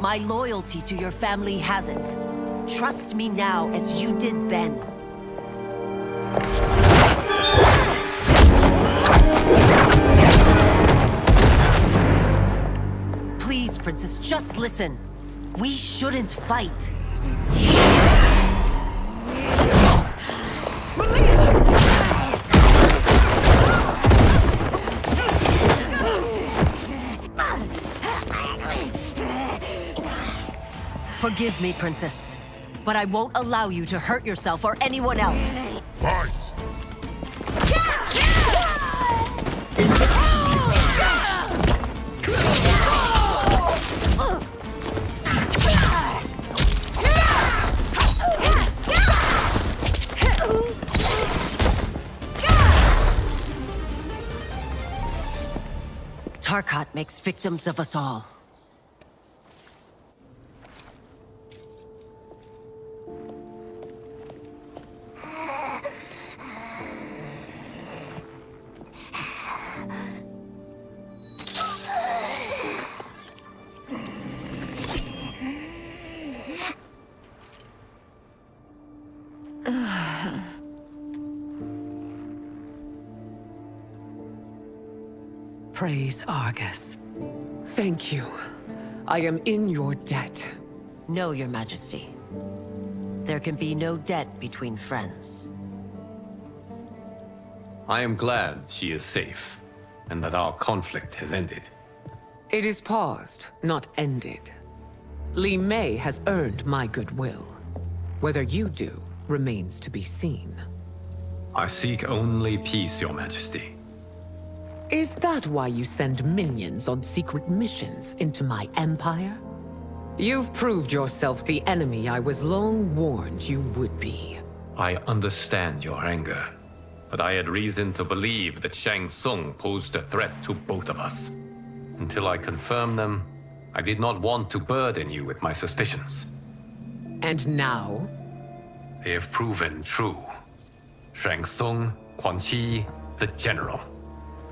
My loyalty to your family hasn't. Trust me now as you did then. Please, Princess, just listen. We shouldn't fight. Forgive me, Princess, but I won't allow you to hurt yourself or anyone else. Fight! Tarkat makes victims of us all. Praise Argus. Thank you. I am in your debt. No, Your Majesty. There can be no debt between friends. I am glad she is safe, and that our conflict has ended. It is paused, not ended. Li Mei has earned my goodwill. Whether you do remains to be seen. I seek only peace, Your Majesty. Is that why you send minions on secret missions into my empire? You've proved yourself the enemy I was long warned you would be. I understand your anger, but I had reason to believe that Shang Tsung posed a threat to both of us. Until I confirmed them, I did not want to burden you with my suspicions. And now? They have proven true. Shang Tsung, Quan Chi, the General.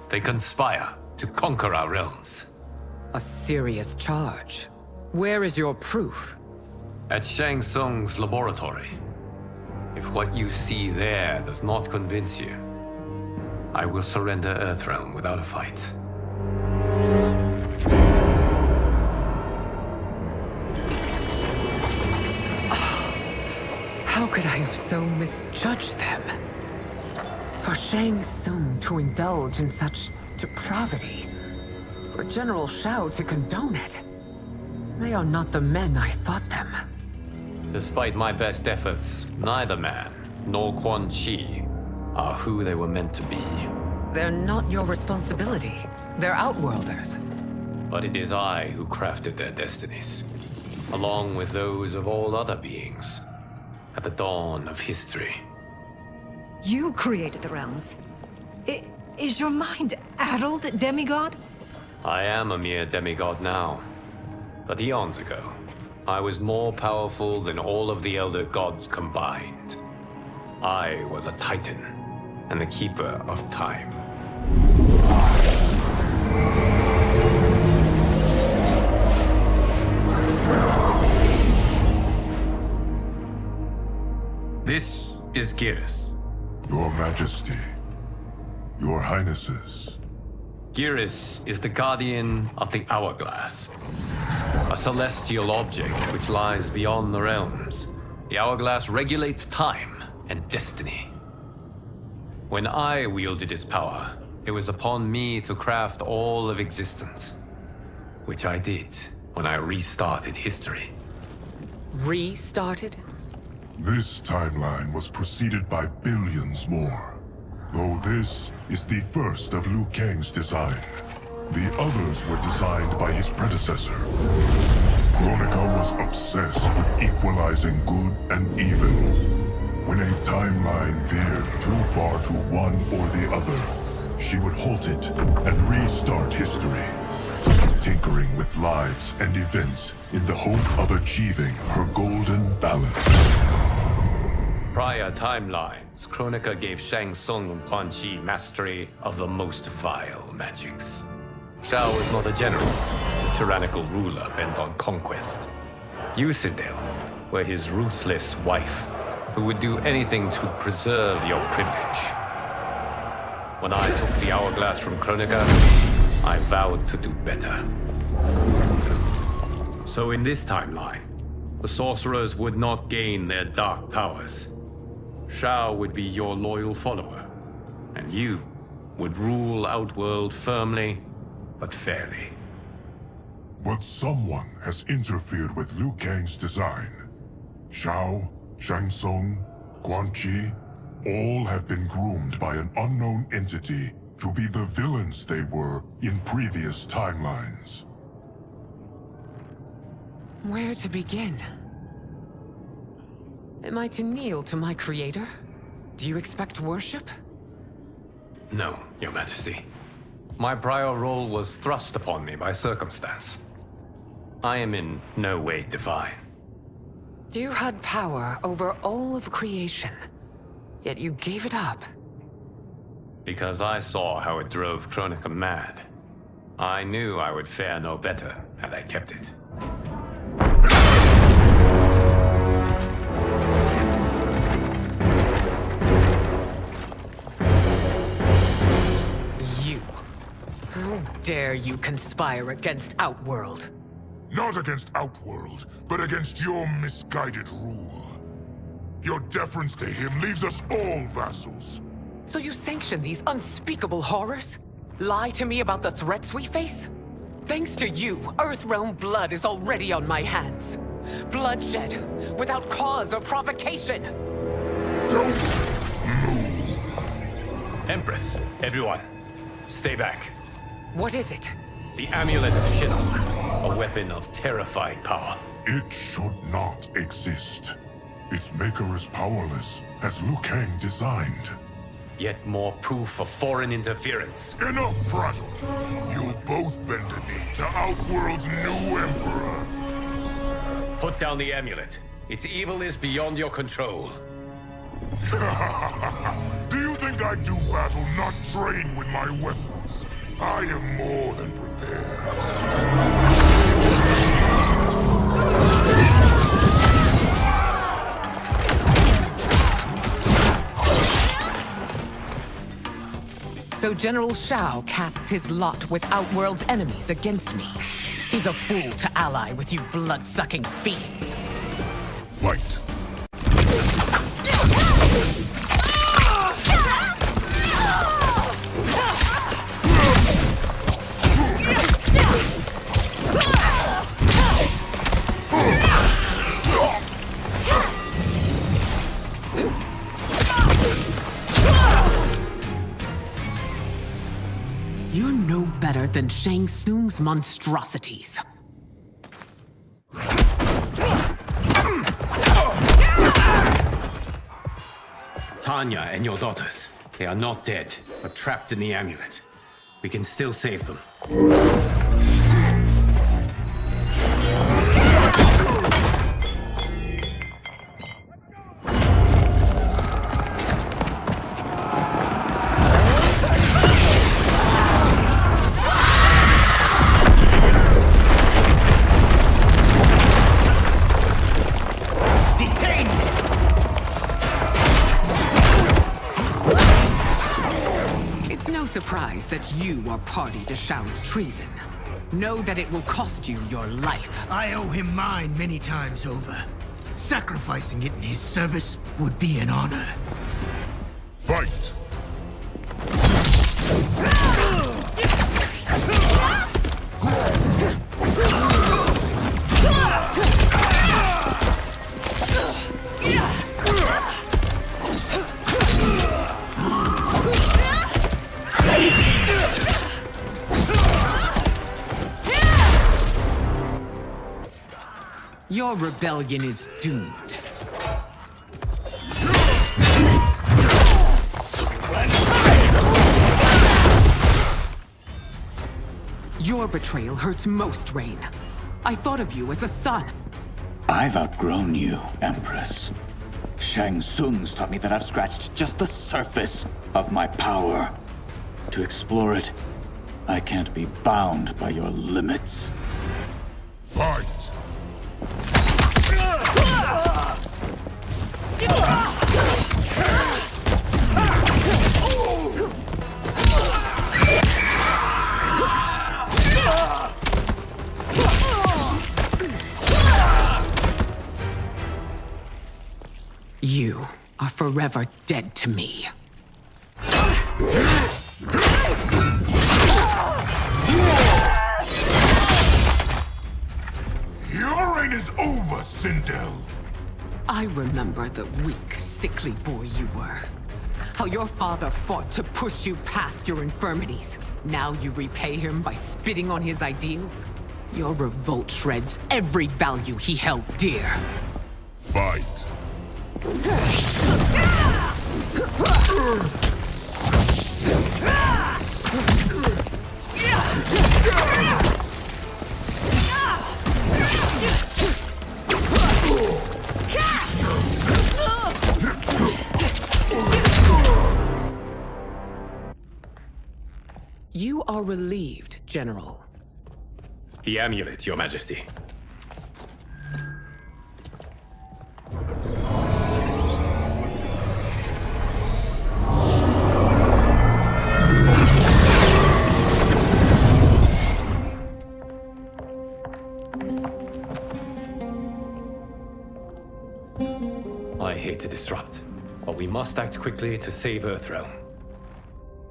They conspire to conquer our realms. A serious charge. Where is your proof? At Shang Tsung's laboratory. If what you see there does not convince you, I will surrender Earthrealm without a fight. How could I have so misjudged them? For Shang Tsung to indulge in such depravity, for General Shao to condone it, they are not the men I thought them. Despite my best efforts, neither man nor Quan Chi are who they were meant to be. They're not your responsibility. They're Outworlders. But it is I who crafted their destinies, along with those of all other beings, at the dawn of history. You created the realms. Is your mind addled, demigod? I am a mere demigod now. But eons ago, I was more powerful than all of the Elder Gods combined. I was a Titan, and the Keeper of Time. This is Geras. Your Majesty. Your Highnesses. Geras is the guardian of the Hourglass. A celestial object which lies beyond the realms. The Hourglass regulates time and destiny. When I wielded its power, it was upon me to craft all of existence. Which I did when I restarted history. Restarted? This timeline was preceded by billions more. Though this is the first of Liu Kang's design. The others were designed by his predecessor. Kronika was obsessed with equalizing good and evil. When a timeline veered too far to one or the other, she would halt it and restart history, tinkering with lives and events in the hope of achieving her golden balance. Prior timelines, Kronika gave Shang Tsung and Quan Chi mastery of the most vile magics. Shao was not a general, a tyrannical ruler bent on conquest. You, Sindel, were his ruthless wife, who would do anything to preserve your privilege. When I took the Hourglass from Kronika, I vowed to do better. So in this timeline, the sorcerers would not gain their dark powers. Shao would be your loyal follower, and you would rule Outworld firmly, but fairly. But someone has interfered with Liu Kang's design. Shao, Shang Tsung, Quan Chi, all have been groomed by an unknown entity to be the villains they were in previous timelines. Where to begin? Am I to kneel to my creator? Do you expect worship? No, Your Majesty. My prior role was thrust upon me by circumstance. I am in no way divine. You had power over all of creation, yet you gave it up. Because I saw how it drove Kronika mad. I knew I would fare no better had I kept it. You. How dare you conspire against Outworld? Not against Outworld, but against your misguided rule. Your deference to him leaves us all vassals. So you sanction these unspeakable horrors? Lie to me about the threats we face? Thanks to you, Earthrealm blood is already on my hands. Bloodshed, without cause or provocation. Don't move. Empress, everyone, stay back. What is it? The Amulet of Shinnok, a weapon of terrifying power. It should not exist. Its maker is powerless, as Liu Kang designed. Yet more proof of foreign interference. Enough prattle! You'll both bend a knee to Outworld's new Emperor. Put down the amulet. Its evil is beyond your control. Do you think think I do battle not trained with my weapons. I am more than prepared. So General Shao casts his lot with Outworld's enemies against me. He's a fool to ally with you blood-sucking fiends. Fight! You're no better than Shang Tsung's monstrosities. Tanya and your daughters, they are not dead, but trapped in the amulet. We can still save them. Surprised that you are party to Shao's treason. Know that it will cost you your life. I owe him mine many times over. Sacrificing it in his service would be an honor. Fight! Your rebellion is doomed. Your betrayal hurts most, Rain. I thought of you as a son. I've outgrown you, Empress. Shang Tsung's taught me that I've scratched just the surface of my power. To explore it, I can't be bound by your limits. Fight! You are forever dead to me. Your reign is over, Sindel. I remember the weak, sickly boy you were. How your father fought to push you past your infirmities. Now you repay him by spitting on his ideals? Your revolt shreds every value he held dear. Fight! You are relieved, General. The amulet, Your Majesty. I hate to disrupt, but we must act quickly to save Earthrealm.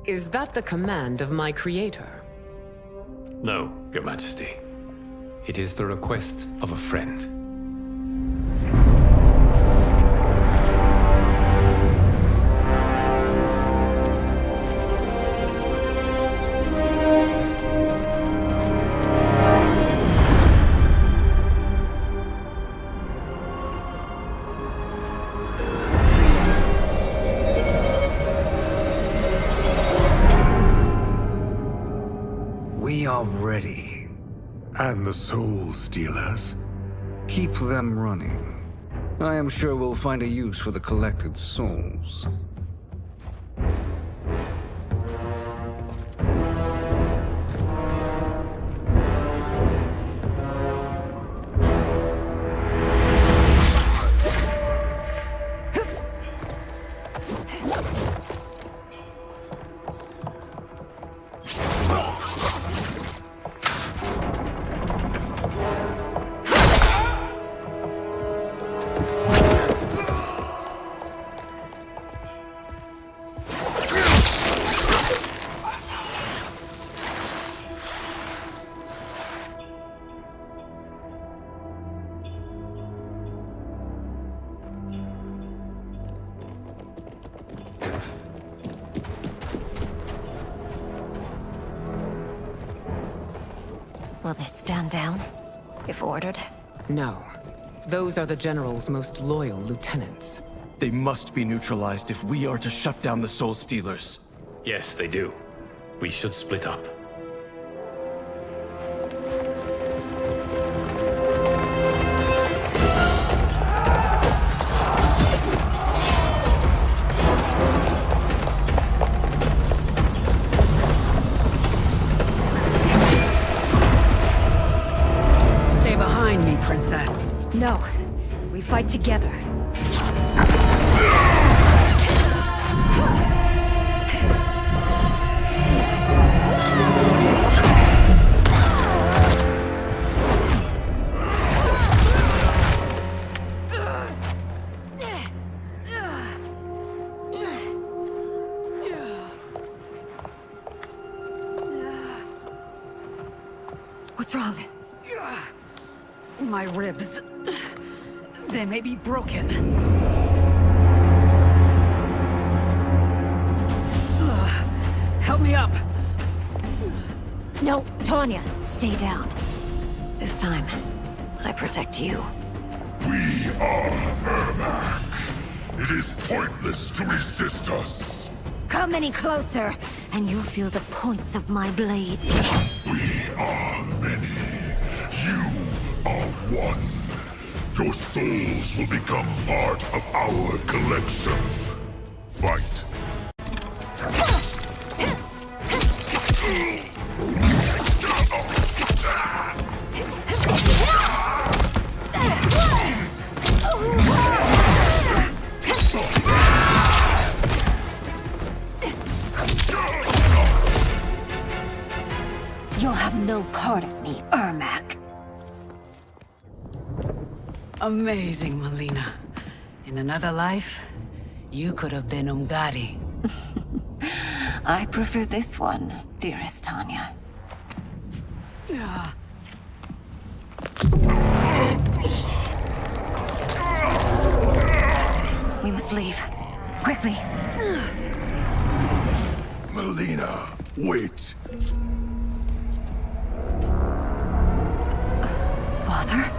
Is that the command of my creator? No, Your Majesty. It is the request of a friend. We are ready. And the Soul Stealers? Keep them running. I am sure we'll find a use for the collected souls. Will they stand down, if ordered? No. Those are the General's most loyal lieutenants. They must be neutralized if we are to shut down the Soul Stealers. Yes, they do. We should split up. Stay behind me, Princess. No. We fight together. What's wrong? My ribs. They may be broken. Help me up. No, Tanya, stay down. This time, I protect you. We are Ermac. It is pointless to resist us. Come any closer, and you'll feel the points of my blades. We are many. You are one. Your souls will become part of our collection. Fight. You'll have no part of me, Ermac. Amazing, Melina. In another life, you could have been Umgadi. I prefer this one, dearest Tanya. We must leave. Quickly. Melina, wait. Father?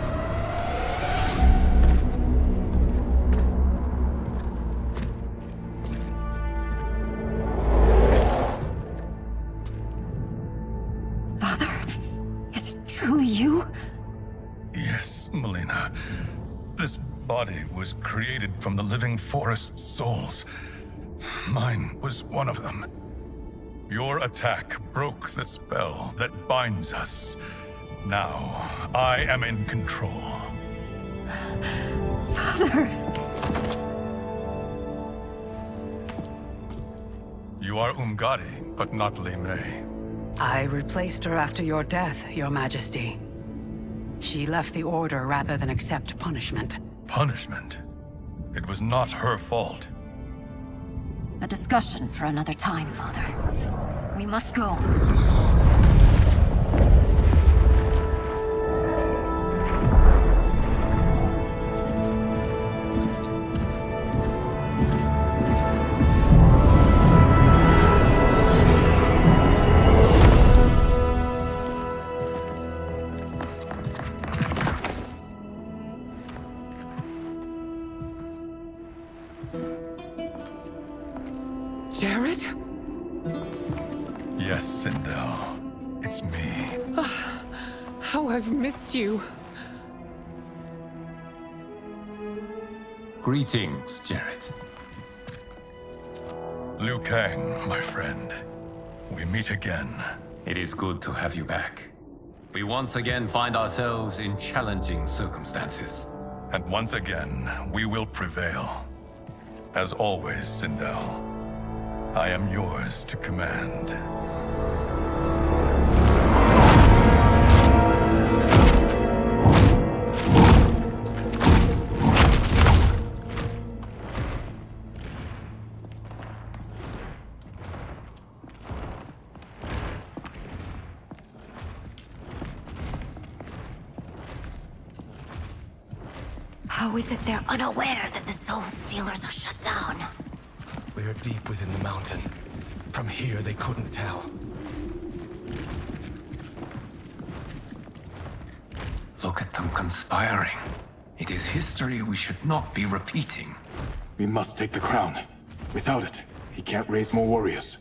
Father? Is it truly you? Yes, Melina. This body was created from the living forest's souls. Mine was one of them. Your attack broke the spell that binds us. Now, I am in control. Father! You are Umgadi, but not Li Mei. I replaced her after your death, Your Majesty. She left the Order rather than accept punishment. Punishment? It was not her fault. A discussion for another time, Father. We must go. Jared? Yes, Sindel. It's me. How I've missed you. Greetings, Jared. Liu Kang, my friend. We meet again. It is good to have you back. We once again find ourselves in challenging circumstances. And once again, we will prevail. As always, Sindel, I am yours to command. How is it they're unaware that the Soul Stealers are shut down? We are deep within the mountain. From here, they couldn't tell. conspiring. It is history we should not be repeating. We must take the crown. Without it, he can't raise more warriors.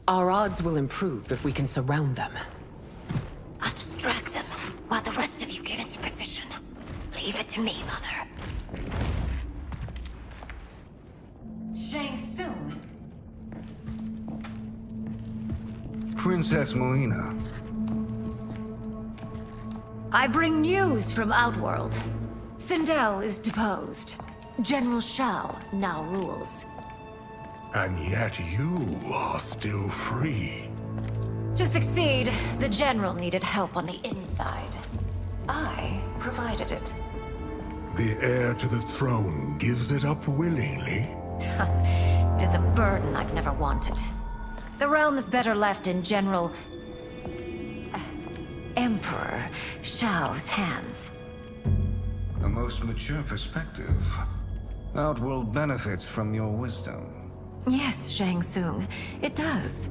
Our odds will improve if we can surround them. I'll distract them while the rest of you get into position. Leave it to me, Mother. Shang Tsung. Princess Melina. I bring news from Outworld. Sindel is deposed. General Shao now rules. And yet you are still free. To succeed, the General needed help on the inside. I provided it. The heir to the throne gives it up willingly. It is a burden I've never wanted. The realm is better left in General... Emperor Shao's hands. A most mature perspective. Outworld benefits from your wisdom. Yes, Shang Tsung, it does.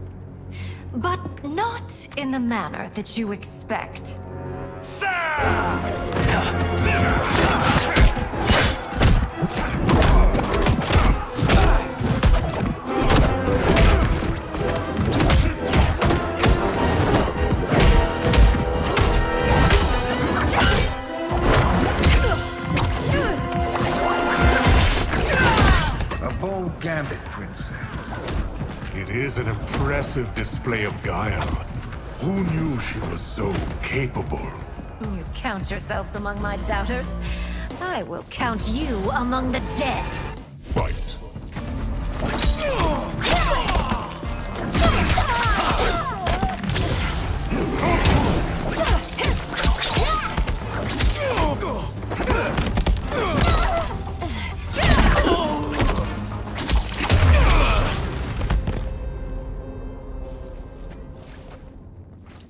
But not in the manner that you expect. Gambit, Princess. It is an impressive display of guile. Who knew she was so capable? You count yourselves among my doubters. I will count you among the dead. Fight.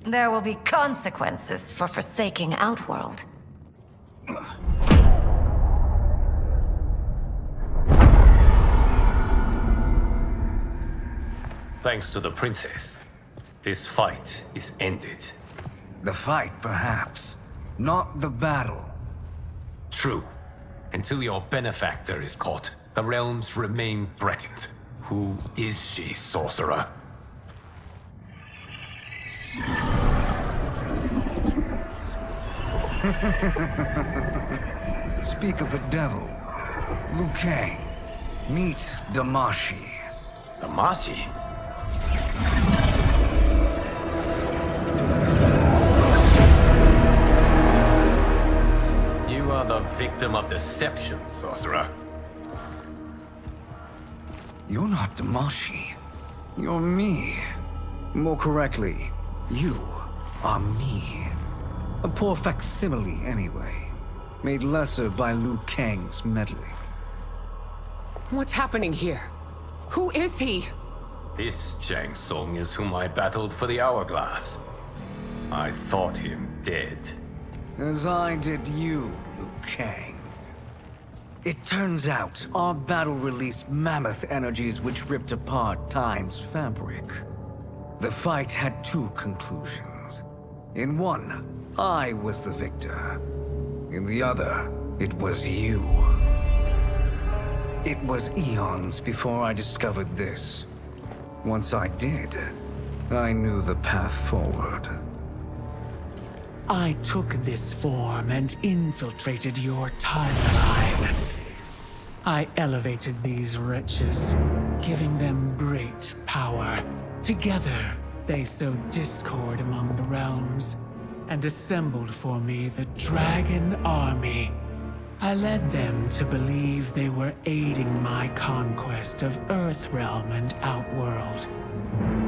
There will be consequences for forsaking Outworld. Thanks to the princess, this fight is ended. The fight, perhaps. Not the battle. True. Until your benefactor is caught, the realms remain threatened. Who is she, sorcerer? Speak of the devil. Liu Kang. Meet Damashi. Damashi? You are the victim of deception, sorcerer. You're not Damashi. You're me. More correctly, you are me. A poor facsimile, anyway. Made lesser by Liu Kang's meddling. What's happening here? Who is he? This Shang Tsung is whom I battled for the Hourglass. I thought him dead. As I did you, Liu Kang. It turns out our battle released mammoth energies which ripped apart time's fabric. The fight had two conclusions. In one, I was the victor. In the other, it was you. It was eons before I discovered this. Once I did, I knew the path forward. I took this form and infiltrated your timeline. I elevated these wretches, giving them great power. Together, they sowed discord among the realms, and assembled for me the Dragon Army. I led them to believe they were aiding my conquest of Earthrealm and Outworld.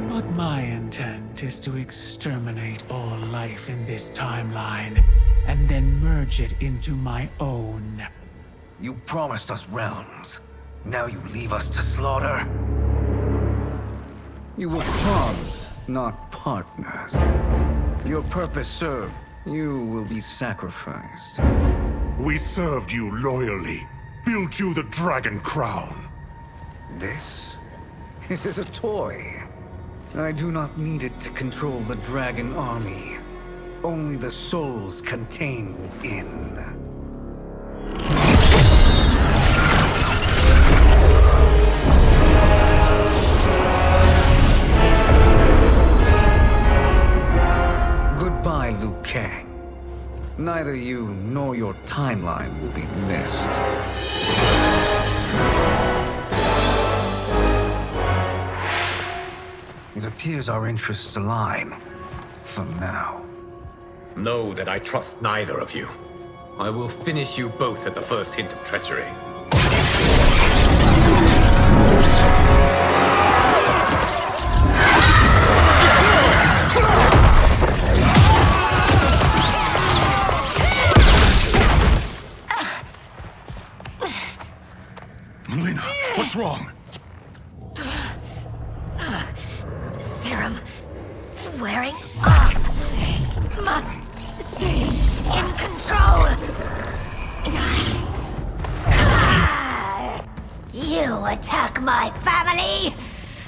But my intent is to exterminate all life in this timeline, and then merge it into my own. You promised us realms. Now you leave us to slaughter? You were pawns, not partners. Your purpose served, you will be sacrificed. We served you loyally, built you the Dragon Crown. This is a toy. I do not need it to control the Dragon Army. only the souls contained within. Goodbye, Liu Kang. Neither you nor your timeline will be missed. It appears our interests align. For now. Know that I trust neither of you. I will finish you both at the first hint of treachery. Melina, what's wrong? Serum wearing off. Must stay in control. You attack my family,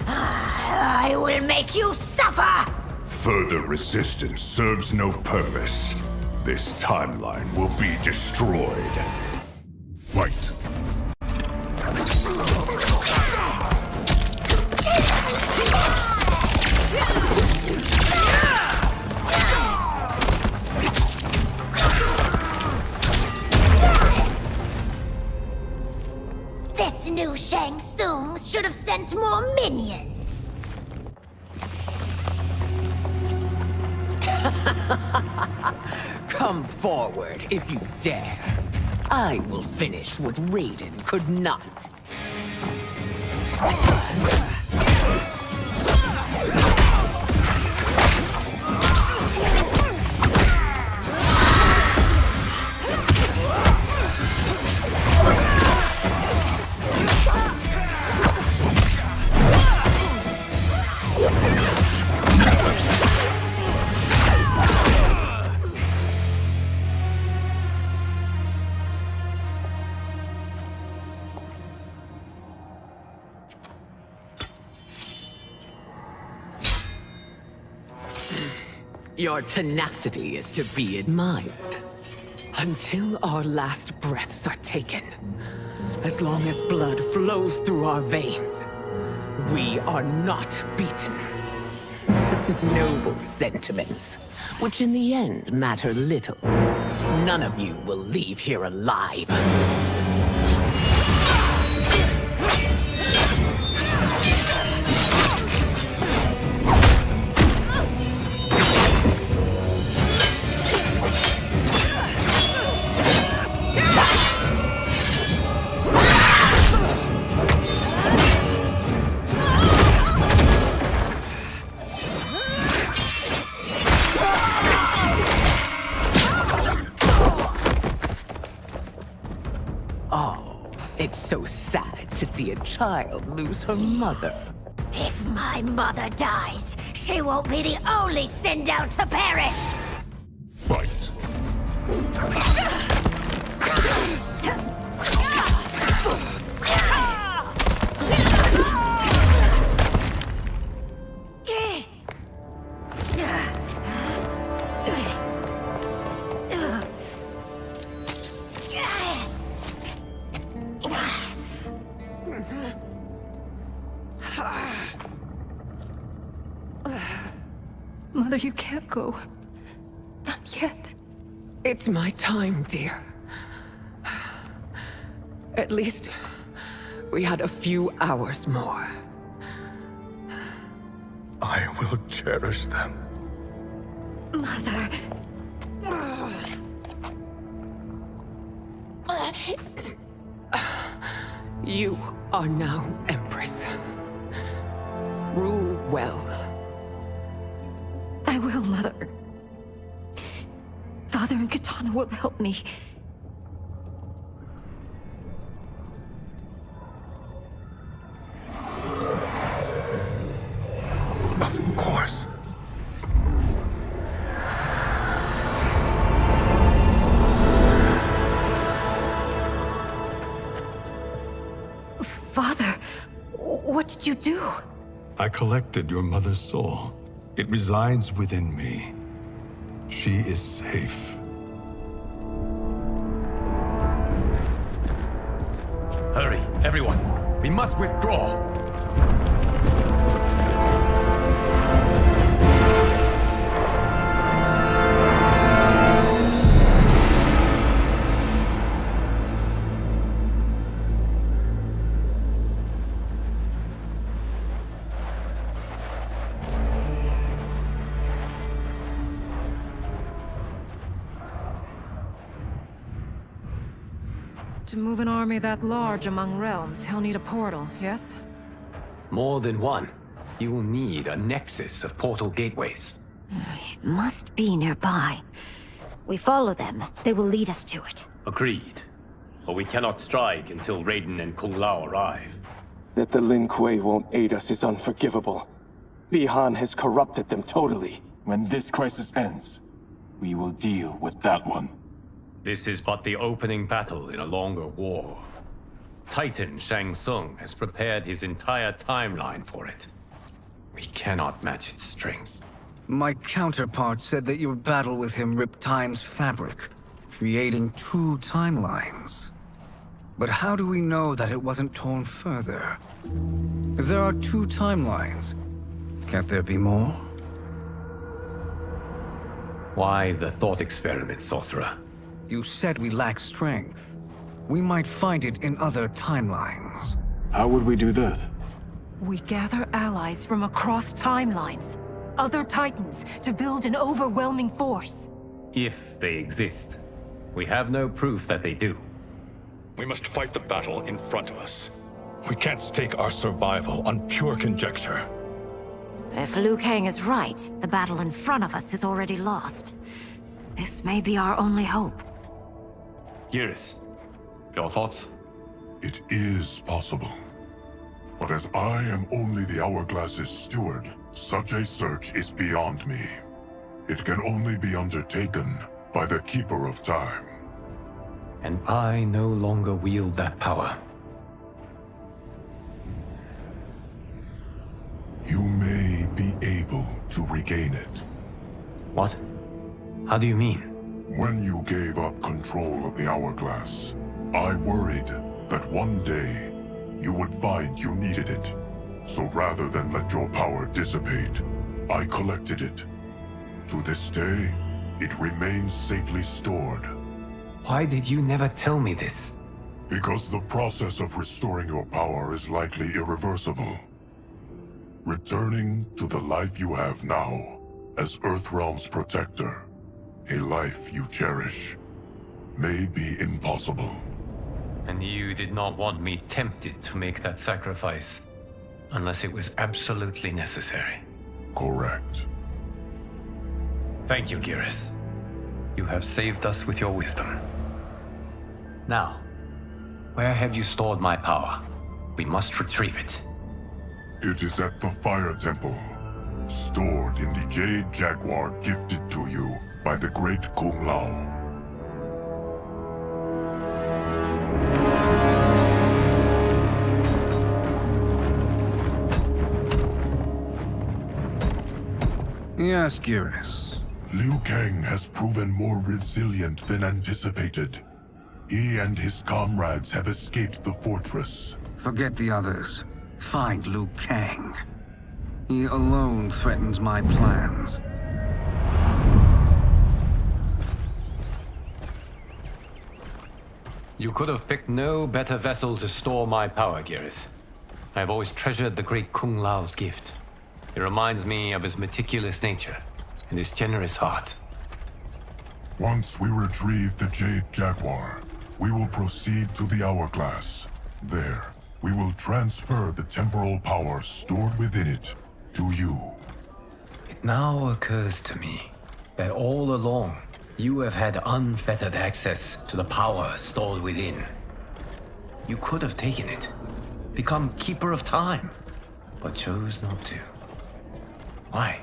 I will make you suffer. Further resistance serves no purpose. This timeline will be destroyed. Fight. This new Shang Tsung should have sent more minions. Come forward if you dare. I will finish what Raiden could not. Your tenacity is to be admired. Until our last breaths are taken, as long as blood flows through our veins, we are not beaten. Noble sentiments, which in the end matter little. None of you will leave here alive. It's so sad to see a child lose her mother. If my mother dies, she won't be the only Sindel to perish! Fight. Mother, you can't go. Not yet. It's my time, dear. At least we had a few hours more. I will cherish them. Mother... You are now Empress. Rule well. I will, Mother. Father and Katana will help me. Of course. Father, what did you do? I collected your mother's soul. It resides within me. She is safe. Hurry, everyone. We must withdraw. To move an army that large among realms, he'll need a portal, yes? More than one. You will need a nexus of portal gateways. It must be nearby. We follow them. They will lead us to it. Agreed. But we cannot strike until Raiden and Kung Lao arrive. That the Lin Kuei won't aid us is unforgivable. Bi-Han has corrupted them totally. When this crisis ends, we will deal with that one. This is but the opening battle in a longer war. Titan Shang Tsung has prepared his entire timeline for it. We cannot match its strength. My counterpart said that your battle with him ripped time's fabric, creating 2 timelines. But how do we know that it wasn't torn further? If there are 2 timelines, can't there be more? Why the thought experiment, sorcerer? You said we lack strength. We might find it in other timelines. How would we do that? We gather allies from across timelines, other Titans, to build an overwhelming force. If they exist. We have no proof that they do. We must fight the battle in front of us. We can't stake our survival on pure conjecture. If Liu Kang is right, the battle in front of us is already lost. This may be our only hope. Geras, your thoughts? It is possible. But as I am only the Hourglass's steward, such a search is beyond me. It can only be undertaken by the Keeper of Time. And I no longer wield that power. You may be able to regain it. What? How do you mean? When you gave up control of the Hourglass, I worried that one day you would find you needed it. So rather than let your power dissipate, I collected it. To this day, it remains safely stored. Why did you never tell me this? Because the process of restoring your power is likely irreversible. Returning to the life you have now, as Earthrealm's protector, a life you cherish, may be impossible. And you did not want me tempted to make that sacrifice, unless it was absolutely necessary. Correct. Thank you, Geras. You have saved us with your wisdom. Now, where have you stored my power? We must retrieve it. It is at the Fire Temple, stored in the Jade Jaguar gifted to you by the great Kung Lao. Yes, Geras. Liu Kang has proven more resilient than anticipated. He and his comrades have escaped the fortress. Forget the others. Find Liu Kang. He alone threatens my plans. You could have picked no better vessel to store my power, Geras. I have always treasured the great Kung Lao's gift. It reminds me of his meticulous nature and his generous heart. Once we retrieve the Jade Jaguar, we will proceed to the Hourglass. There, we will transfer the temporal power stored within it to you. It now occurs to me that all along, you have had unfettered access to the power stored within. You could have taken it, become Keeper of Time, but chose not to. Why?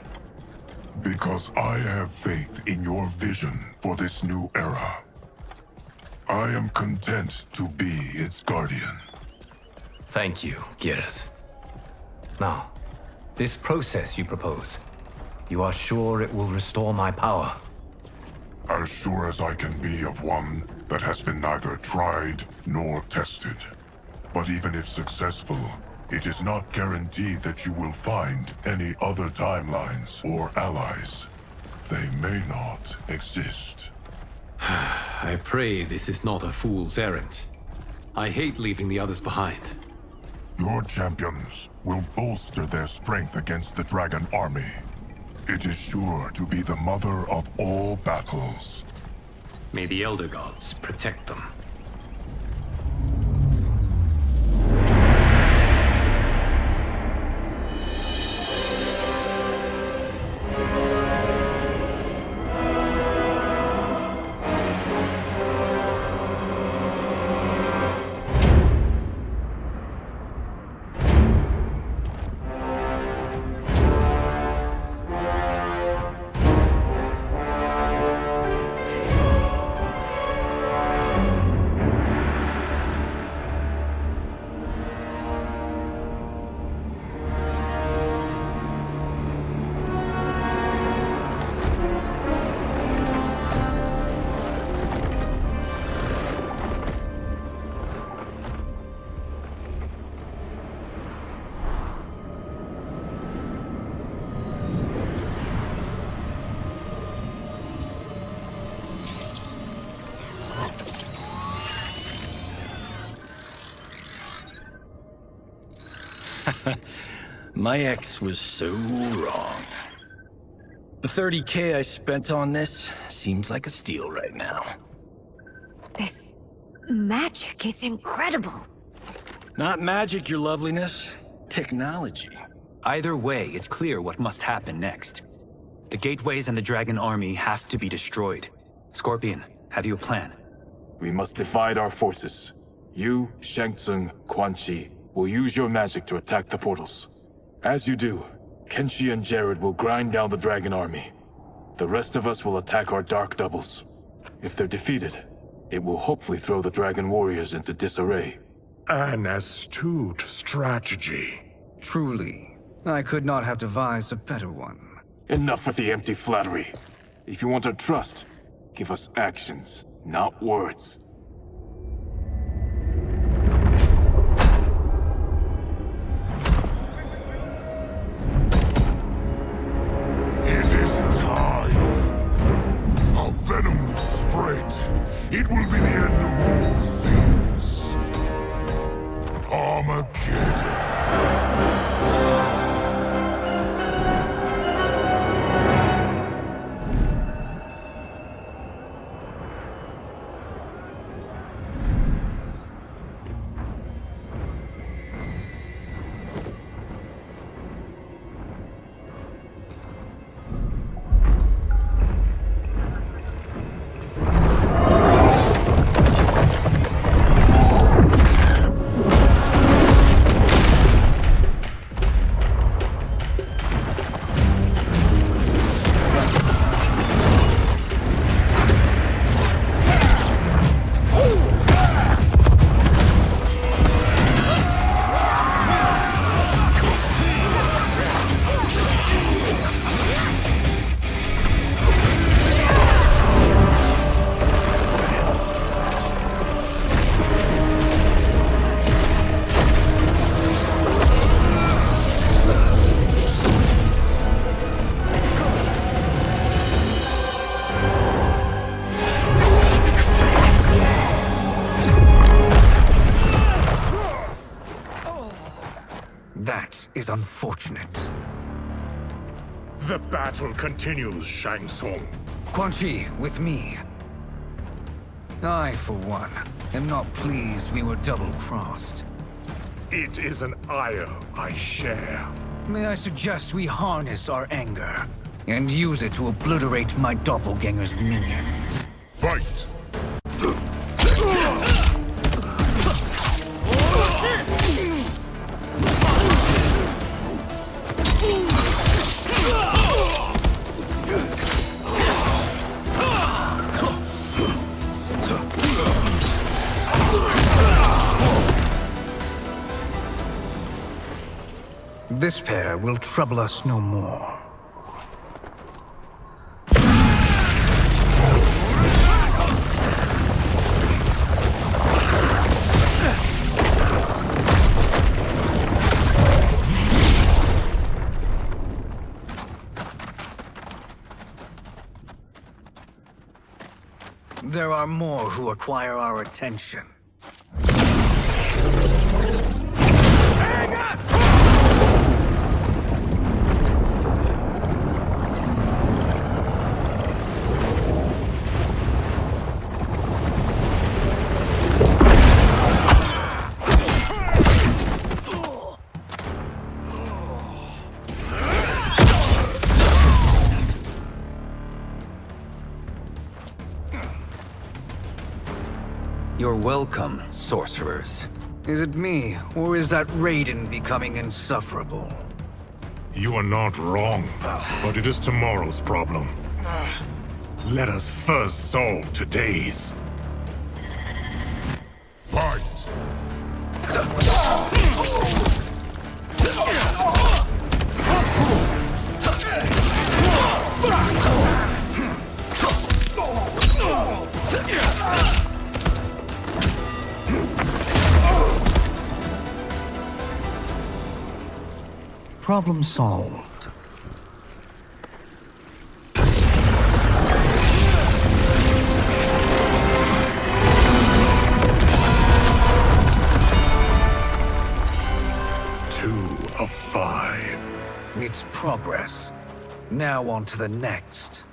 Because I have faith in your vision for this new era. I am content to be its guardian. Thank you, Geras. Now, this process you propose, you are sure it will restore my power? As sure as I can be of one that has been neither tried nor tested. But even if successful, it is not guaranteed that you will find any other timelines or allies. They may not exist. I pray this is not a fool's errand. I hate leaving the others behind. Your champions will bolster their strength against the Dragon Army. It is sure to be the mother of all battles. May the Elder Gods protect them. My ex was so wrong. The 30K I spent on this seems like a steal right now. This magic is incredible. Not magic, your loveliness. Technology. Either way, it's clear what must happen next. The gateways and the Dragon Army have to be destroyed. Scorpion, have you a plan? We must divide our forces. You, Shang Tsung, Quan Chi will use your magic to attack the portals. As you do, Kenshi and Jared will grind down the Dragon Army. The rest of us will attack our Dark Doubles. If they're defeated, it will hopefully throw the Dragon Warriors into disarray. An astute strategy. Truly, I could not have devised a better one. Enough with the empty flattery. If you want our trust, give us actions, not words. It is time. Our venom will spread. It will be the end of all things. Armageddon. That is unfortunate. The battle continues, Shang Tsung. Quan Chi, with me. I, for one, am not pleased we were double-crossed. It is an ire I share. May I suggest we harness our anger and use it to obliterate my doppelganger's minions? Fight! This pair will trouble us no more. There are more who require our attention. You're welcome, sorcerers. Is it me, or is that Raiden becoming insufferable? You are not wrong, but it is tomorrow's problem. Let us first solve today's. Fight! Problem solved. Two of 5. It's progress. Now on to the next.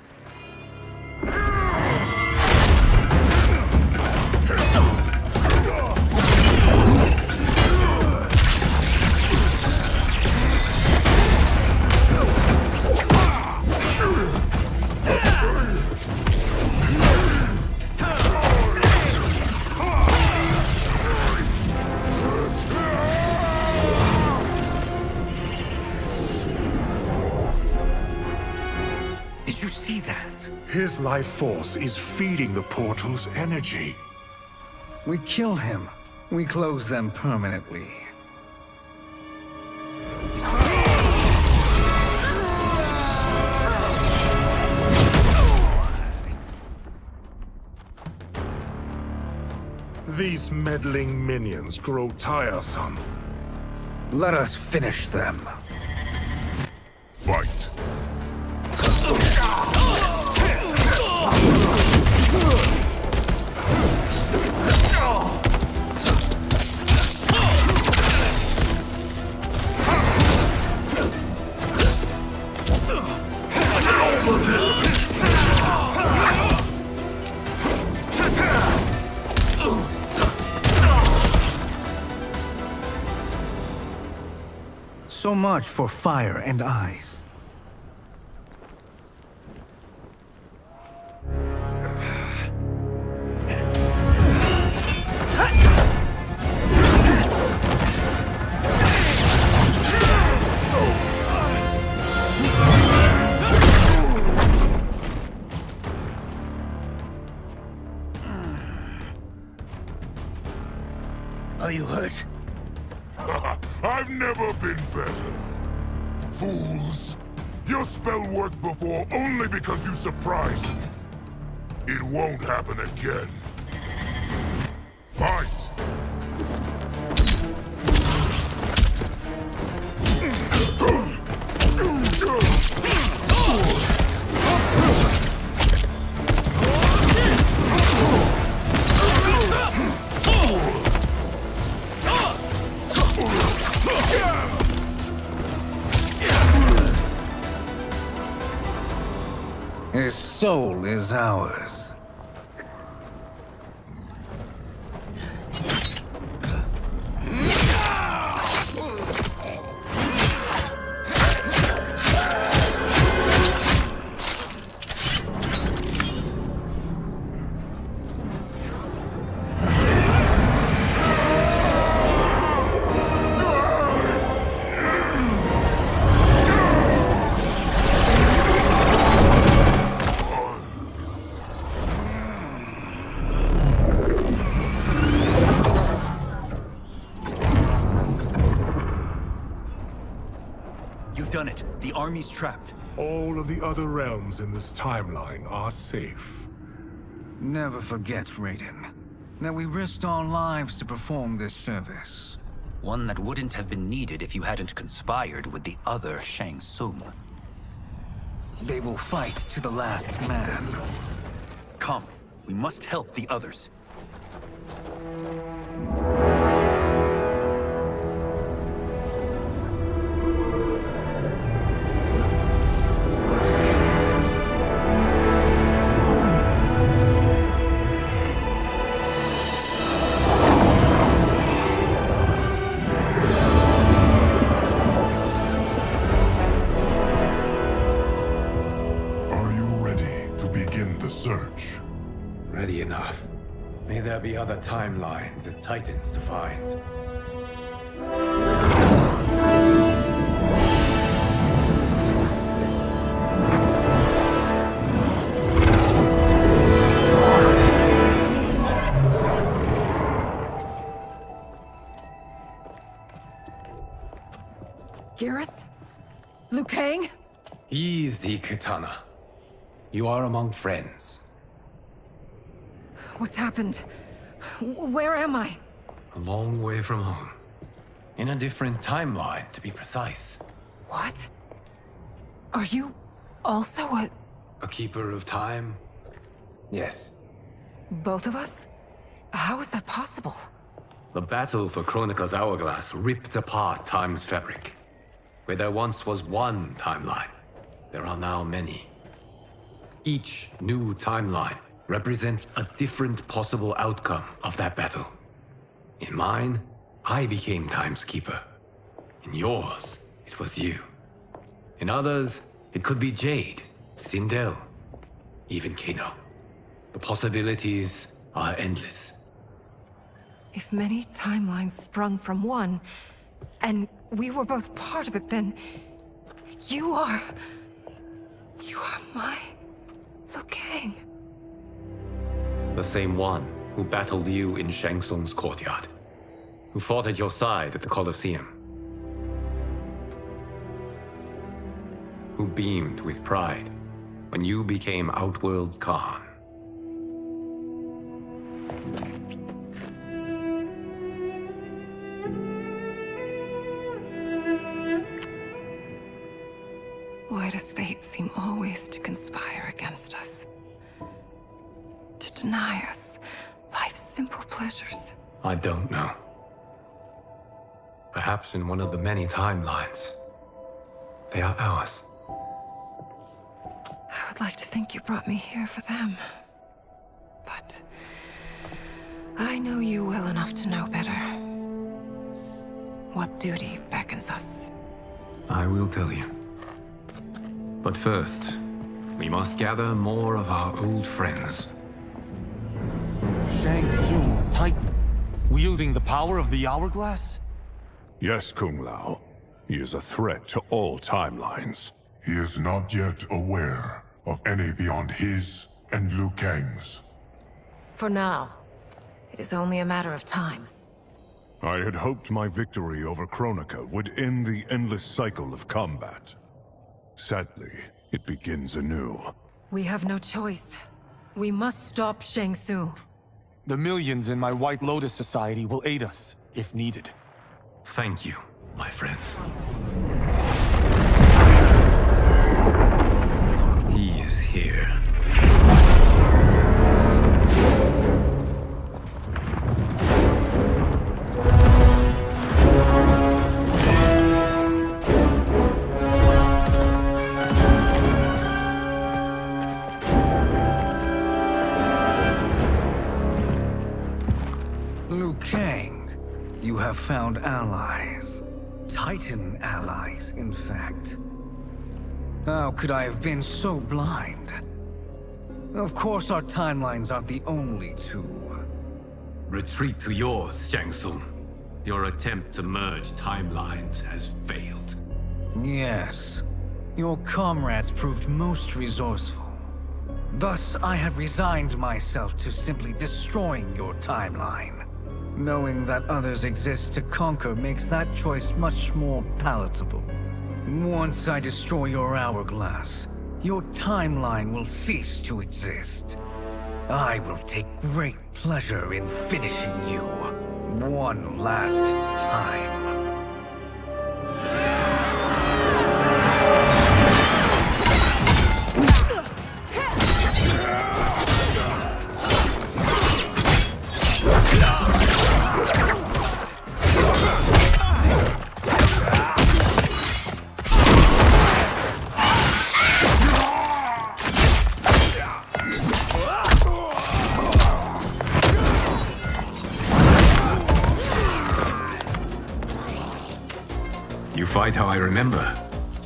His life force is feeding the portal's energy. We kill him. We close them permanently. These meddling minions grow tiresome. Let us finish them. Fight. So much for fire and ice. Are you hurt? I've never been better. Fools. Your spell worked before only because you surprised me. It won't happen again. Fight! His soul is ours. You've done it. The army's trapped. All of the other realms in this timeline are safe. Never forget, Raiden, that we risked our lives to perform this service. One that wouldn't have been needed if you hadn't conspired with the other Shang Tsung. They will fight to the last man. Come, We must help the others. Are you ready to begin the search? Ready enough. May there be other timelines and titans to find. Garrus? Liu Kang? Easy, Katana. You are among friends. What's happened? Where am I? A long way from home. In a different timeline, to be precise. What? Are you also A keeper of time? Yes. both of us? How is that possible? The battle for Chronica's Hourglass ripped apart time's fabric. Where there once was one timeline, there are now many. Each new timeline represents a different possible outcome of that battle. In mine, I became Time's Keeper. In yours, it was you. In others, it could be Jade, Sindel, even Kano. The possibilities are endless. If many timelines sprung from one, and we were both part of it, then you are my Liu Kang. The same one who battled you in Shang Tsung's courtyard. Who fought at your side at the Colosseum. Who beamed with pride when you became Outworld's Khan. Why does fate seem always to conspire against us? To deny us life's simple pleasures? I don't know. Perhaps in one of the many timelines, they are ours. I would like to think you brought me here for them. But I know you well enough to know better. What duty beckons us? I will tell you. But first, we must gather more of our old friends. Shang Tsung, Titan, wielding the power of the Hourglass? Yes, Kung Lao. He is a threat to all timelines. He is not yet aware of any beyond his and Liu Kang's. For now, it is only a matter of time. I had hoped my victory over Chronica would end the endless cycle of combat. Sadly, it begins anew. We have no choice. We must stop Shang Tsung. The millions in my White Lotus Society will aid us, if needed. Thank you, my friends. He is here. Liu Kang, you have found allies. Titan allies, in fact. How could I have been so blind? Of course our timelines aren't the only two. Retreat to yours, Shang Tsung. Your attempt to merge timelines has failed. Yes. Your comrades proved most resourceful. Thus, I have resigned myself to simply destroying your timeline. Knowing that others exist to conquer makes that choice much more palatable. Once I destroy your hourglass, your timeline will cease to exist. I will take great pleasure in finishing you one last time. quite how I remember.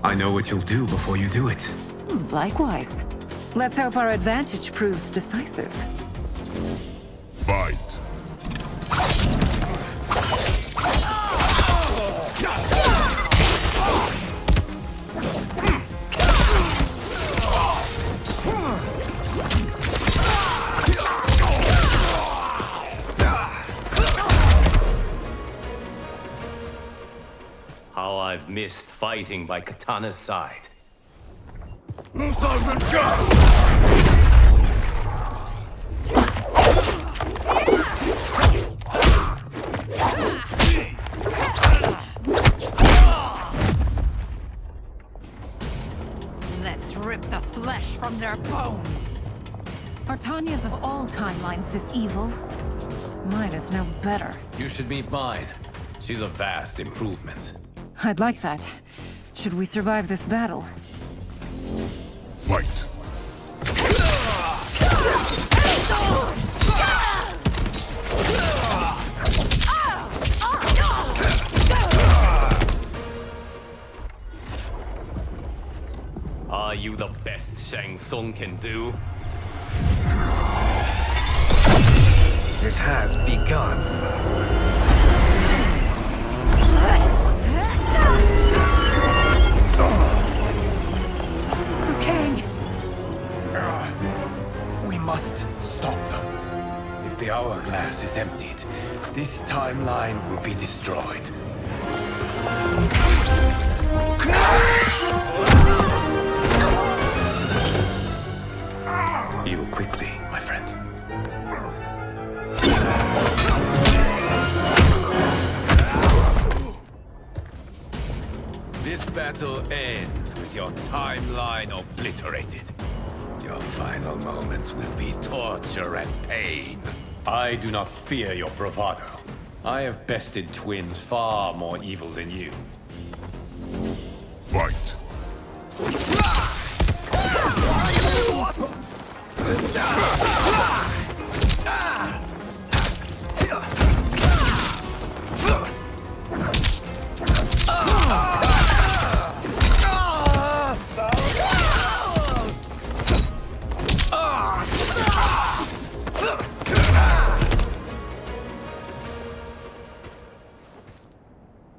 I know what you'll do before you do it. Likewise. Let's hope our advantage proves decisive. Fight. How I've missed fighting by Katana's side. Let's rip the flesh from their bones. Are Tanya's of all timelines this evil? Mine is no better. You should meet mine. She's a vast improvement. I'd like that. Should we survive this battle? Fight. Are you the best Shang Tsung can do? It has begun. We must stop them. If the hourglass is emptied, this timeline will be destroyed. Heal quickly, my friend. This battle ends with your timeline obliterated. Your final moments will be torture and pain. I do not fear your bravado. I have bested twins far more evil than you. Fight.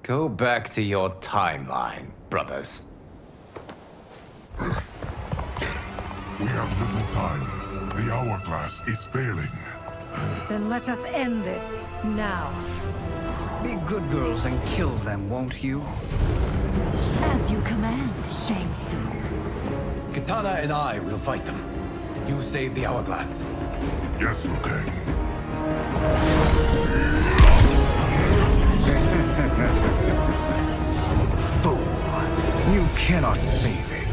Go back to your timeline, brothers. We have little time. The hourglass is failing. Then let us end this, now. Be good girls and kill them, won't you? As you command, Shang Tsung. Katana and I will fight them. You save the hourglass. Yes, Liu Kang. Fool. You cannot save it.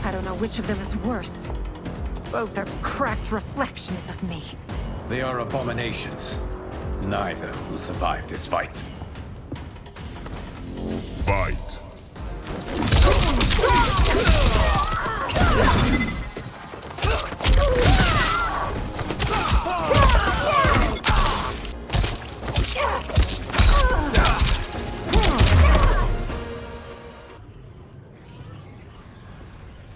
I don't know which of them is worse. Both are cracked reflections of me. They are abominations. Neither will survive this fight. Fight.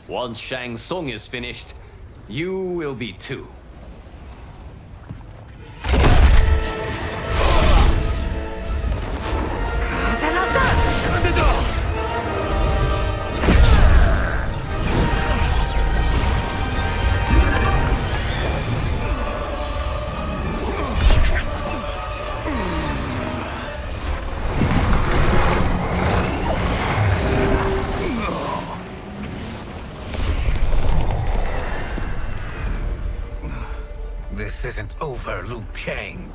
Once Shang Tsung is finished, you will be too. This isn't over, Liu Kang.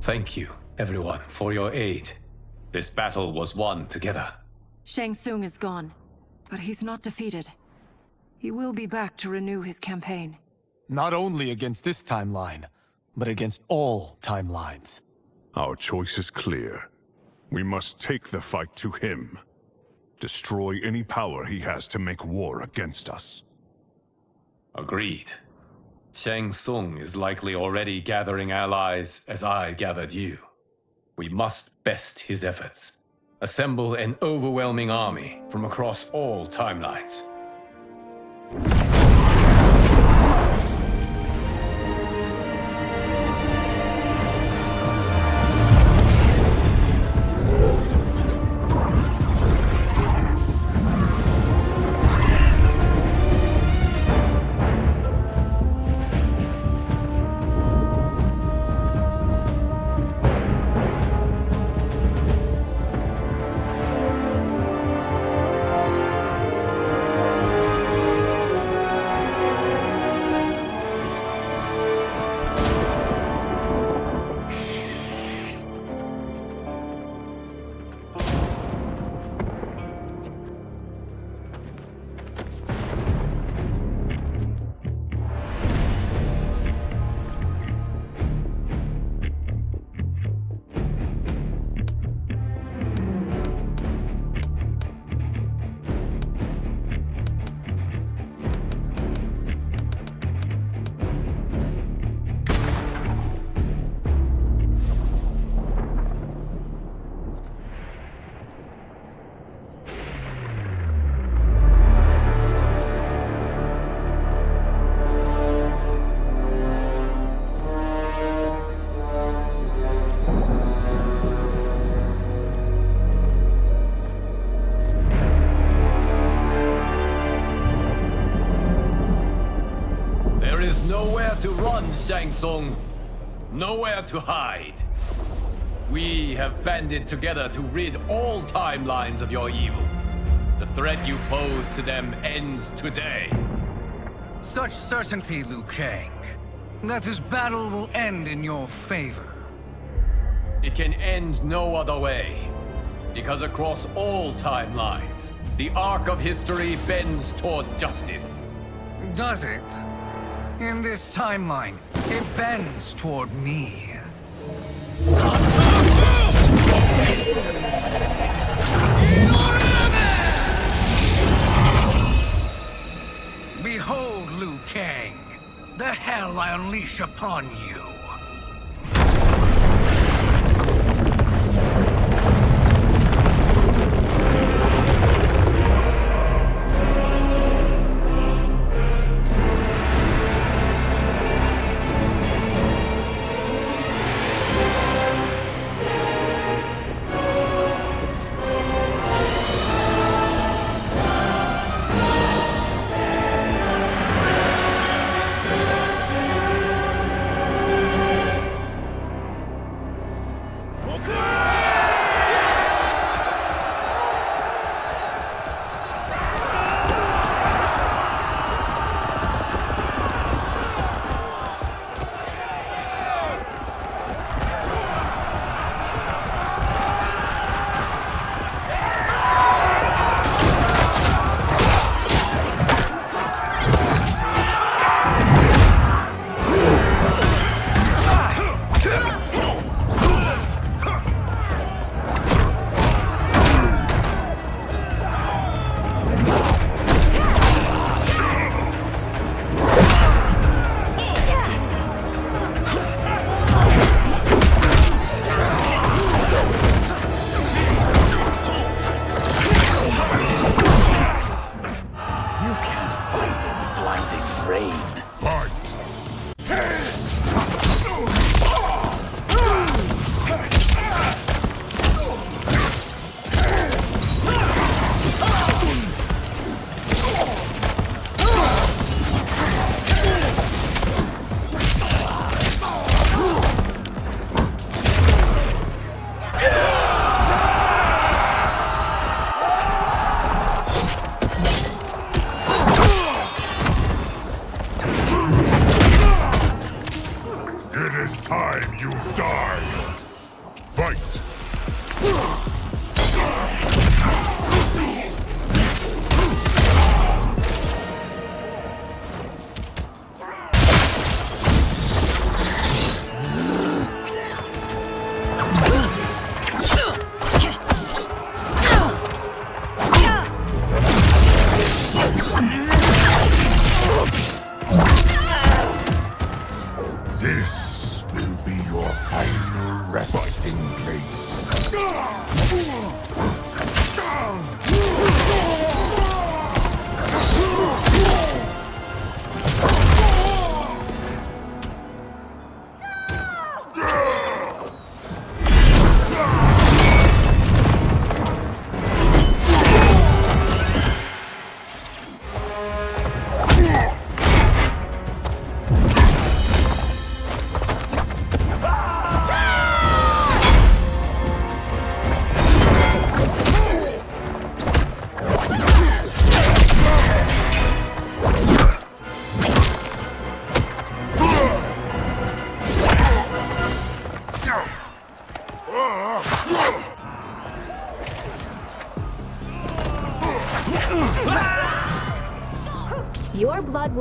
Thank you, everyone, for your aid. This battle was won together. Shang Tsung is gone, but he's not defeated. He will be back to renew his campaign. Not only against this timeline, but against all timelines. Our choice is clear. We must take the fight to him. Destroy any power he has to make war against us. Agreed. Shang Tsung is likely already gathering allies as I gathered you. We must best his efforts. Assemble an overwhelming army from across all timelines. Nowhere to run, Shang Tsung. Nowhere to hide. We have banded together to rid all timelines of your evil. The threat you pose to them ends today. Such certainty, Liu Kang, that this battle will end in your favor. It can end no other way. Because across all timelines, the arc of history bends toward justice. Does it? In this timeline, it bends toward me. Behold, Liu Kang, the hell I unleash upon you.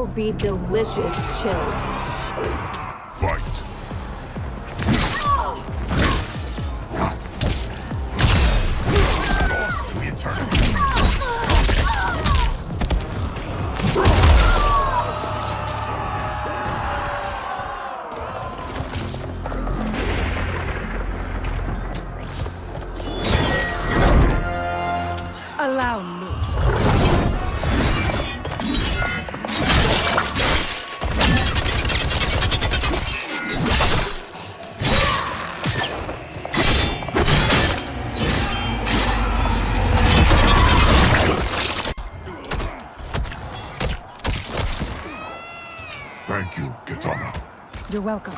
will be delicious chilled. Fight. Lost to eternity. Allow me. Thank you, Kitana. You're welcome.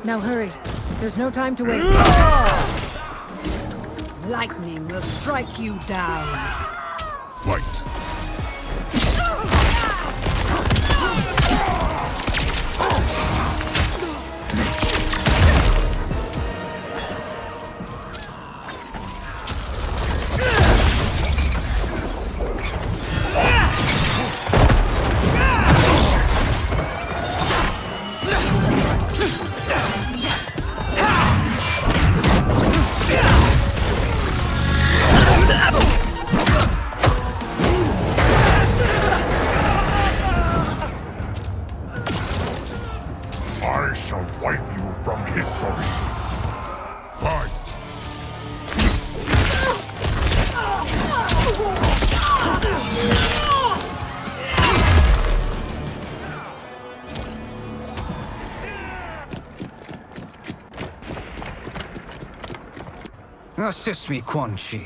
Now hurry. There's no time to waste. Lightning will strike you down. Fight. I shall wipe you from history. Fight! Assist me, Quan Chi.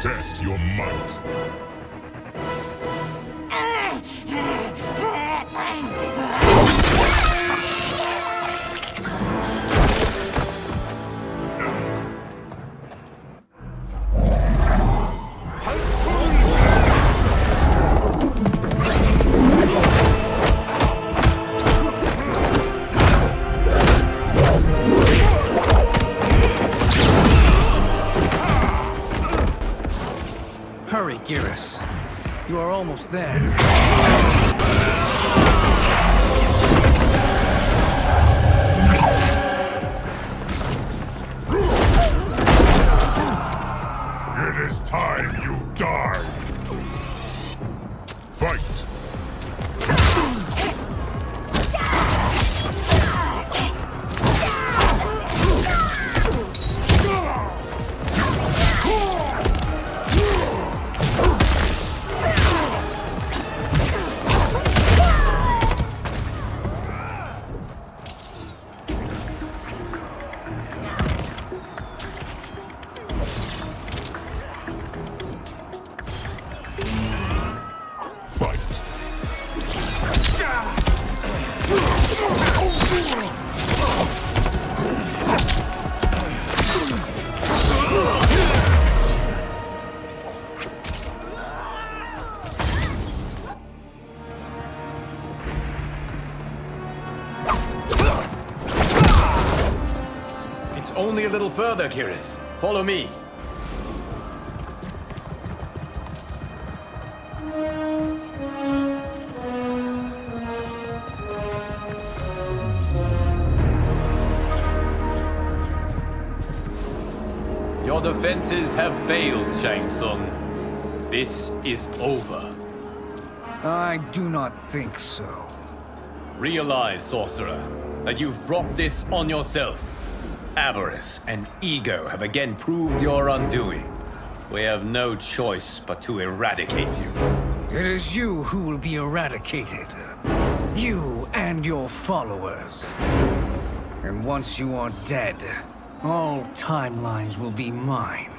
Test your might. Hurry, Geras. You are almost there. It is time you die. Fight. It's only a little further, Geras. Follow me. Your defenses have failed, Shang Tsung. This is over. I do not think so. Realize, sorcerer, that you've brought this on yourself. Avarice and ego have again proved your undoing. We have no choice but to eradicate you. It is you who will be eradicated. You and your followers. And once you are dead, All timelines will be mine.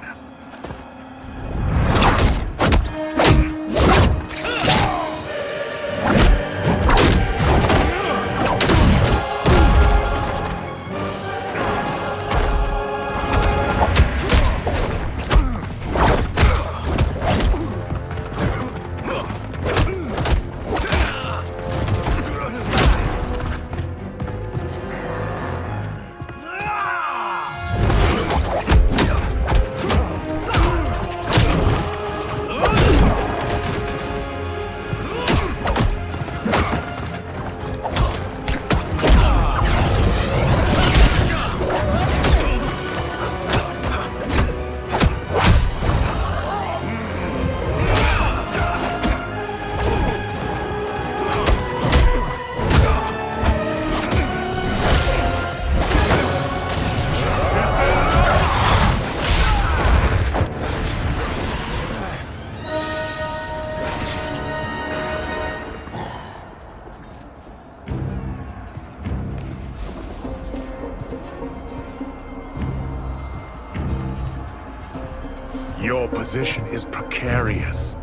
Your position is precarious.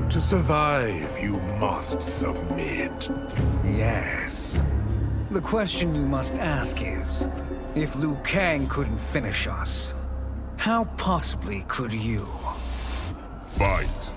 To survive, you must submit. Yes. The question you must ask is, if Liu Kang couldn't finish us, how possibly could you? Fight.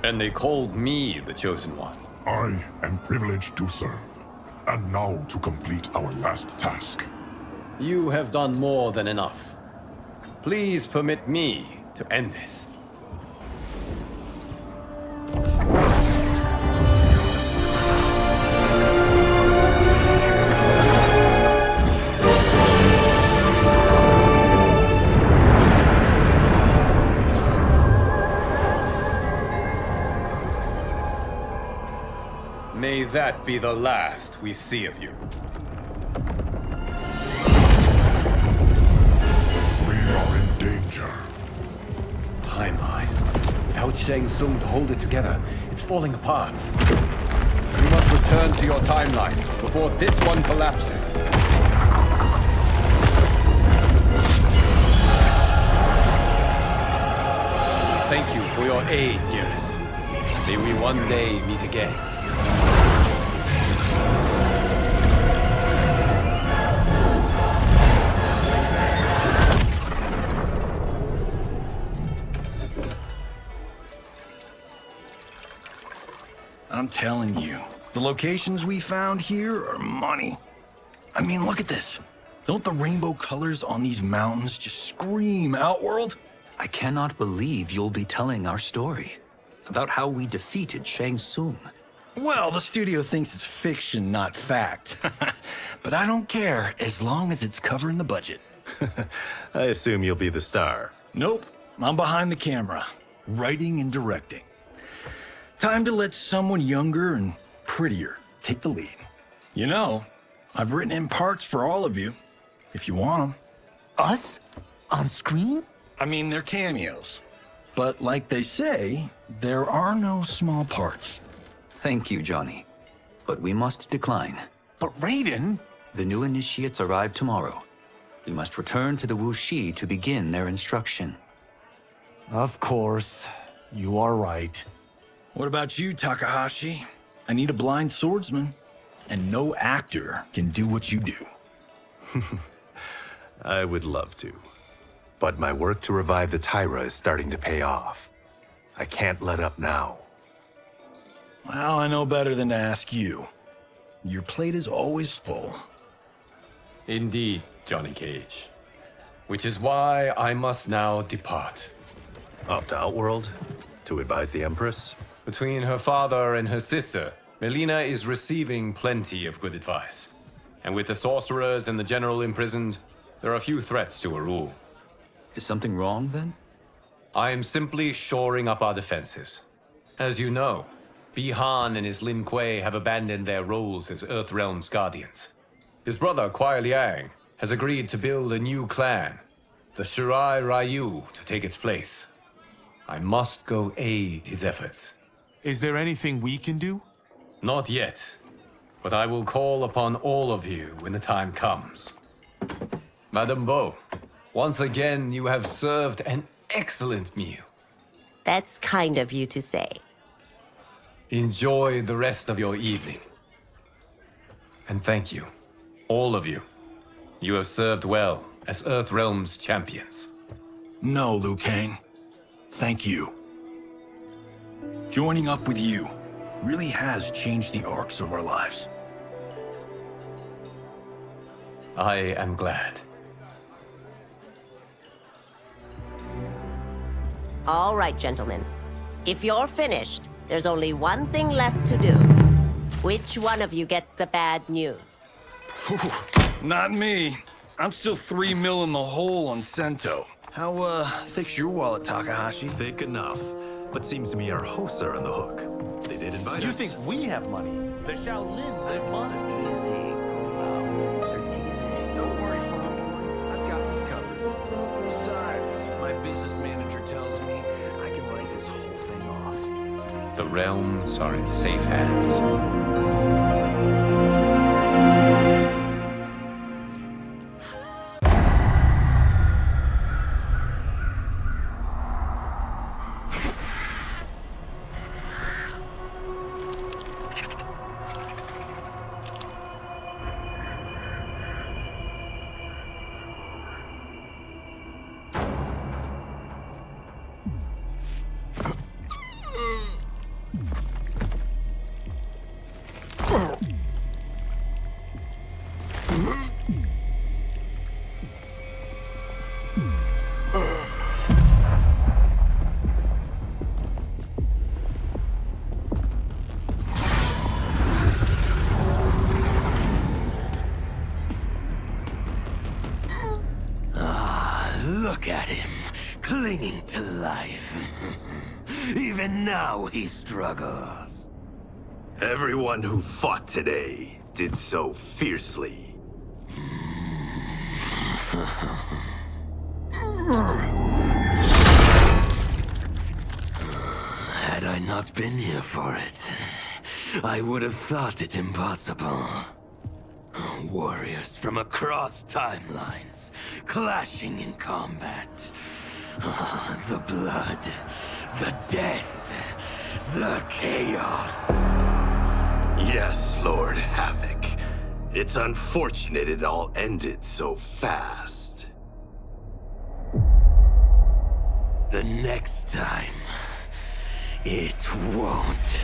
And they called me the Chosen One. I am privileged to serve. And now to complete our last task. You have done more than enough. Please permit me to end this. May that be the last we see of you. We are in danger. Timeline. Without Shang Tsung to hold it together, it's falling apart. You must return to your timeline before this one collapses. Thank you for your aid, dearest. May we one day meet again. I'm telling you, the locations we found here are money. I mean, look at this. Don't the rainbow colors on these mountains just scream Outworld? I cannot believe you'll be telling our story about how we defeated Shang Tsung. Well, the studio thinks it's fiction, not fact. But I don't care, as long as it's covering the budget. I assume you'll be the star. Nope, I'm behind the camera, writing and directing. Time to let someone younger and prettier take the lead. You know, I've written in parts for all of you, if you want them. Us? On screen? I mean, they're cameos. But like they say, there are no small parts. Thank you, Johnny. But we must decline. But Raiden? The new initiates arrive tomorrow. We must return to the Wuxi to begin their instruction. Of course. You are right. What about you, Takahashi? I need a blind swordsman, and no actor can do what you do. I would love to. But my work to revive the Tyra is starting to pay off. I can't let up now. Well, I know better than to ask you. Your plate is always full. Indeed, Johnny Cage. Which is why I must now depart. Off to Outworld? To advise the Empress? Between her father and her sister, Melina is receiving plenty of good advice. And with the sorcerers and the general imprisoned, there are few threats to her rule. Is something wrong, then? I am simply shoring up our defenses. As you know, Bihan and his Lin Kuei have abandoned their roles as Earthrealm's guardians. His brother, Kuai Liang, has agreed to build a new clan, the Shirai Ryu, to take its place. I must go aid his efforts. Is there anything we can do? Not yet, but I will call upon all of you when the time comes. Madame Bo, once again you have served an excellent meal. That's kind of you to say. Enjoy the rest of your evening. And thank you, all of you. You have served well as Earthrealm's champions. No, Liu Kang. Thank you. Joining up with you really has changed the arcs of our lives. I am glad. All right, gentlemen. If you're finished, there's only one thing left to do. Which one of you gets the bad news? Not me. I'm still 3 mil in the hole on Sento. How, thick's your wallet, Takahashi? Thick enough. But seems to me our hosts are on the hook. They did invite us. You think we have money? The Shaolin live modestly. Easy, Kumao. They're teasing. Don't worry, Fong. I've got this covered. Besides, my business manager tells me I can write this whole thing off. The realms are in safe hands. Look at him, clinging to life. Even now he struggles. Everyone who fought today did so fiercely. Had I not been here for it, I would have thought it impossible. Warriors from across timelines, clashing in combat. The blood, the death, the chaos. Yes, Lord Havoc. It's unfortunate it all ended so fast. The next time, it won't.